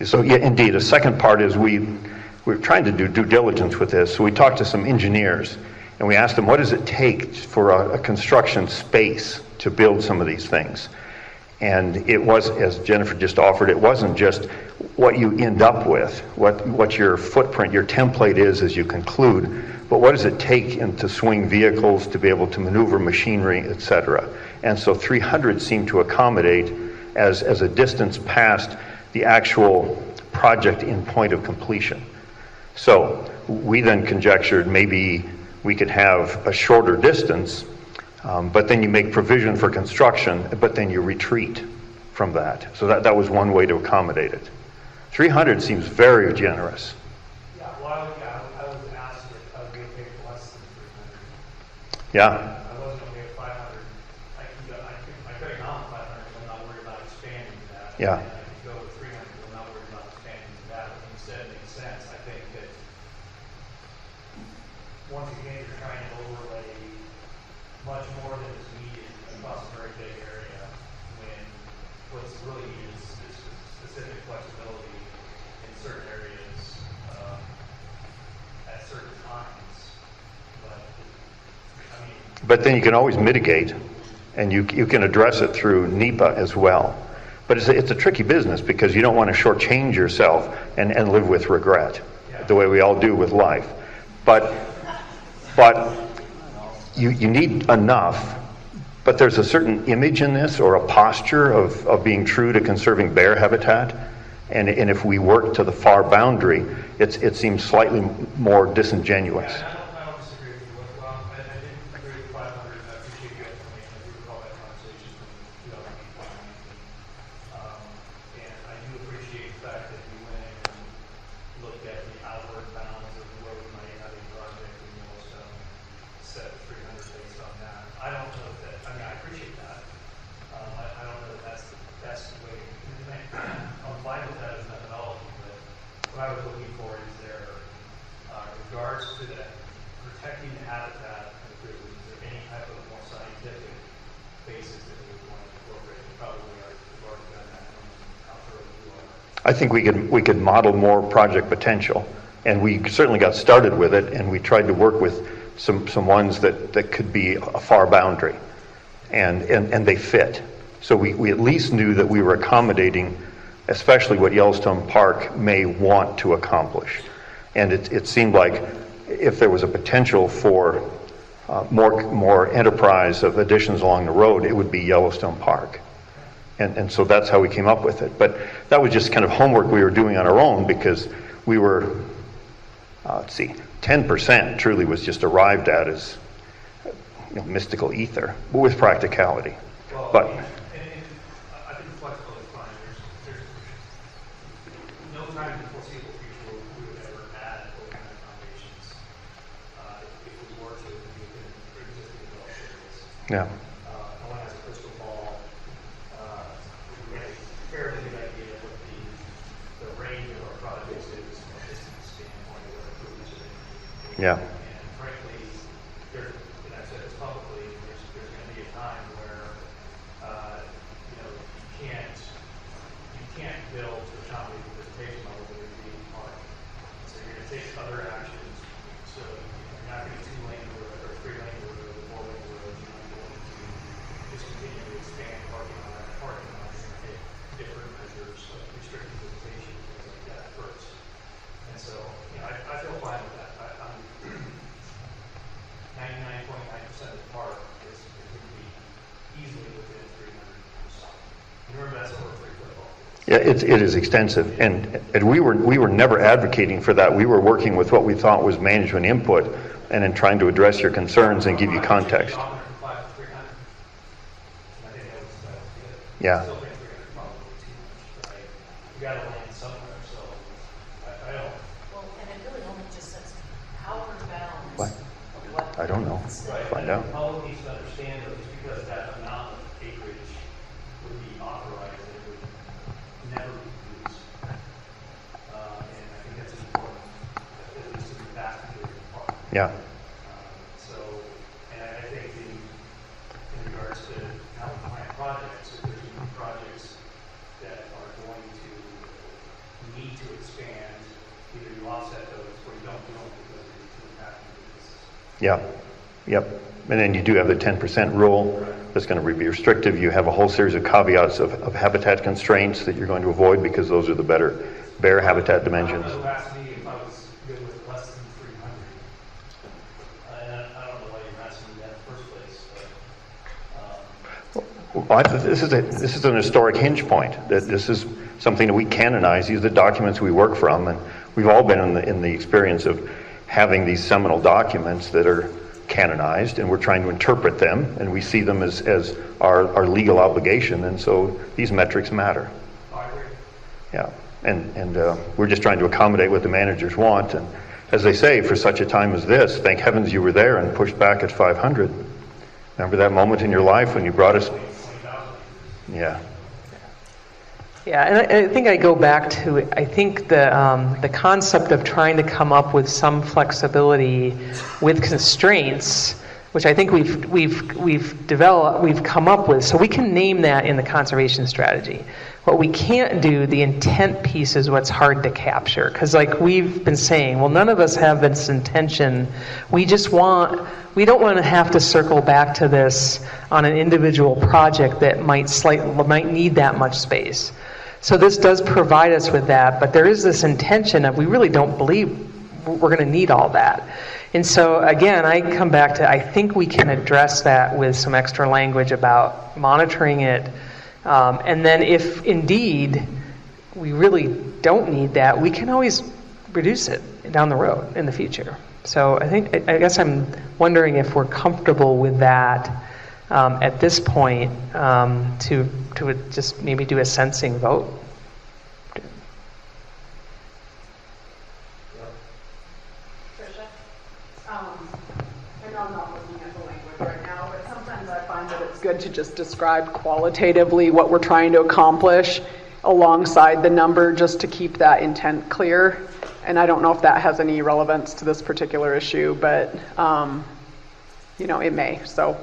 So yeah, indeed, a second part is we're trying to do due diligence with this. So we talked to some engineers and we asked them, what does it take for a construction space to build some of these things? And it was, as Jennifer just offered, it wasn't just what you end up with, what your footprint, your template is as you conclude, but what does it take to swing vehicles, to be able to maneuver machinery, etc. And so 300 seemed to accommodate as a distance past the actual project in point of completion. So we then conjectured maybe we could have a shorter distance, but then you make provision for construction, but then you retreat from that. So that was one way to accommodate it. 300 seems very generous. Yeah, well, I was asked if I was going to take less than 300. Yeah. I wasn't going to get 500. I could account 500, I'm not worried about expanding that. Yeah. And I could go with 300, I'm not worried about expanding that. What you said makes sense. I think that once again, you're trying to overlay much more than is needed across a very big area when what's really needed is specific flexibility in certain areas at certain times. But then you can always mitigate, and you can address it through NEPA as well. But it's a tricky business because you don't want to shortchange yourself and live with regret, the way we all do with life. But you need enough, but there's a certain image in this or a posture of being true to conserving bear habitat. And if we work to the far boundary, it seems slightly more disingenuous. I don't disagree with you. Well, I didn't agree with 500. I appreciate your explanation. I do recall that conversation in 2008. And I do appreciate the fact that you went in and looked at the outward bounds of where we might have a project in Yellowstone, set 300 based on that. I don't know if that, I mean, I appreciate that. I don't know if that's the best way. I'm fine with that as methodology, but what I was looking for is there, regards to that, protecting the habitat of the grizzly, is there any type of more scientific basis that we would want to incorporate? We probably are, we've already done that. How thorough you are. I think we could model more project potential, and we certainly got started with it, and we tried to work with some ones that could be a far boundary, and they fit. So we at least knew that we were accommodating, especially what Yellowstone Park may want to accomplish. And it seemed like if there was a potential for more enterprise of additions along the road, it would be Yellowstone Park. And so that's how we came up with it. But that was just kind of homework we were doing on our own because we were, 10% truly was just arrived at as mystical ether with practicality. Well, But I think the flexibility is fine. There's no time in the foreseeable future where we would ever add those kind of accommodations if we were to within existing developed areas. Yeah. No one has a crystal ball. We have a fairly good idea of what the range of our projects is from a distance standpoint of what improvements are going to be. Yeah. And frankly, and I've said this publicly, there's going to other actions. So you're not going to 2-lane road or 3-lane road or 4-lane road. You're not going to just continue to expand parking lot. You're going to take different measures like restricted visitation, things like that first. And so, I feel fine with that. I'm 99.9% of the park is going to be easily within 300 or so. Remember, that's over 3 football. Yeah, it is extensive, and we were never advocating for that. We were working with what we thought was management input, and in trying to address your concerns and give you context. Yeah. You got to land somewhere, so I don't. Well, and it really only just says outward bounds. What? I don't know. Right. Find out. The public needs to understand that just because that amount of acreage would be authorized, it would never be used. And I think that's important, at least in the vast majority of the park. Yeah. So, and I think in regards to how we plan projects, if there's new projects that are going to need to expand, either you offset those or you don't do them because they're too impactful to the system. Yeah. Yep. And then you do have the 10% rule that's going to be restrictive. You have a whole series of caveats of habitat constraints that you're going to avoid because those are the better bear habitat dimensions. I don't know who asked me if I was good with less than 300. And I don't know why you're asking me that in the first place, but This is an historic hinge point. That this is something that we canonize. These are the documents we work from, and we've all been in the experience of having these seminal documents that are canonized, and we're trying to interpret them, and we see them as our legal obligation, and so these metrics matter. Yeah, and we're just trying to accommodate what the managers want, and as they say, for such a time as this, thank heavens you were there and pushed back at 500. Remember that moment in your life when you brought us? Yeah. Yeah, and I think I go back to, I think the concept of trying to come up with some flexibility with constraints, which I think we've developed, we've come up with, so we can name that in the conservation strategy. What we can't do, the intent piece, is what's hard to capture, because like we've been saying, well, none of us have this intention. We don't want to have to circle back to this on an individual project that might need that much space. So this does provide us with that, but there is this intention of we really don't believe we're going to need all that. And so again, I come back to, I think we can address that with some extra language about monitoring it. And then if indeed we really don't need that, we can always reduce it down the road in the future. So I guess I'm wondering if we're comfortable with that at this point to just maybe do a sensing vote. It's good to just describe qualitatively what we're trying to accomplish alongside the number, just to keep that intent clear. And I don't know if that has any relevance to this particular issue, but it may. So.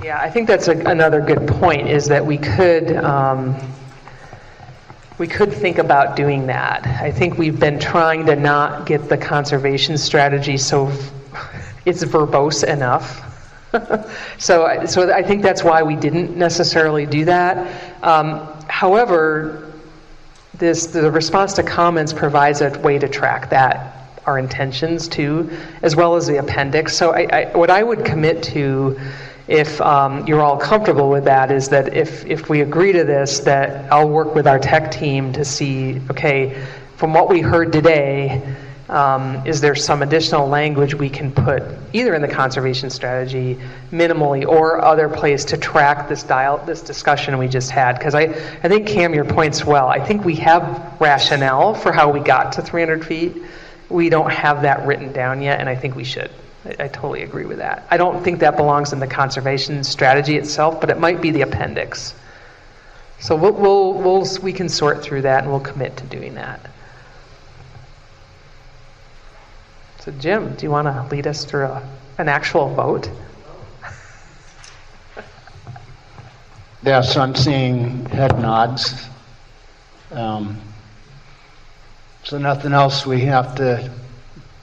Yeah, I think that's another good point, is that we could think about doing that. I think we've been trying to not get the conservation strategy so it's verbose enough. So I think that's why we didn't necessarily do that. However, the response to comments provides a way to track that, our intentions too, as well as the appendix. So what I would commit to, if you're all comfortable with that, is that if we agree to this, that I'll work with our tech team to see, okay, from what we heard today, is there some additional language we can put either in the conservation strategy minimally or other place to track this discussion we just had? Because I think, Cam, your point's well. I think we have rationale for how we got to 300 feet. We don't have that written down yet, and I think we should. I totally agree with that. I don't think that belongs in the conservation strategy itself, but it might be the appendix. So we can sort through that, and we'll commit to doing that. So Jim, do you want to lead us through an actual vote? Yes, I'm seeing head nods. So nothing else we have to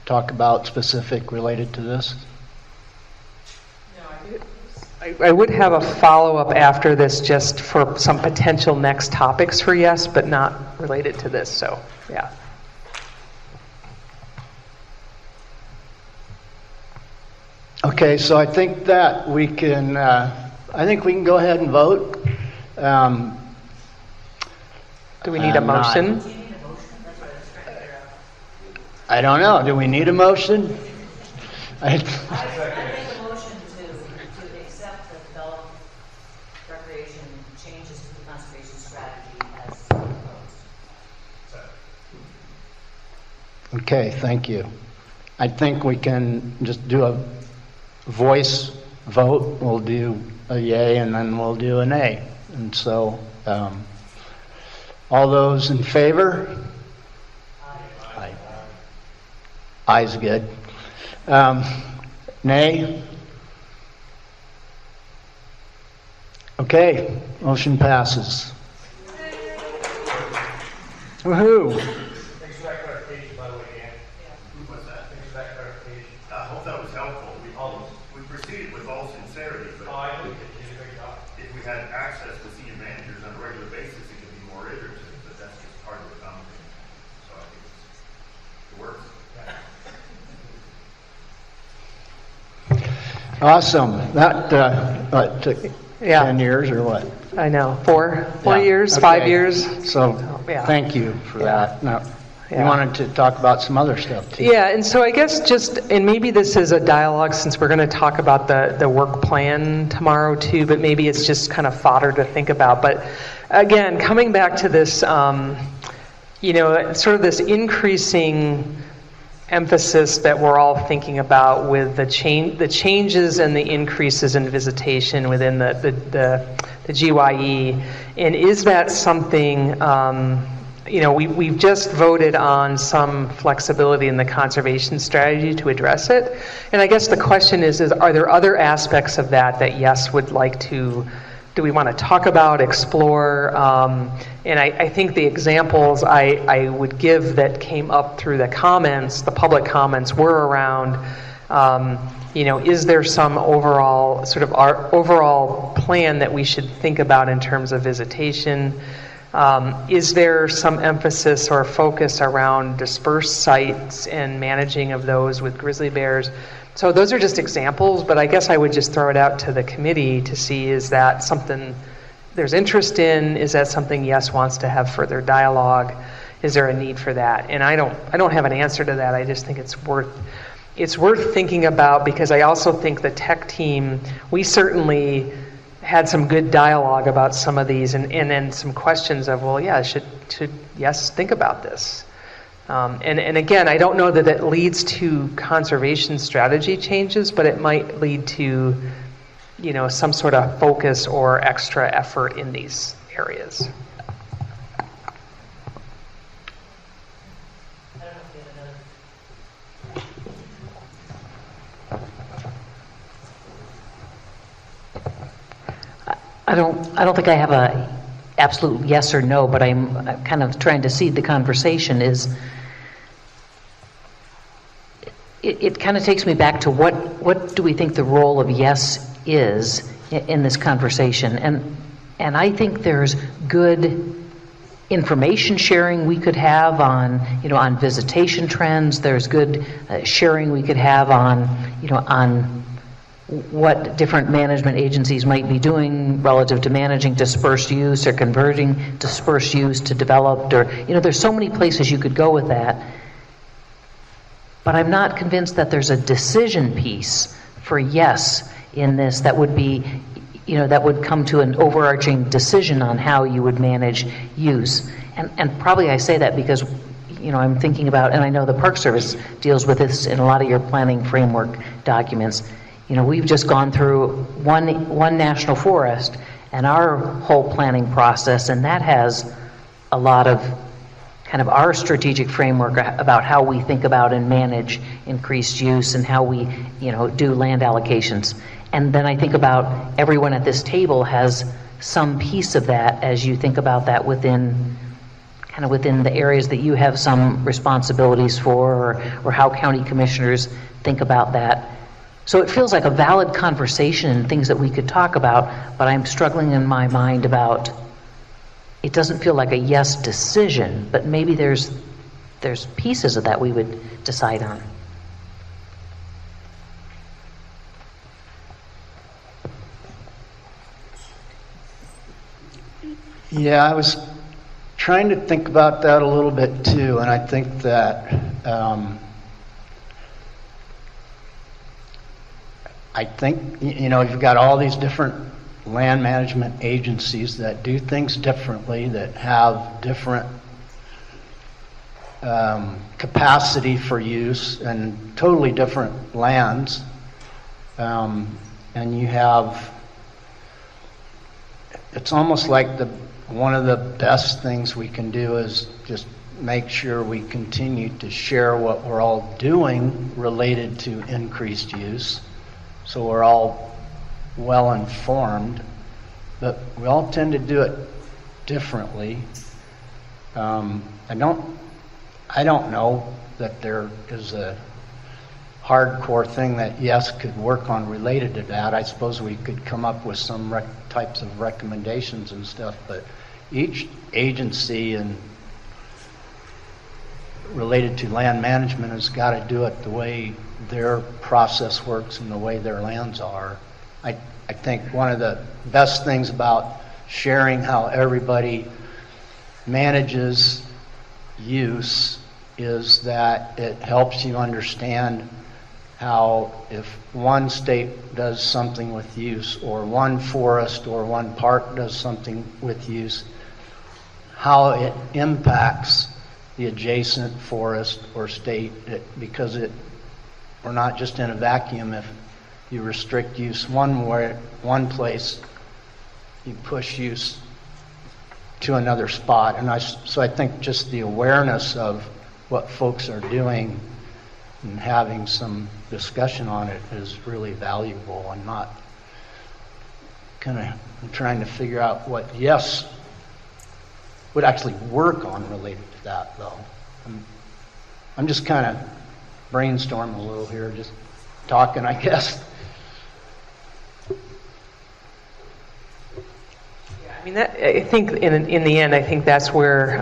talk about specific related to this? I would have a follow-up after this just for some potential next topics for yes, but not related to this, so, yeah. Okay, so I think that we can, go ahead and vote. Do we need a motion? I don't know. Do we need a motion? I make a motion to accept the developed recreation changes to the conservation strategy as proposed. Okay, thank you. I think we can just do a voice vote. We'll do a yay and then we'll do a nay. And so, all those in favor? Aye. Aye's good. Nay? Okay, motion passes. Woohoo! Thanks for that clarification, by the way, Dan. What's that? Thanks for that clarification. I hope that was helpful. We proceeded with all sincerity, but I think you did a great job. if we had access to senior managers on a regular basis, it could be more iterative, but that's just part of the conversation. So I think it works. Awesome. That took 10 years or what? I know, four years, Okay. 5 years. So, yeah. thank you for that. Now, you Yeah. wanted to talk about some other stuff too. Yeah, and so I guess just, and maybe this is a dialogue since we're going to talk about the work plan tomorrow too, but maybe it's just kind of fodder to think about. But again, coming back to this, sort of this increasing emphasis that we're all thinking about with the changes and the increases in visitation within the GYE, and is that something? We've just voted on some flexibility in the conservation strategy to address it, and I guess the question is are there other aspects of that yes would like to? Do we want to talk about, explore? And I think the examples I would give that came up through the comments, the public comments, were around, is there some overall plan that we should think about in terms of visitation? Is there some emphasis or focus around dispersed sites and managing of those with grizzly bears? So those are just examples, but I guess I would just throw it out to the committee to see, is that something there's interest in? Is that something yes wants to have further dialogue? Is there a need for that? And I don't have an answer to that. I just think it's worth thinking about, because I also think the tech team, we certainly had some good dialogue about some of these, and then some questions of, well, yeah, should yes think about this? And again, I don't know that it leads to conservation strategy changes, but it might lead to, some sort of focus or extra effort in these areas. I don't think I have a absolute yes or no, but I'm kind of trying to seed the conversation. It kind of takes me back to what do we think the role of yes is in this conversation, and I think there's good information sharing we could have on visitation trends. There's good sharing we could have on what different management agencies might be doing relative to managing dispersed use or converting dispersed use to developed, or there's so many places you could go with that. But I'm not convinced that there's a decision piece for yes in this that would be, that would come to an overarching decision on how you would manage use. And probably I say that because, I'm thinking about, and I know the Park Service deals with this in a lot of your planning framework documents. We've just gone through one national forest and our whole planning process, and that has a lot of kind of our strategic framework about how we think about and manage increased use and how we, do land allocations. And then I think about everyone at this table has some piece of that as you think about that within kind of within the areas that you have some responsibilities for, or how county commissioners think about that. So it feels like a valid conversation and things that we could talk about, but I'm struggling in my mind about, it doesn't feel like a yes decision, but maybe there's pieces of that we would decide on. Yeah, I was trying to think about that a little bit too, and I think that you've got all these different land management agencies that do things differently, that have different capacity for use and totally different lands, and you have, it's almost like one of the best things we can do is just make sure we continue to share what we're all doing related to increased use, so we're all well informed, but we all tend to do it differently. I don't know that there is a hardcore thing that yes could work on related to that. I suppose we could come up with some types of recommendations and stuff, but each agency and related to land management has got to do it the way their process works and the way their lands are. I think one of the best things about sharing how everybody manages use is that it helps you understand how if one state does something with use, or one forest or one park does something with use, how it impacts the adjacent forest or state, because we're not just in a vacuum. If you restrict use one place, you push use to another spot. And so I think just the awareness of what folks are doing and having some discussion on it is really valuable, and not kind of trying to figure out what yes would actually work on related to that, though. I'm just kind of brainstorming a little here, just talking, I guess. I think in the end, I think that's where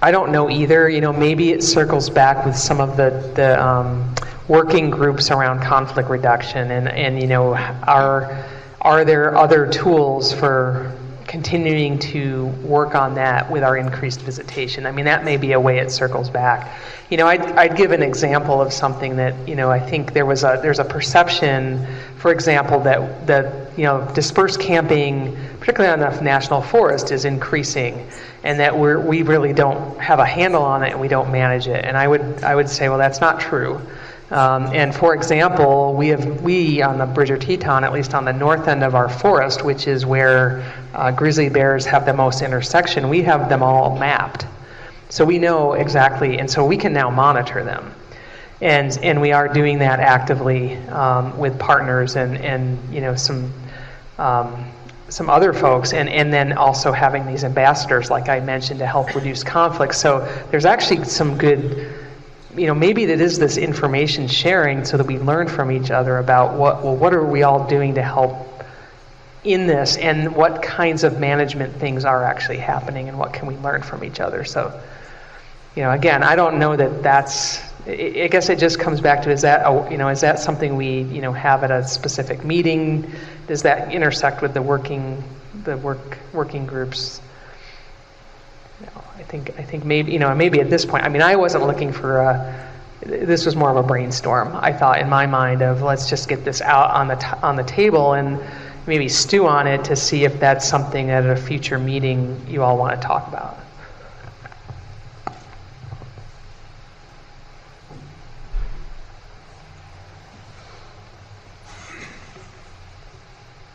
I don't know either. Maybe it circles back with some of the working groups around conflict reduction, and are there other tools for continuing to work on that with our increased visitation? That may be a way it circles back. I'd give an example of something that I think there's a perception, for example, that dispersed camping, particularly on the national forest, is increasing, and that we really don't have a handle on it and we don't manage it. And I would say, well, that's not true. And for example, we on the Bridger Teton, at least on the north end of our forest, which is where grizzly bears have the most intersection, we have them all mapped. So we know exactly, and so we can now monitor them. And we are doing that actively with partners and some other folks, and then also having these ambassadors, like I mentioned, to help reduce conflict. So there's actually some good, maybe that is this information sharing so that we learn from each other about what are we all doing to help in this, and what kinds of management things are actually happening, and what can we learn from each other. So, again, I don't know that's, I guess it just comes back to, is that something we, have at a specific meeting? Does that intersect with the working groups? I think maybe, maybe at this point, I wasn't looking for this was more of a brainstorm. I thought in my mind of, let's just get this out on the table and maybe stew on it to see if that's something at a future meeting you all want to talk about.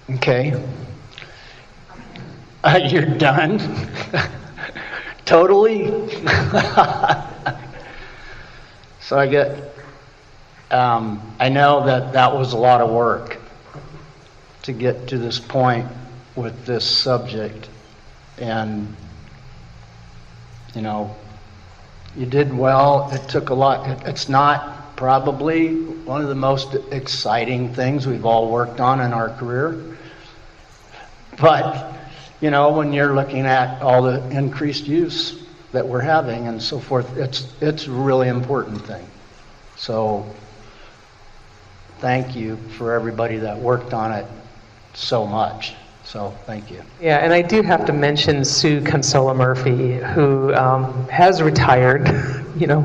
Okay. You're done? Totally? So I know that was a lot of work to get to this point with this subject, and you know, you did well. It took a lot. It's not probably one of the most exciting things we've all worked on in our career. But, you know, when you're looking at all the increased use that we're having and so forth, it's a really important thing. So thank you for everybody that worked on it so much. So thank you. Yeah, and I do have to mention Sue Consola Murphy, who has retired, you know,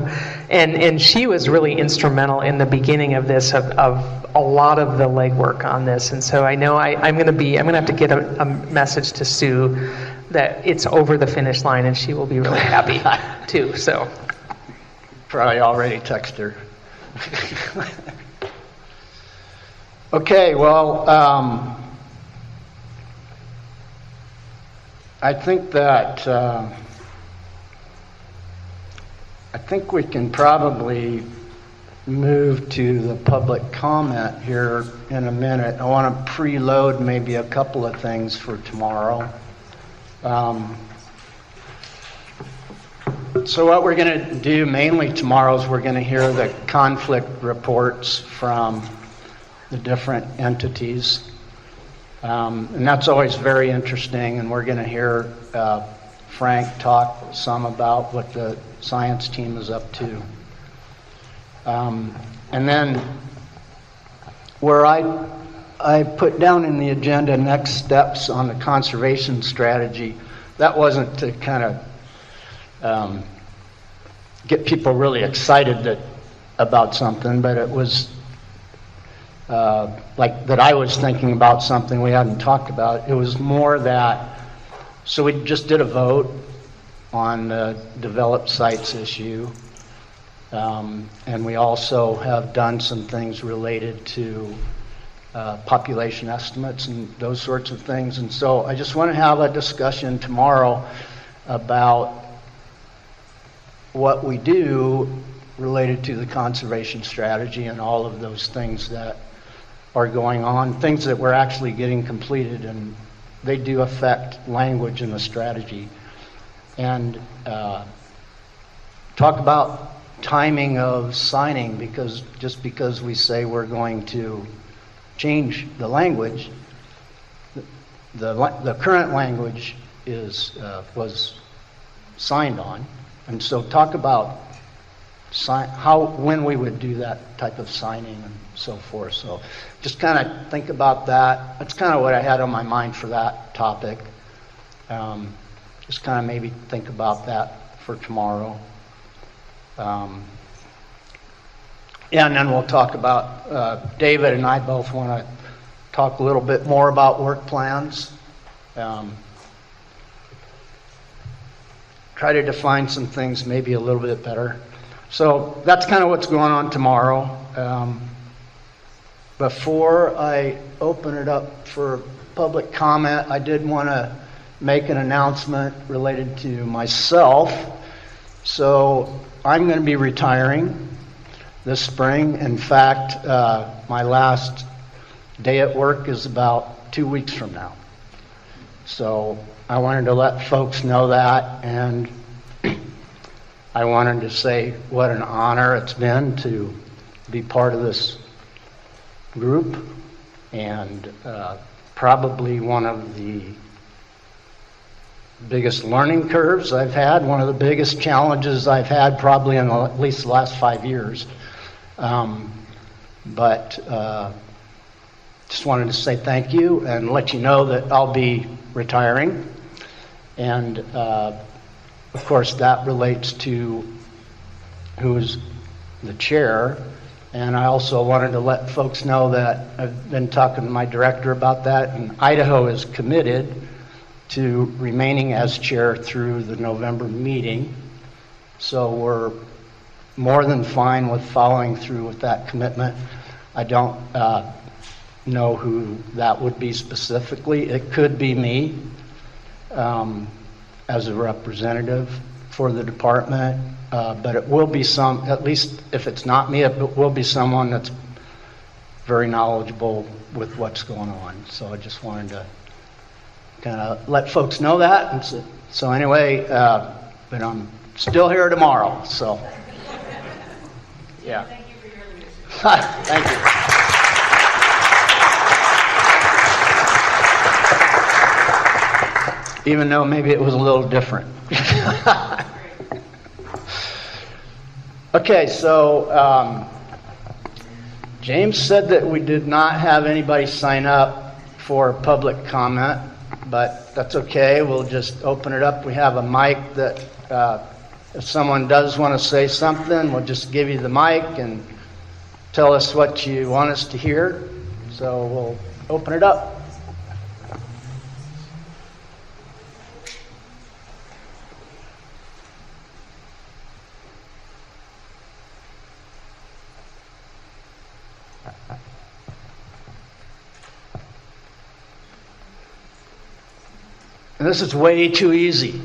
and she was really instrumental in the beginning of this, of a lot of the legwork on this. And so I know I'm going to have to get a message to Sue that it's over the finish line, and she will be really happy too. So probably already text her. Okay, well. I think that I think we can probably move to the public comment here in a minute. I want to preload maybe a couple of things for tomorrow. So what we're going to do mainly tomorrow is we're going to hear the conflict reports from the different entities. And that's always very interesting, and we're going to hear Frank talk some about what the science team is up to. And then where I put down in the agenda next steps on the conservation strategy, that wasn't to kind of get people really excited about something, but it was like that I was thinking about something we hadn't talked about. It was more that, so we just did a vote on the developed sites issue, and we also have done some things related to population estimates and those sorts of things. And so I just want to have a discussion tomorrow about what we do related to the conservation strategy and all of those things that are going on, things that we're actually getting completed, and they do affect language in the strategy. And talk about timing of signing, because just because we say we're going to change the language, the current language was signed on, and so talk about when we would do that type of signing and so forth. So just kind of think about that. That's kind of what I had on my mind for that topic. Just kind of maybe think about that for tomorrow. Yeah, and then we'll talk about, David and I both want to talk a little bit more about work plans. Try to define some things maybe a little bit better. So that's kind of what's going on tomorrow. Before I open it up for public comment, I did want to make an announcement related to myself. So I'm going to be retiring this spring. In fact, my last day at work is about 2 weeks from now. So I wanted to let folks know that, and I wanted to say what an honor it's been to be part of this group, and probably one of the biggest learning curves I've had, one of the biggest challenges I've had probably in at least the last 5 years. But just wanted to say thank you and let you know that I'll be retiring. And of course, that relates to who's the chair. And I also wanted to let folks know that I've been talking to my director about that, and Idaho is committed to remaining as chair through the November meeting. So we're more than fine with following through with that commitment. I don't know who that would be specifically. It could be me as a representative for the department, but it will be at least if it's not me, it will be someone that's very knowledgeable with what's going on. So I just wanted to kind of let folks know that. And so anyway, but I'm still here tomorrow, so. Yeah. Thank you for your leadership. Thank you. Even though maybe it was a little different. Okay, so James said that we did not have anybody sign up for public comment, but that's okay. We'll just open it up. We have a mic that if someone does want to say something, we'll just give you the mic and tell us what you want us to hear. So we'll open it up. And this is way too easy.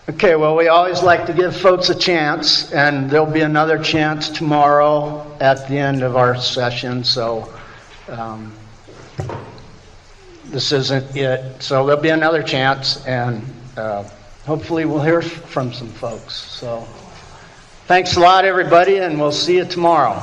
Okay, well, we always like to give folks a chance, and there'll be another chance tomorrow at the end of our session, so this isn't it. So there'll be another chance, and hopefully we'll hear from some folks. So thanks a lot, everybody, and we'll see you tomorrow.